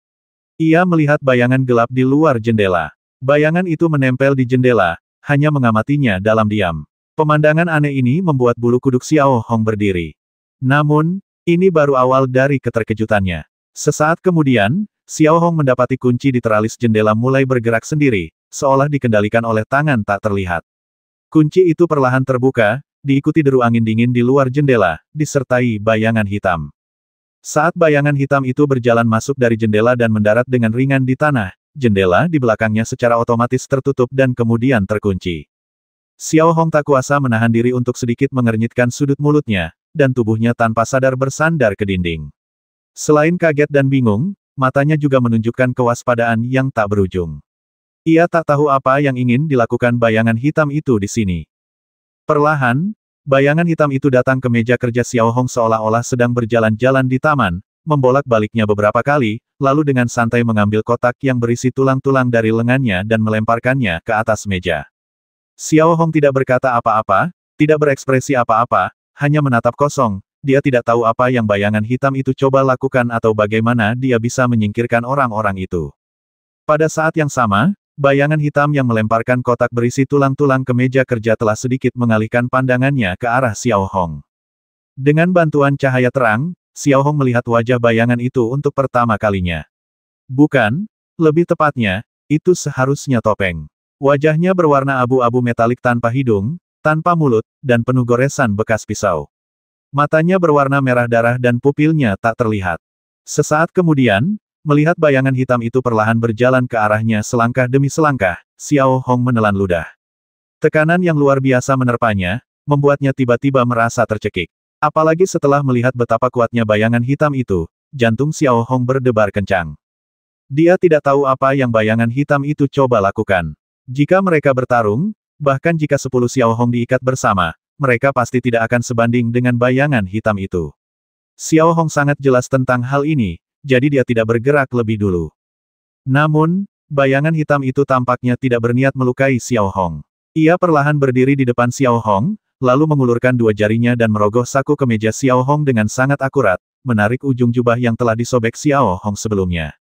Ia melihat bayangan gelap di luar jendela. Bayangan itu menempel di jendela, hanya mengamatinya dalam diam. Pemandangan aneh ini membuat bulu kuduk Xiao Hong berdiri. Namun, ini baru awal dari keterkejutannya. Sesaat kemudian, Xiao Hong mendapati kunci di teralis jendela mulai bergerak sendiri, seolah dikendalikan oleh tangan tak terlihat. Kunci itu perlahan terbuka, diikuti deru angin dingin di luar jendela, disertai bayangan hitam. Saat bayangan hitam itu berjalan masuk dari jendela dan mendarat dengan ringan di tanah, jendela di belakangnya secara otomatis tertutup dan kemudian terkunci. Xiao Hong tak kuasa menahan diri untuk sedikit mengernyitkan sudut mulutnya, dan tubuhnya tanpa sadar bersandar ke dinding. Selain kaget dan bingung, matanya juga menunjukkan kewaspadaan yang tak berujung. Ia tak tahu apa yang ingin dilakukan bayangan hitam itu di sini. Perlahan, bayangan hitam itu datang ke meja kerja Xiao Hong seolah-olah sedang berjalan-jalan di taman, membolak-baliknya beberapa kali, lalu dengan santai mengambil kotak yang berisi tulang-tulang dari lengannya dan melemparkannya ke atas meja. Xiao Hong tidak berkata apa-apa, tidak berekspresi apa-apa, hanya menatap kosong. Dia tidak tahu apa yang bayangan hitam itu coba lakukan atau bagaimana dia bisa menyingkirkan orang-orang itu. Pada saat yang sama, bayangan hitam yang melemparkan kotak berisi tulang-tulang ke meja kerja telah sedikit mengalihkan pandangannya ke arah Xiao Hong. Dengan bantuan cahaya terang, Xiao Hong melihat wajah bayangan itu untuk pertama kalinya. Bukan, lebih tepatnya, itu seharusnya topeng. Wajahnya berwarna abu-abu metalik tanpa hidung, tanpa mulut, dan penuh goresan bekas pisau. Matanya berwarna merah darah dan pupilnya tak terlihat. Sesaat kemudian, melihat bayangan hitam itu perlahan berjalan ke arahnya selangkah demi selangkah, Xiao Hong menelan ludah. Tekanan yang luar biasa menerpanya, membuatnya tiba-tiba merasa tercekik. Apalagi setelah melihat betapa kuatnya bayangan hitam itu, jantung Xiao Hong berdebar kencang. Dia tidak tahu apa yang bayangan hitam itu coba lakukan. Jika mereka bertarung, bahkan jika 10 Xiao Hong diikat bersama, mereka pasti tidak akan sebanding dengan bayangan hitam itu. Xiao Hong sangat jelas tentang hal ini, jadi dia tidak bergerak lebih dulu. Namun, bayangan hitam itu tampaknya tidak berniat melukai Xiao Hong. Ia perlahan berdiri di depan Xiao Hong, lalu mengulurkan dua jarinya dan merogoh saku kemeja Xiao Hong dengan sangat akurat, menarik ujung jubah yang telah disobek Xiao Hong sebelumnya.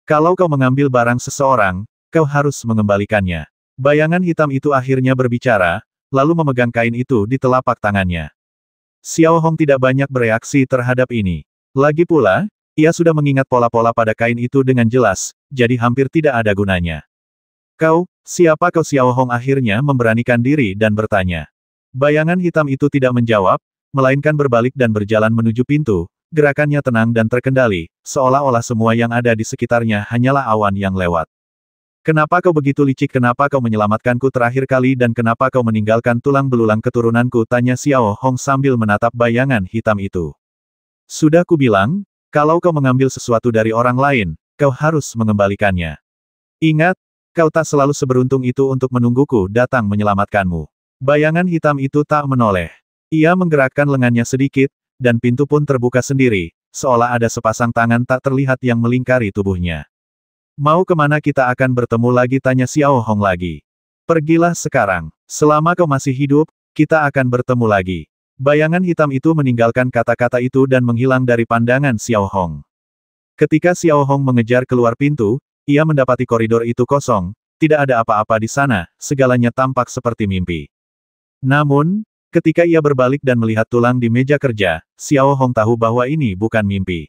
Kalau kau mengambil barang seseorang, kau harus mengembalikannya. Bayangan hitam itu akhirnya berbicara, lalu memegang kain itu di telapak tangannya. Xiao Hong tidak banyak bereaksi terhadap ini. Lagi pula, ia sudah mengingat pola-pola pada kain itu dengan jelas, jadi hampir tidak ada gunanya. Kau, siapa kau? Xiao Hong akhirnya memberanikan diri dan bertanya. Bayangan hitam itu tidak menjawab, melainkan berbalik dan berjalan menuju pintu, gerakannya tenang dan terkendali, seolah-olah semua yang ada di sekitarnya hanyalah awan yang lewat. Kenapa kau begitu licik? Kenapa kau menyelamatkanku terakhir kali dan kenapa kau meninggalkan tulang belulang keturunanku? Tanya Xiao Hong sambil menatap bayangan hitam itu. Sudah kubilang, kalau kau mengambil sesuatu dari orang lain, kau harus mengembalikannya. Ingat, kau tak selalu seberuntung itu untuk menungguku datang menyelamatkanmu. Bayangan hitam itu tak menoleh. Ia menggerakkan lengannya sedikit, dan pintu pun terbuka sendiri, seolah ada sepasang tangan tak terlihat yang melingkari tubuhnya. Mau kemana? Kita akan bertemu lagi? Tanya Xiao Hong lagi. Pergilah sekarang. Selama kau masih hidup, kita akan bertemu lagi. Bayangan hitam itu meninggalkan kata-kata itu dan menghilang dari pandangan Xiao Hong. Ketika Xiao Hong mengejar keluar pintu, ia mendapati koridor itu kosong, tidak ada apa-apa di sana, segalanya tampak seperti mimpi. Namun, ketika ia berbalik dan melihat tulang di meja kerja, Xiao Hong tahu bahwa ini bukan mimpi.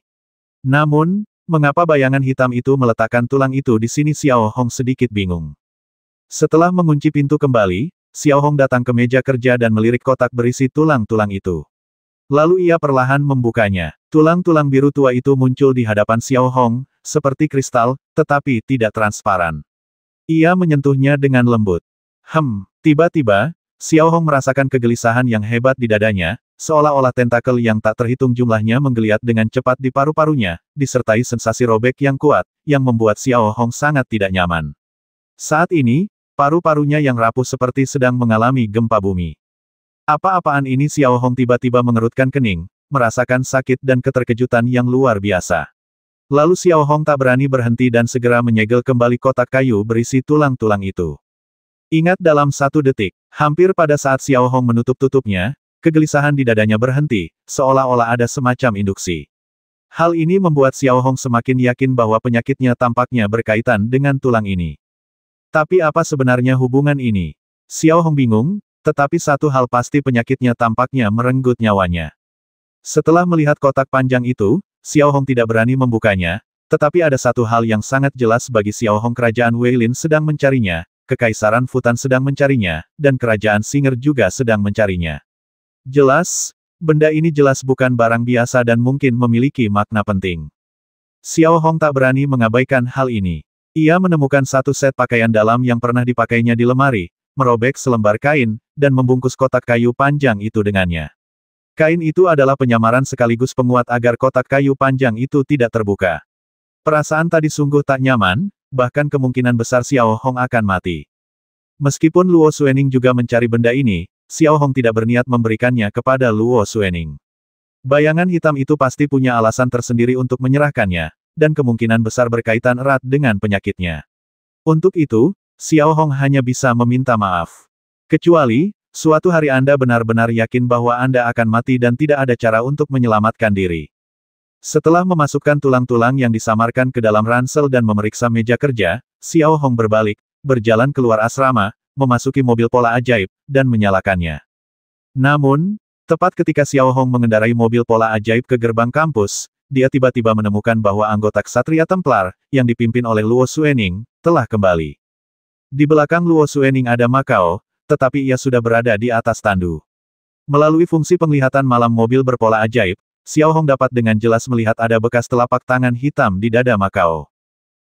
Namun, mengapa bayangan hitam itu meletakkan tulang itu di sini? Xiao Hong sedikit bingung. Setelah mengunci pintu kembali, Xiao Hong datang ke meja kerja dan melirik kotak berisi tulang-tulang itu. Lalu ia perlahan membukanya. Tulang-tulang biru tua itu muncul di hadapan Xiao Hong, seperti kristal, tetapi tidak transparan. Ia menyentuhnya dengan lembut. Tiba-tiba, Xiao Hong merasakan kegelisahan yang hebat di dadanya, seolah-olah tentakel yang tak terhitung jumlahnya menggeliat dengan cepat di paru-parunya, disertai sensasi robek yang kuat, yang membuat Xiao Hong sangat tidak nyaman. Saat ini, paru-parunya yang rapuh seperti sedang mengalami gempa bumi. Apa-apaan ini? Xiao Hong tiba-tiba mengerutkan kening, merasakan sakit dan keterkejutan yang luar biasa. Lalu Xiao Hong tak berani berhenti dan segera menyegel kembali kotak kayu berisi tulang-tulang itu. Ingat, dalam 1 detik, hampir pada saat Xiao Hong menutup-tutupnya, kegelisahan di dadanya berhenti, seolah-olah ada semacam induksi. Hal ini membuat Xiao Hong semakin yakin bahwa penyakitnya tampaknya berkaitan dengan tulang ini. Tapi apa sebenarnya hubungan ini? Xiao Hong bingung, tetapi satu hal pasti penyakitnya tampaknya merenggut nyawanya. Setelah melihat kotak panjang itu, Xiao Hong tidak berani membukanya, tetapi ada satu hal yang sangat jelas bagi Xiao Hong, kerajaan Weilin sedang mencarinya, Kekaisaran Futan sedang mencarinya, dan kerajaan Singer juga sedang mencarinya. Jelas, benda ini jelas bukan barang biasa dan mungkin memiliki makna penting. Xiao Hong tak berani mengabaikan hal ini. Ia menemukan satu set pakaian dalam yang pernah dipakainya di lemari, merobek selembar kain, dan membungkus kotak kayu panjang itu dengannya. Kain itu adalah penyamaran sekaligus penguat agar kotak kayu panjang itu tidak terbuka. Perasaan tadi sungguh tak nyaman, bahkan kemungkinan besar Xiao Hong akan mati. Meskipun Luo Xuening juga mencari benda ini, Xiao Hong tidak berniat memberikannya kepada Luo Xuening. Bayangan hitam itu pasti punya alasan tersendiri untuk menyerahkannya, dan kemungkinan besar berkaitan erat dengan penyakitnya. Untuk itu, Xiao Hong hanya bisa meminta maaf. Kecuali, suatu hari Anda benar-benar yakin bahwa Anda akan mati dan tidak ada cara untuk menyelamatkan diri. Setelah memasukkan tulang-tulang yang disamarkan ke dalam ransel dan memeriksa meja kerja, Xiao Hong berbalik, berjalan keluar asrama, memasuki mobil pola ajaib, dan menyalakannya. Namun, tepat ketika Xiao Hong mengendarai mobil pola ajaib ke gerbang kampus, dia tiba-tiba menemukan bahwa anggota Ksatria Templar, yang dipimpin oleh Luo Xuening, telah kembali. Di belakang Luo Xuening ada Makao, tetapi ia sudah berada di atas tandu. Melalui fungsi penglihatan malam mobil berpola ajaib, Xiao Hong dapat dengan jelas melihat ada bekas telapak tangan hitam di dada Makao.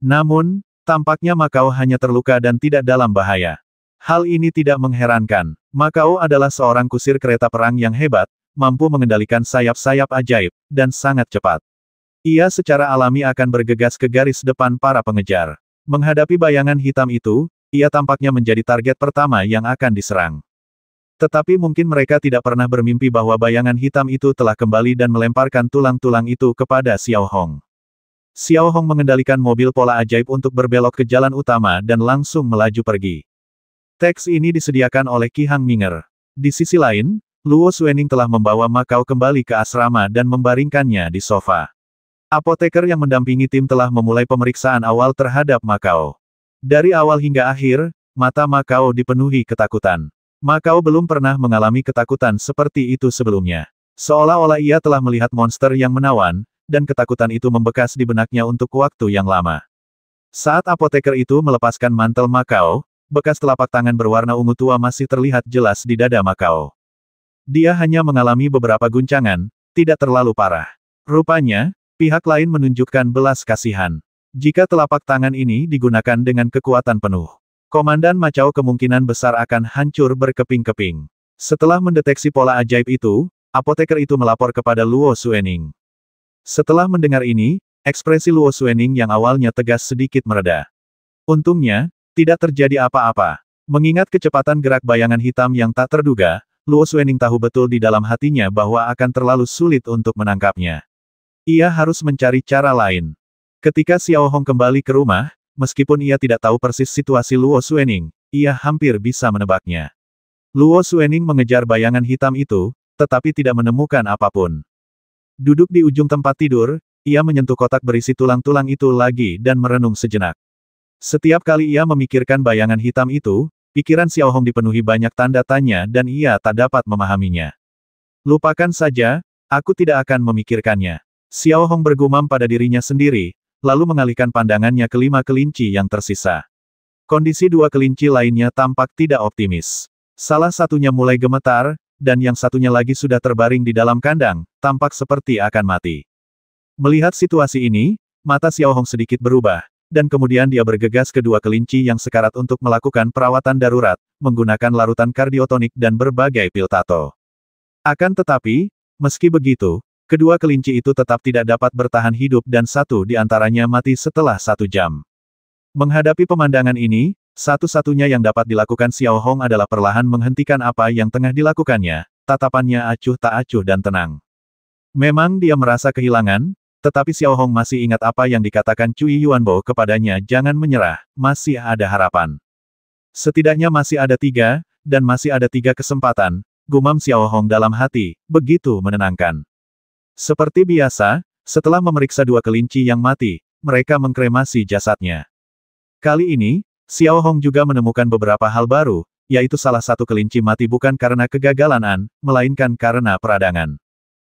Namun, tampaknya Makao hanya terluka dan tidak dalam bahaya. Hal ini tidak mengherankan. Makao adalah seorang kusir kereta perang yang hebat, mampu mengendalikan sayap-sayap ajaib, dan sangat cepat. Ia secara alami akan bergegas ke garis depan para pengejar. Menghadapi bayangan hitam itu, ia tampaknya menjadi target pertama yang akan diserang. Tetapi mungkin mereka tidak pernah bermimpi bahwa bayangan hitam itu telah kembali dan melemparkan tulang-tulang itu kepada Xiao Hong. Xiao Hong mengendalikan mobil pola ajaib untuk berbelok ke jalan utama dan langsung melaju pergi. Teks ini disediakan oleh Qi Hang Minger. Di sisi lain, Luo Xuening telah membawa Makao kembali ke asrama dan membaringkannya di sofa. Apoteker yang mendampingi tim telah memulai pemeriksaan awal terhadap Makao. Dari awal hingga akhir, mata Makao dipenuhi ketakutan. Makao belum pernah mengalami ketakutan seperti itu sebelumnya. Seolah-olah ia telah melihat monster yang menawan, dan ketakutan itu membekas di benaknya untuk waktu yang lama. Saat apoteker itu melepaskan mantel Makao, bekas telapak tangan berwarna ungu tua masih terlihat jelas di dada Makao. Dia hanya mengalami beberapa guncangan, tidak terlalu parah. Rupanya, pihak lain menunjukkan belas kasihan. Jika telapak tangan ini digunakan dengan kekuatan penuh, Komandan Macao kemungkinan besar akan hancur berkeping-keping. Setelah mendeteksi pola ajaib itu, apoteker itu melapor kepada Luo Xuening. Setelah mendengar ini, ekspresi Luo Xuening yang awalnya tegas sedikit mereda. Untungnya, tidak terjadi apa-apa. Mengingat kecepatan gerak bayangan hitam yang tak terduga, Luo Xuening tahu betul di dalam hatinya bahwa akan terlalu sulit untuk menangkapnya. Ia harus mencari cara lain. Ketika Xiao Hong kembali ke rumah, meskipun ia tidak tahu persis situasi Luo Xuening, ia hampir bisa menebaknya. Luo Xuening mengejar bayangan hitam itu, tetapi tidak menemukan apapun. Duduk di ujung tempat tidur, ia menyentuh kotak berisi tulang-tulang itu lagi dan merenung sejenak. Setiap kali ia memikirkan bayangan hitam itu, pikiran Xiao Hong dipenuhi banyak tanda tanya dan ia tak dapat memahaminya. Lupakan saja, aku tidak akan memikirkannya. Xiao Hong bergumam pada dirinya sendiri, lalu mengalihkan pandangannya ke 5 kelinci yang tersisa. Kondisi 2 kelinci lainnya tampak tidak optimis. Salah satunya mulai gemetar, dan yang satunya lagi sudah terbaring di dalam kandang, tampak seperti akan mati. Melihat situasi ini, mata Xiao Hong sedikit berubah, dan kemudian dia bergegas ke 2 kelinci yang sekarat untuk melakukan perawatan darurat, menggunakan larutan kardiotonik dan berbagai pil tato. Akan tetapi, meski begitu, kedua kelinci itu tetap tidak dapat bertahan hidup dan satu di antaranya mati setelah 1 jam. Menghadapi pemandangan ini, satu-satunya yang dapat dilakukan Xiao Hong adalah perlahan menghentikan apa yang tengah dilakukannya, tatapannya acuh tak acuh dan tenang. Memang dia merasa kehilangan, tetapi Xiao Hong masih ingat apa yang dikatakan Cui Yuanbo kepadanya, jangan menyerah, masih ada harapan. Setidaknya masih ada 3, dan masih ada 3 kesempatan, gumam Xiao Hong dalam hati, begitu menenangkan. Seperti biasa, setelah memeriksa 2 kelinci yang mati, mereka mengkremasi jasadnya. Kali ini, Xiao Hong juga menemukan beberapa hal baru, yaitu salah satu kelinci mati bukan karena kegagalan, melainkan karena peradangan.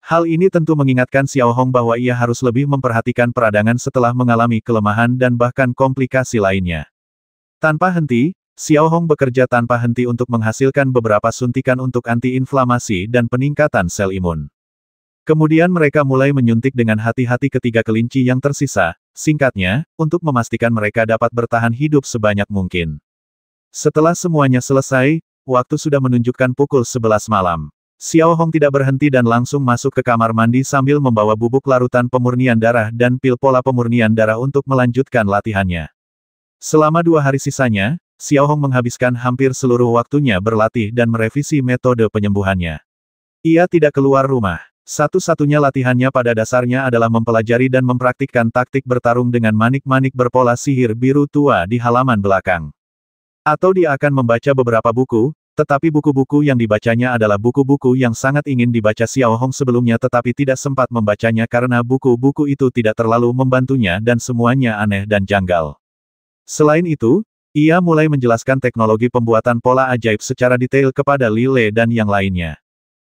Hal ini tentu mengingatkan Xiao Hong bahwa ia harus lebih memperhatikan peradangan setelah mengalami kelemahan dan bahkan komplikasi lainnya. Tanpa henti, Xiao Hong bekerja tanpa henti untuk menghasilkan beberapa suntikan untuk anti-inflamasi dan peningkatan sel imun. Kemudian mereka mulai menyuntik dengan hati-hati ketiga kelinci yang tersisa, singkatnya, untuk memastikan mereka dapat bertahan hidup sebanyak mungkin. Setelah semuanya selesai, waktu sudah menunjukkan pukul 11 malam. Xiao Hong tidak berhenti dan langsung masuk ke kamar mandi sambil membawa bubuk larutan pemurnian darah dan pil pola pemurnian darah untuk melanjutkan latihannya. Selama 2 hari sisanya, Xiao Hong menghabiskan hampir seluruh waktunya berlatih dan merevisi metode penyembuhannya. Ia tidak keluar rumah. Satu-satunya latihannya pada dasarnya adalah mempelajari dan mempraktikkan taktik bertarung dengan manik-manik berpola sihir biru tua di halaman belakang. Atau dia akan membaca beberapa buku, tetapi buku-buku yang dibacanya adalah buku-buku yang sangat ingin dibaca Xiao Hong sebelumnya tetapi tidak sempat membacanya karena buku-buku itu tidak terlalu membantunya dan semuanya aneh dan janggal. Selain itu, ia mulai menjelaskan teknologi pembuatan pola ajaib secara detail kepada Li Le dan yang lainnya.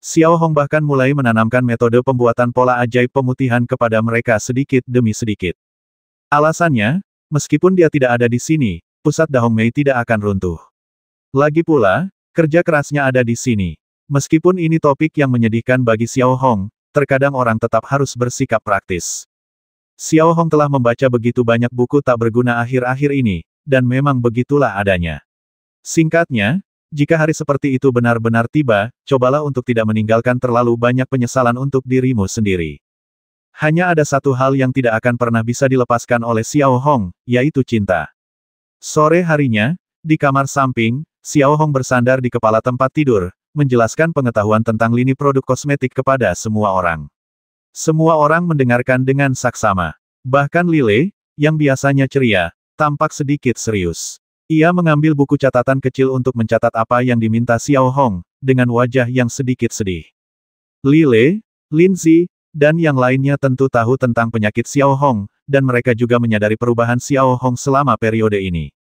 Xiao Hong bahkan mulai menanamkan metode pembuatan pola ajaib pemutihan kepada mereka sedikit demi sedikit. Alasannya, meskipun dia tidak ada di sini, pusat Dahongmei tidak akan runtuh. Lagi pula, kerja kerasnya ada di sini. Meskipun ini topik yang menyedihkan bagi Xiao Hong, terkadang orang tetap harus bersikap praktis. Xiao Hong telah membaca begitu banyak buku tak berguna akhir-akhir ini, dan memang begitulah adanya. Singkatnya, jika hari seperti itu benar-benar tiba, cobalah untuk tidak meninggalkan terlalu banyak penyesalan untuk dirimu sendiri. Hanya ada satu hal yang tidak akan pernah bisa dilepaskan oleh Xiao Hong, yaitu cinta. Sore harinya, di kamar samping, Xiao Hong bersandar di kepala tempat tidur, menjelaskan pengetahuan tentang lini produk kosmetik kepada semua orang. Semua orang mendengarkan dengan saksama. Bahkan Li Le, yang biasanya ceria, tampak sedikit serius. Ia mengambil buku catatan kecil untuk mencatat apa yang diminta Xiao Hong, dengan wajah yang sedikit sedih. Li Le, Lin Zi, dan yang lainnya tentu tahu tentang penyakit Xiao Hong, dan mereka juga menyadari perubahan Xiao Hong selama periode ini.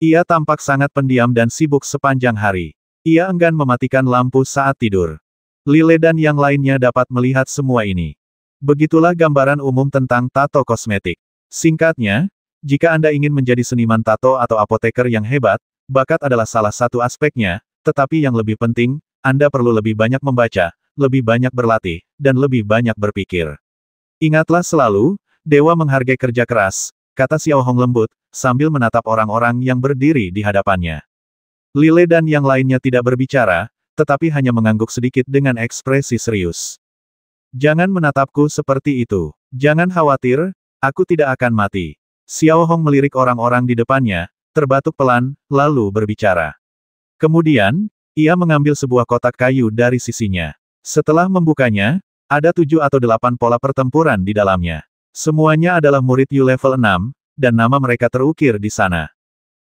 Ia tampak sangat pendiam dan sibuk sepanjang hari. Ia enggan mematikan lampu saat tidur. Li Le dan yang lainnya dapat melihat semua ini. Begitulah gambaran umum tentang tato kosmetik. Singkatnya, jika Anda ingin menjadi seniman tato atau apoteker yang hebat, bakat adalah salah satu aspeknya, tetapi yang lebih penting, Anda perlu lebih banyak membaca, lebih banyak berlatih, dan lebih banyak berpikir. Ingatlah selalu, dewa menghargai kerja keras, kata Xiao Hong lembut, sambil menatap orang-orang yang berdiri di hadapannya. Li Le dan yang lainnya tidak berbicara, tetapi hanya mengangguk sedikit dengan ekspresi serius. Jangan menatapku seperti itu. Jangan khawatir, aku tidak akan mati. Xiao Hong melirik orang-orang di depannya, terbatuk pelan, lalu berbicara. Kemudian, ia mengambil sebuah kotak kayu dari sisinya. Setelah membukanya, ada 7 atau 8 pola pertempuran di dalamnya. Semuanya adalah murid Yu level 6, dan nama mereka terukir di sana.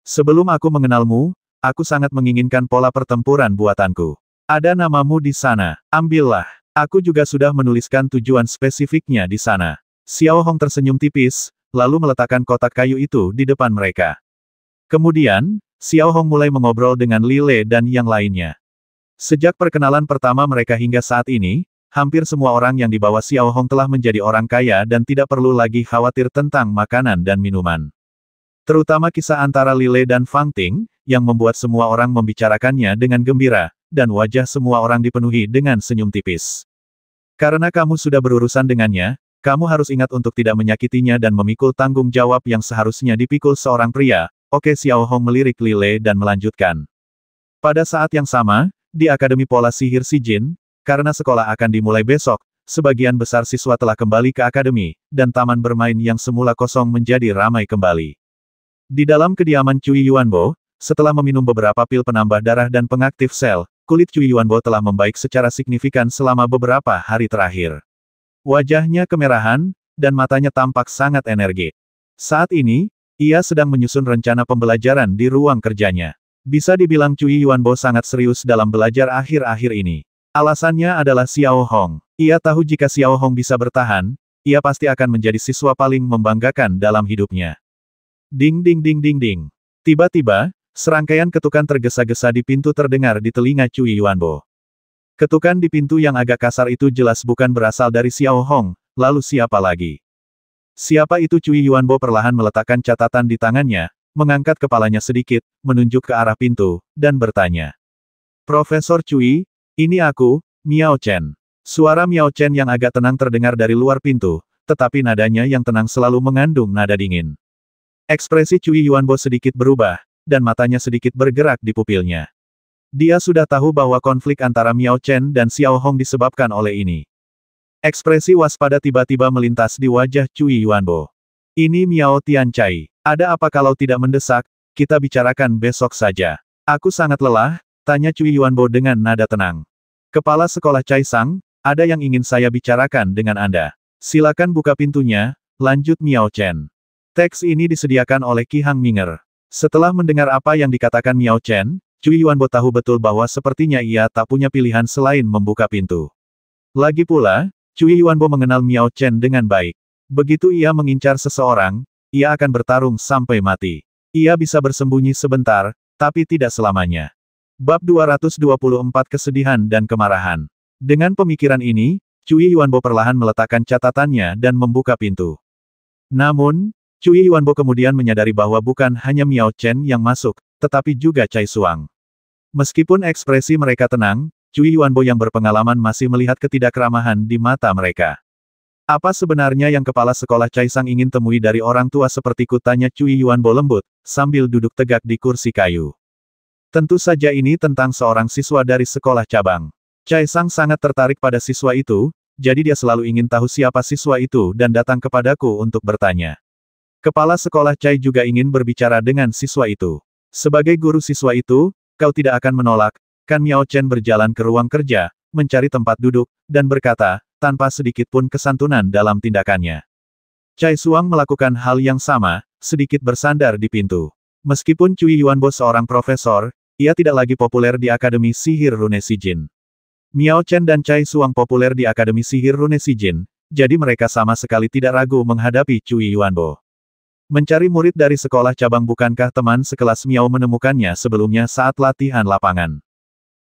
Sebelum aku mengenalmu, aku sangat menginginkan pola pertempuran buatanku. Ada namamu di sana, ambillah. Aku juga sudah menuliskan tujuan spesifiknya di sana. Xiao Hong tersenyum tipis, lalu meletakkan kotak kayu itu di depan mereka. Kemudian, Xiao Hong mulai mengobrol dengan Li Le dan yang lainnya. Sejak perkenalan pertama mereka hingga saat ini, hampir semua orang yang dibawa Xiao Hong telah menjadi orang kaya dan tidak perlu lagi khawatir tentang makanan dan minuman. Terutama kisah antara Li Le dan Fang Ting, yang membuat semua orang membicarakannya dengan gembira, dan wajah semua orang dipenuhi dengan senyum tipis. Karena kamu sudah berurusan dengannya, kamu harus ingat untuk tidak menyakitinya dan memikul tanggung jawab yang seharusnya dipikul seorang pria. Oke, Xiao Hong melirik Li Le dan melanjutkan. Pada saat yang sama, di Akademi Pola Sihir Shijin, karena sekolah akan dimulai besok, sebagian besar siswa telah kembali ke akademi, dan taman bermain yang semula kosong menjadi ramai kembali. Di dalam kediaman Cui Yuanbo, setelah meminum beberapa pil penambah darah dan pengaktif sel, kulit Cui Yuanbo telah membaik secara signifikan selama beberapa hari terakhir. Wajahnya kemerahan, dan matanya tampak sangat energik. Saat ini, ia sedang menyusun rencana pembelajaran di ruang kerjanya. Bisa dibilang Cui Yuanbo sangat serius dalam belajar akhir-akhir ini. Alasannya adalah Xiao Hong. Ia tahu jika Xiao Hong bisa bertahan, ia pasti akan menjadi siswa paling membanggakan dalam hidupnya. Ding ding ding ding ding. Tiba-tiba, serangkaian ketukan tergesa-gesa di pintu terdengar di telinga Cui Yuanbo. Ketukan di pintu yang agak kasar itu jelas bukan berasal dari Xiao Hong, lalu siapa lagi? Siapa itu? Cui Yuanbo perlahan meletakkan catatan di tangannya, mengangkat kepalanya sedikit, menunjuk ke arah pintu, dan bertanya. Profesor Cui, ini aku, Miao Chen. Suara Miao Chen yang agak tenang terdengar dari luar pintu, tetapi nadanya yang tenang selalu mengandung nada dingin. Ekspresi Cui Yuanbo sedikit berubah, dan matanya sedikit bergerak di pupilnya. Dia sudah tahu bahwa konflik antara Miao Chen dan Xiao Hong disebabkan oleh ini. Ekspresi waspada tiba-tiba melintas di wajah Cui Yuanbo. Ini Miao Tianchai. Ada apa kalau tidak mendesak, kita bicarakan besok saja. Aku sangat lelah, tanya Cui Yuanbo dengan nada tenang. Kepala sekolah Cai Sang, ada yang ingin saya bicarakan dengan Anda. Silakan buka pintunya, lanjut Miao Chen. Teks ini disediakan oleh Qi Hang Minger. Setelah mendengar apa yang dikatakan Miao Chen, Cui Yuanbo tahu betul bahwa sepertinya ia tak punya pilihan selain membuka pintu. Lagi pula, Cui Yuanbo mengenal Miao Chen dengan baik. Begitu ia mengincar seseorang, ia akan bertarung sampai mati. Ia bisa bersembunyi sebentar, tapi tidak selamanya. Bab 224 Kesedihan dan Kemarahan. Dengan pemikiran ini, Cui Yuanbo perlahan meletakkan catatannya dan membuka pintu. Namun, Cui Yuanbo kemudian menyadari bahwa bukan hanya Miao Chen yang masuk, tetapi juga Cai Suang. Meskipun ekspresi mereka tenang, Cui Yuanbo yang berpengalaman masih melihat ketidakkeramahan di mata mereka. Apa sebenarnya yang kepala sekolah Cai Sang ingin temui dari orang tua sepertiku? Tanya Cui Yuanbo lembut, sambil duduk tegak di kursi kayu. Tentu saja ini tentang seorang siswa dari sekolah cabang. Cai Sang sangat tertarik pada siswa itu, jadi dia selalu ingin tahu siapa siswa itu dan datang kepadaku untuk bertanya. Kepala sekolah Cai juga ingin berbicara dengan siswa itu. Sebagai guru siswa itu, kau tidak akan menolak, kan? Miao Chen berjalan ke ruang kerja, mencari tempat duduk, dan berkata, tanpa sedikit pun kesantunan dalam tindakannya. Cai Suang melakukan hal yang sama, sedikit bersandar di pintu. Meskipun Cui Yuanbo seorang profesor, ia tidak lagi populer di Akademi Sihir Rune Shijin. Miao Chen dan Cai Suang populer di Akademi Sihir Rune Shijin, jadi mereka sama sekali tidak ragu menghadapi Cui Yuanbo. Mencari murid dari sekolah cabang, bukankah teman sekelas Miao menemukannya sebelumnya saat latihan lapangan?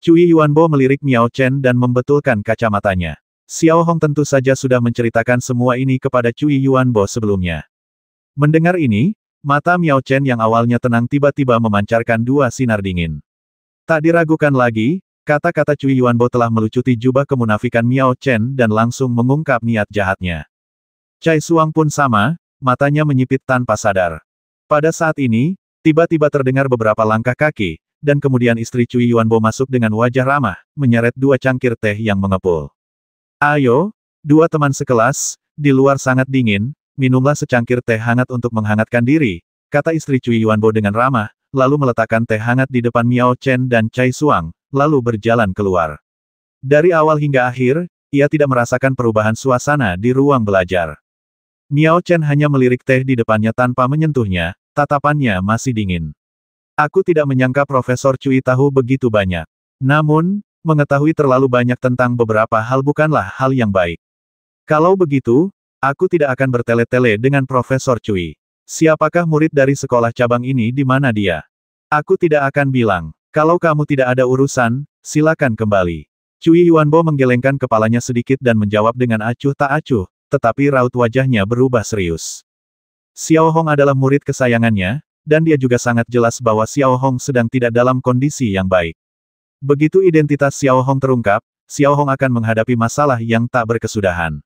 Cui Yuanbo melirik Miao Chen dan membetulkan kacamatanya. Xiao Hong tentu saja sudah menceritakan semua ini kepada Cui Yuanbo sebelumnya. Mendengar ini, mata Miao Chen yang awalnya tenang tiba-tiba memancarkan dua sinar dingin. Tak diragukan lagi, kata-kata Cui Yuanbo telah melucuti jubah kemunafikan Miao Chen dan langsung mengungkap niat jahatnya. Cai Suang pun sama, matanya menyipit tanpa sadar. Pada saat ini, tiba-tiba terdengar beberapa langkah kaki, dan kemudian istri Cui Yuanbo masuk dengan wajah ramah, menyeret dua cangkir teh yang mengepul. Ayo, dua teman sekelas, di luar sangat dingin, minumlah secangkir teh hangat untuk menghangatkan diri, kata istri Cui Yuanbo dengan ramah, lalu meletakkan teh hangat di depan Miao Chen dan Cai Suang, lalu berjalan keluar. Dari awal hingga akhir, ia tidak merasakan perubahan suasana di ruang belajar. Miao Chen hanya melirik teh di depannya tanpa menyentuhnya, tatapannya masih dingin. Aku tidak menyangka Profesor Cui tahu begitu banyak. Namun, mengetahui terlalu banyak tentang beberapa hal bukanlah hal yang baik. Kalau begitu, aku tidak akan bertele-tele dengan Profesor Cui. Siapakah murid dari sekolah cabang ini? Di mana dia? Aku tidak akan bilang. Kalau kamu tidak ada urusan, silakan kembali. Cui Yuanbo menggelengkan kepalanya sedikit dan menjawab dengan acuh tak acuh, tetapi raut wajahnya berubah serius. Xiao Hong adalah murid kesayangannya, dan dia juga sangat jelas bahwa Xiao Hong sedang tidak dalam kondisi yang baik. Begitu identitas Xiao Hong terungkap, Xiao Hong akan menghadapi masalah yang tak berkesudahan.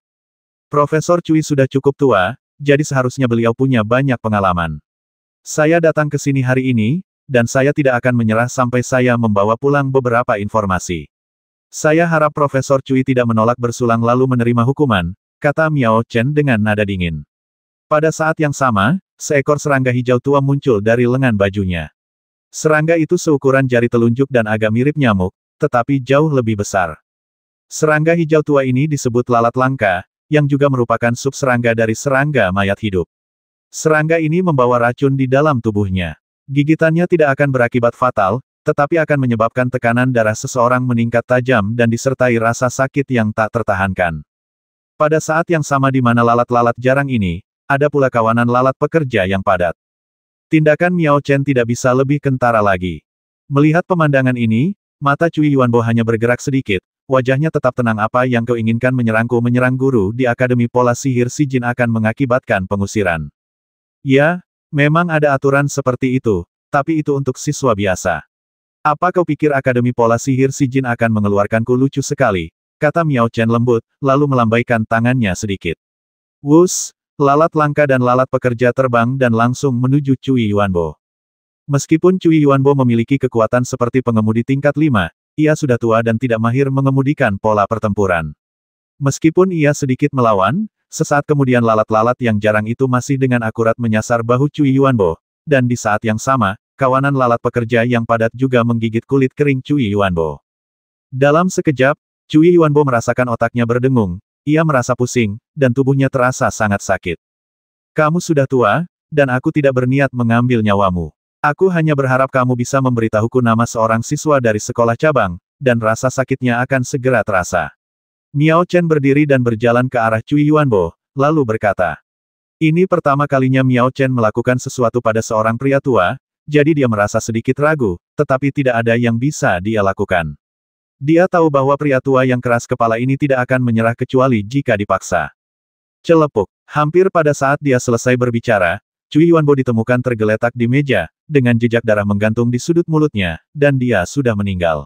Profesor Cui sudah cukup tua, jadi seharusnya beliau punya banyak pengalaman. Saya datang ke sini hari ini, dan saya tidak akan menyerah sampai saya membawa pulang beberapa informasi. Saya harap Profesor Cui tidak menolak bersulang lalu menerima hukuman, kata Miao Chen dengan nada dingin. Pada saat yang sama, seekor serangga hijau tua muncul dari lengan bajunya. Serangga itu seukuran jari telunjuk dan agak mirip nyamuk, tetapi jauh lebih besar. Serangga hijau tua ini disebut lalat langka, yang juga merupakan sub-serangga dari serangga mayat hidup. Serangga ini membawa racun di dalam tubuhnya. Gigitannya tidak akan berakibat fatal, tetapi akan menyebabkan tekanan darah seseorang meningkat tajam dan disertai rasa sakit yang tak tertahankan. Pada saat yang sama di mana lalat-lalat jarang ini, ada pula kawanan lalat pekerja yang padat. Tindakan Miao Chen tidak bisa lebih kentara lagi. Melihat pemandangan ini, mata Cui Yuanbo hanya bergerak sedikit, wajahnya tetap tenang. Apa yang kau inginkan menyerangku? Menyerang guru di Akademi Pola Sihir Si Jin akan mengakibatkan pengusiran. Ya, memang ada aturan seperti itu, tapi itu untuk siswa biasa. Apa kau pikir Akademi Pola Sihir Si Jin akan mengeluarkanku? Lucu sekali, kata Miao Chen lembut, lalu melambaikan tangannya sedikit. Wus, lalat langka dan lalat pekerja terbang dan langsung menuju Cui Yuanbo. Meskipun Cui Yuanbo memiliki kekuatan seperti pengemudi tingkat 5, ia sudah tua dan tidak mahir mengemudikan pola pertempuran. Meskipun ia sedikit melawan, sesaat kemudian lalat-lalat yang jarang itu masih dengan akurat menyasar bahu Cui Yuanbo, dan di saat yang sama, kawanan lalat pekerja yang padat juga menggigit kulit kering Cui Yuanbo. Dalam sekejap, Cui Yuanbo merasakan otaknya berdengung, ia merasa pusing, dan tubuhnya terasa sangat sakit. Kamu sudah tua, dan aku tidak berniat mengambil nyawamu. Aku hanya berharap kamu bisa memberitahuku nama seorang siswa dari sekolah cabang, dan rasa sakitnya akan segera terasa. Miao Chen berdiri dan berjalan ke arah Cui Yuanbo, lalu berkata. Ini pertama kalinya Miao Chen melakukan sesuatu pada seorang pria tua, jadi dia merasa sedikit ragu, tetapi tidak ada yang bisa dia lakukan. Dia tahu bahwa pria tua yang keras kepala ini tidak akan menyerah kecuali jika dipaksa. Celepuk. Hampir pada saat dia selesai berbicara, Cui Yuanbo ditemukan tergeletak di meja, dengan jejak darah menggantung di sudut mulutnya, dan dia sudah meninggal.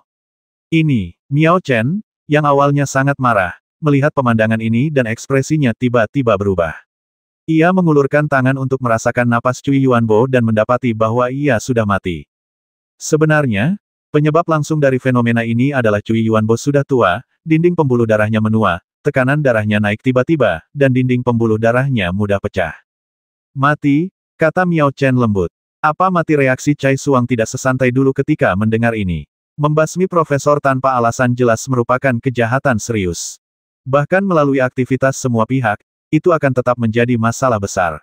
Ini, Miao Chen, yang awalnya sangat marah, melihat pemandangan ini dan ekspresinya tiba-tiba berubah. Ia mengulurkan tangan untuk merasakan napas Cui Yuanbo dan mendapati bahwa ia sudah mati. Sebenarnya, penyebab langsung dari fenomena ini adalah Cui Yuanbo sudah tua, dinding pembuluh darahnya menua, tekanan darahnya naik tiba-tiba, dan dinding pembuluh darahnya mudah pecah. Mati, kata Miao Chen lembut. Apa mati? Reaksi Cai Suang tidak sesantai dulu ketika mendengar ini. Membasmi profesor tanpa alasan jelas merupakan kejahatan serius. Bahkan melalui aktivitas semua pihak, itu akan tetap menjadi masalah besar.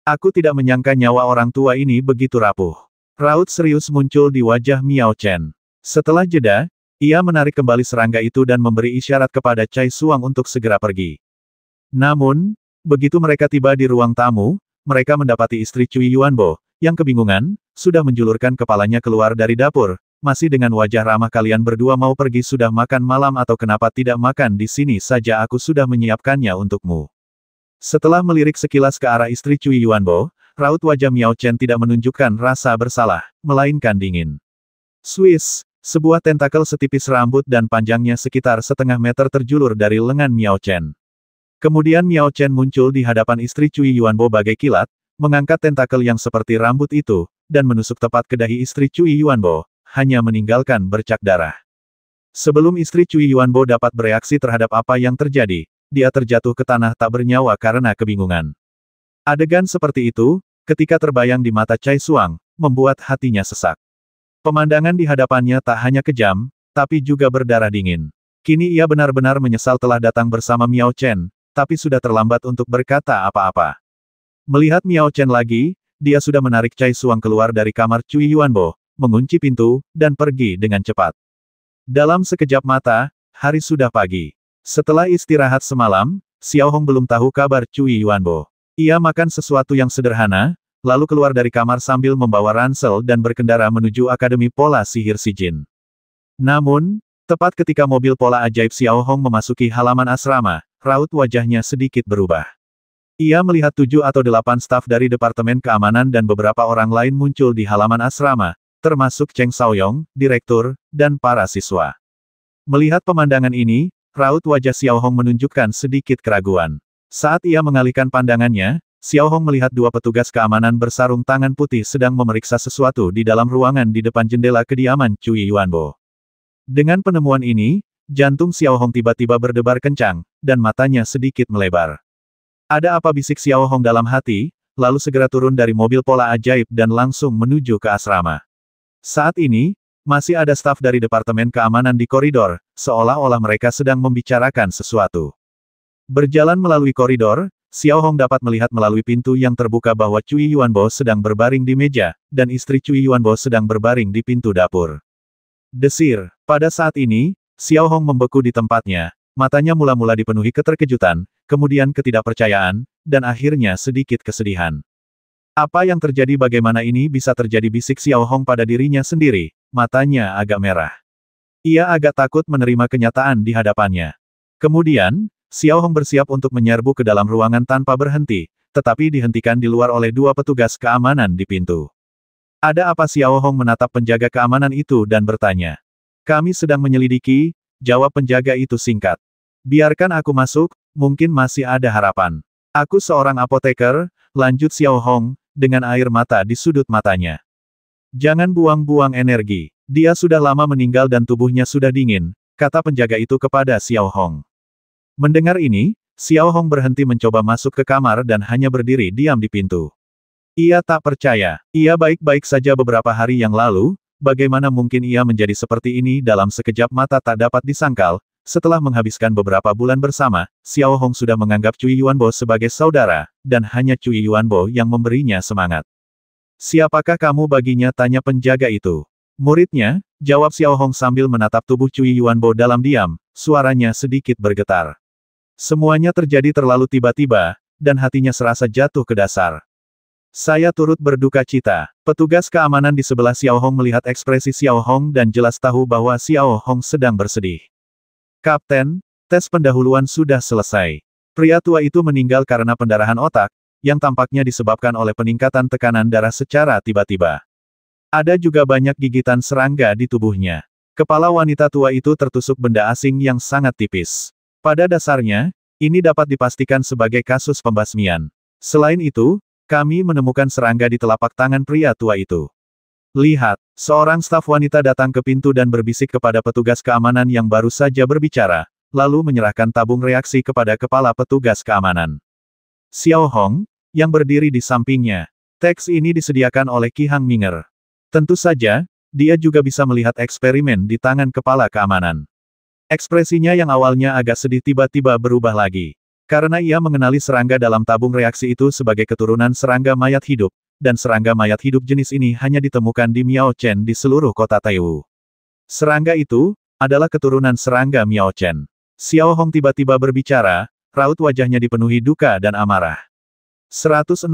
Aku tidak menyangka nyawa orang tua ini begitu rapuh. Raut serius muncul di wajah Miao Chen. Setelah jeda, ia menarik kembali serangga itu dan memberi isyarat kepada Cai Suang untuk segera pergi. Namun, begitu mereka tiba di ruang tamu, mereka mendapati istri Cui Yuanbo, yang kebingungan, sudah menjulurkan kepalanya keluar dari dapur, masih dengan wajah ramah. Kalian berdua mau pergi? Sudah makan malam atau kenapa tidak makan di sini saja? Aku sudah menyiapkannya untukmu. Setelah melirik sekilas ke arah istri Cui Yuanbo, raut wajah Miao Chen tidak menunjukkan rasa bersalah, melainkan dingin. Swiss, sebuah tentakel setipis rambut dan panjangnya sekitar setengah meter terjulur dari lengan Miao Chen. Kemudian Miao Chen muncul di hadapan istri Cui Yuanbo bagai kilat, mengangkat tentakel yang seperti rambut itu, dan menusuk tepat ke dahi istri Cui Yuanbo, hanya meninggalkan bercak darah. Sebelum istri Cui Yuanbo dapat bereaksi terhadap apa yang terjadi, dia terjatuh ke tanah tak bernyawa karena kebingungan. Adegan seperti itu, ketika terbayang di mata Cai Suang, membuat hatinya sesak. Pemandangan di hadapannya tak hanya kejam, tapi juga berdarah dingin. Kini ia benar-benar menyesal telah datang bersama Miao Chen, tapi sudah terlambat untuk berkata apa-apa. Melihat Miao Chen lagi, dia sudah menarik Cai Suang keluar dari kamar Cui Yuanbo, mengunci pintu, dan pergi dengan cepat. Dalam sekejap mata, hari sudah pagi. Setelah istirahat semalam, Xiao Hong belum tahu kabar Cui Yuanbo. Ia makan sesuatu yang sederhana, lalu keluar dari kamar sambil membawa ransel dan berkendara menuju Akademi Pola Sihir Si Jin. Namun, tepat ketika mobil pola ajaib Xiao Hong memasuki halaman asrama, raut wajahnya sedikit berubah. Ia melihat 7 atau 8 staf dari Departemen Keamanan dan beberapa orang lain muncul di halaman asrama, termasuk Cheng Shaoyong, direktur, dan para siswa. Melihat pemandangan ini, raut wajah Xiao Hong menunjukkan sedikit keraguan. Saat ia mengalihkan pandangannya, Xiao Hong melihat 2 petugas keamanan bersarung tangan putih sedang memeriksa sesuatu di dalam ruangan di depan jendela kediaman Cui Yuanbo. Dengan penemuan ini, jantung Xiao Hong tiba-tiba berdebar kencang, dan matanya sedikit melebar. Ada apa? Bisik Xiao Hong dalam hati, lalu segera turun dari mobil pola ajaib dan langsung menuju ke asrama. Saat ini, masih ada staf dari Departemen Keamanan di koridor, seolah-olah mereka sedang membicarakan sesuatu. Berjalan melalui koridor, Xiao Hong dapat melihat melalui pintu yang terbuka bahwa Cui Yuanbo sedang berbaring di meja, dan istri Cui Yuanbo sedang berbaring di pintu dapur. Desir. Pada saat ini, Xiao Hong membeku di tempatnya, matanya mula-mula dipenuhi keterkejutan, kemudian ketidakpercayaan, dan akhirnya sedikit kesedihan. Apa yang terjadi, bagaimana ini bisa terjadi, bisik Xiao Hong pada dirinya sendiri, matanya agak merah. Ia agak takut menerima kenyataan di hadapannya. Kemudian, Xiao Hong bersiap untuk menyerbu ke dalam ruangan tanpa berhenti, tetapi dihentikan di luar oleh dua petugas keamanan di pintu. Ada apa? Xiao Hong menatap penjaga keamanan itu dan bertanya. Kami sedang menyelidiki, jawab penjaga itu singkat. Biarkan aku masuk, mungkin masih ada harapan. Aku seorang apoteker, lanjut Xiao Hong, dengan air mata di sudut matanya. Jangan buang-buang energi. Dia sudah lama meninggal dan tubuhnya sudah dingin, kata penjaga itu kepada Xiao Hong. Mendengar ini, Xiao Hong berhenti mencoba masuk ke kamar dan hanya berdiri diam di pintu. Ia tak percaya. Ia baik-baik saja beberapa hari yang lalu, bagaimana mungkin ia menjadi seperti ini dalam sekejap mata? Tak dapat disangkal. Setelah menghabiskan beberapa bulan bersama, Xiao Hong sudah menganggap Cui Yuanbo sebagai saudara, dan hanya Cui Yuanbo yang memberinya semangat. Siapakah kamu baginya? Tanya penjaga itu. Muridnya, jawab Xiao Hong sambil menatap tubuh Cui Yuanbo dalam diam, suaranya sedikit bergetar. Semuanya terjadi terlalu tiba-tiba, dan hatinya serasa jatuh ke dasar. Saya turut berduka cita. Petugas keamanan di sebelah Xiao Hong melihat ekspresi Xiao Hong dan jelas tahu bahwa Xiao Hong sedang bersedih. Kapten, tes pendahuluan sudah selesai. Pria tua itu meninggal karena pendarahan otak, yang tampaknya disebabkan oleh peningkatan tekanan darah secara tiba-tiba. Ada juga banyak gigitan serangga di tubuhnya. Kepala wanita tua itu tertusuk benda asing yang sangat tipis. Pada dasarnya, ini dapat dipastikan sebagai kasus pembasmian. Selain itu, kami menemukan serangga di telapak tangan pria tua itu. Lihat, seorang staf wanita datang ke pintu dan berbisik kepada petugas keamanan yang baru saja berbicara, lalu menyerahkan tabung reaksi kepada kepala petugas keamanan. Xiao Hong, yang berdiri di sampingnya. Teks ini disediakan oleh Qi Hang Minger. Tentu saja, dia juga bisa melihat eksperimen di tangan kepala keamanan. Ekspresinya yang awalnya agak sedih tiba-tiba berubah lagi. Karena ia mengenali serangga dalam tabung reaksi itu sebagai keturunan serangga mayat hidup, dan serangga mayat hidup jenis ini hanya ditemukan di Miao Chen di seluruh kota Taiwu. Serangga itu adalah keturunan serangga Miao Chen. Xiao Hong tiba-tiba berbicara, raut wajahnya dipenuhi duka dan amarah. 160.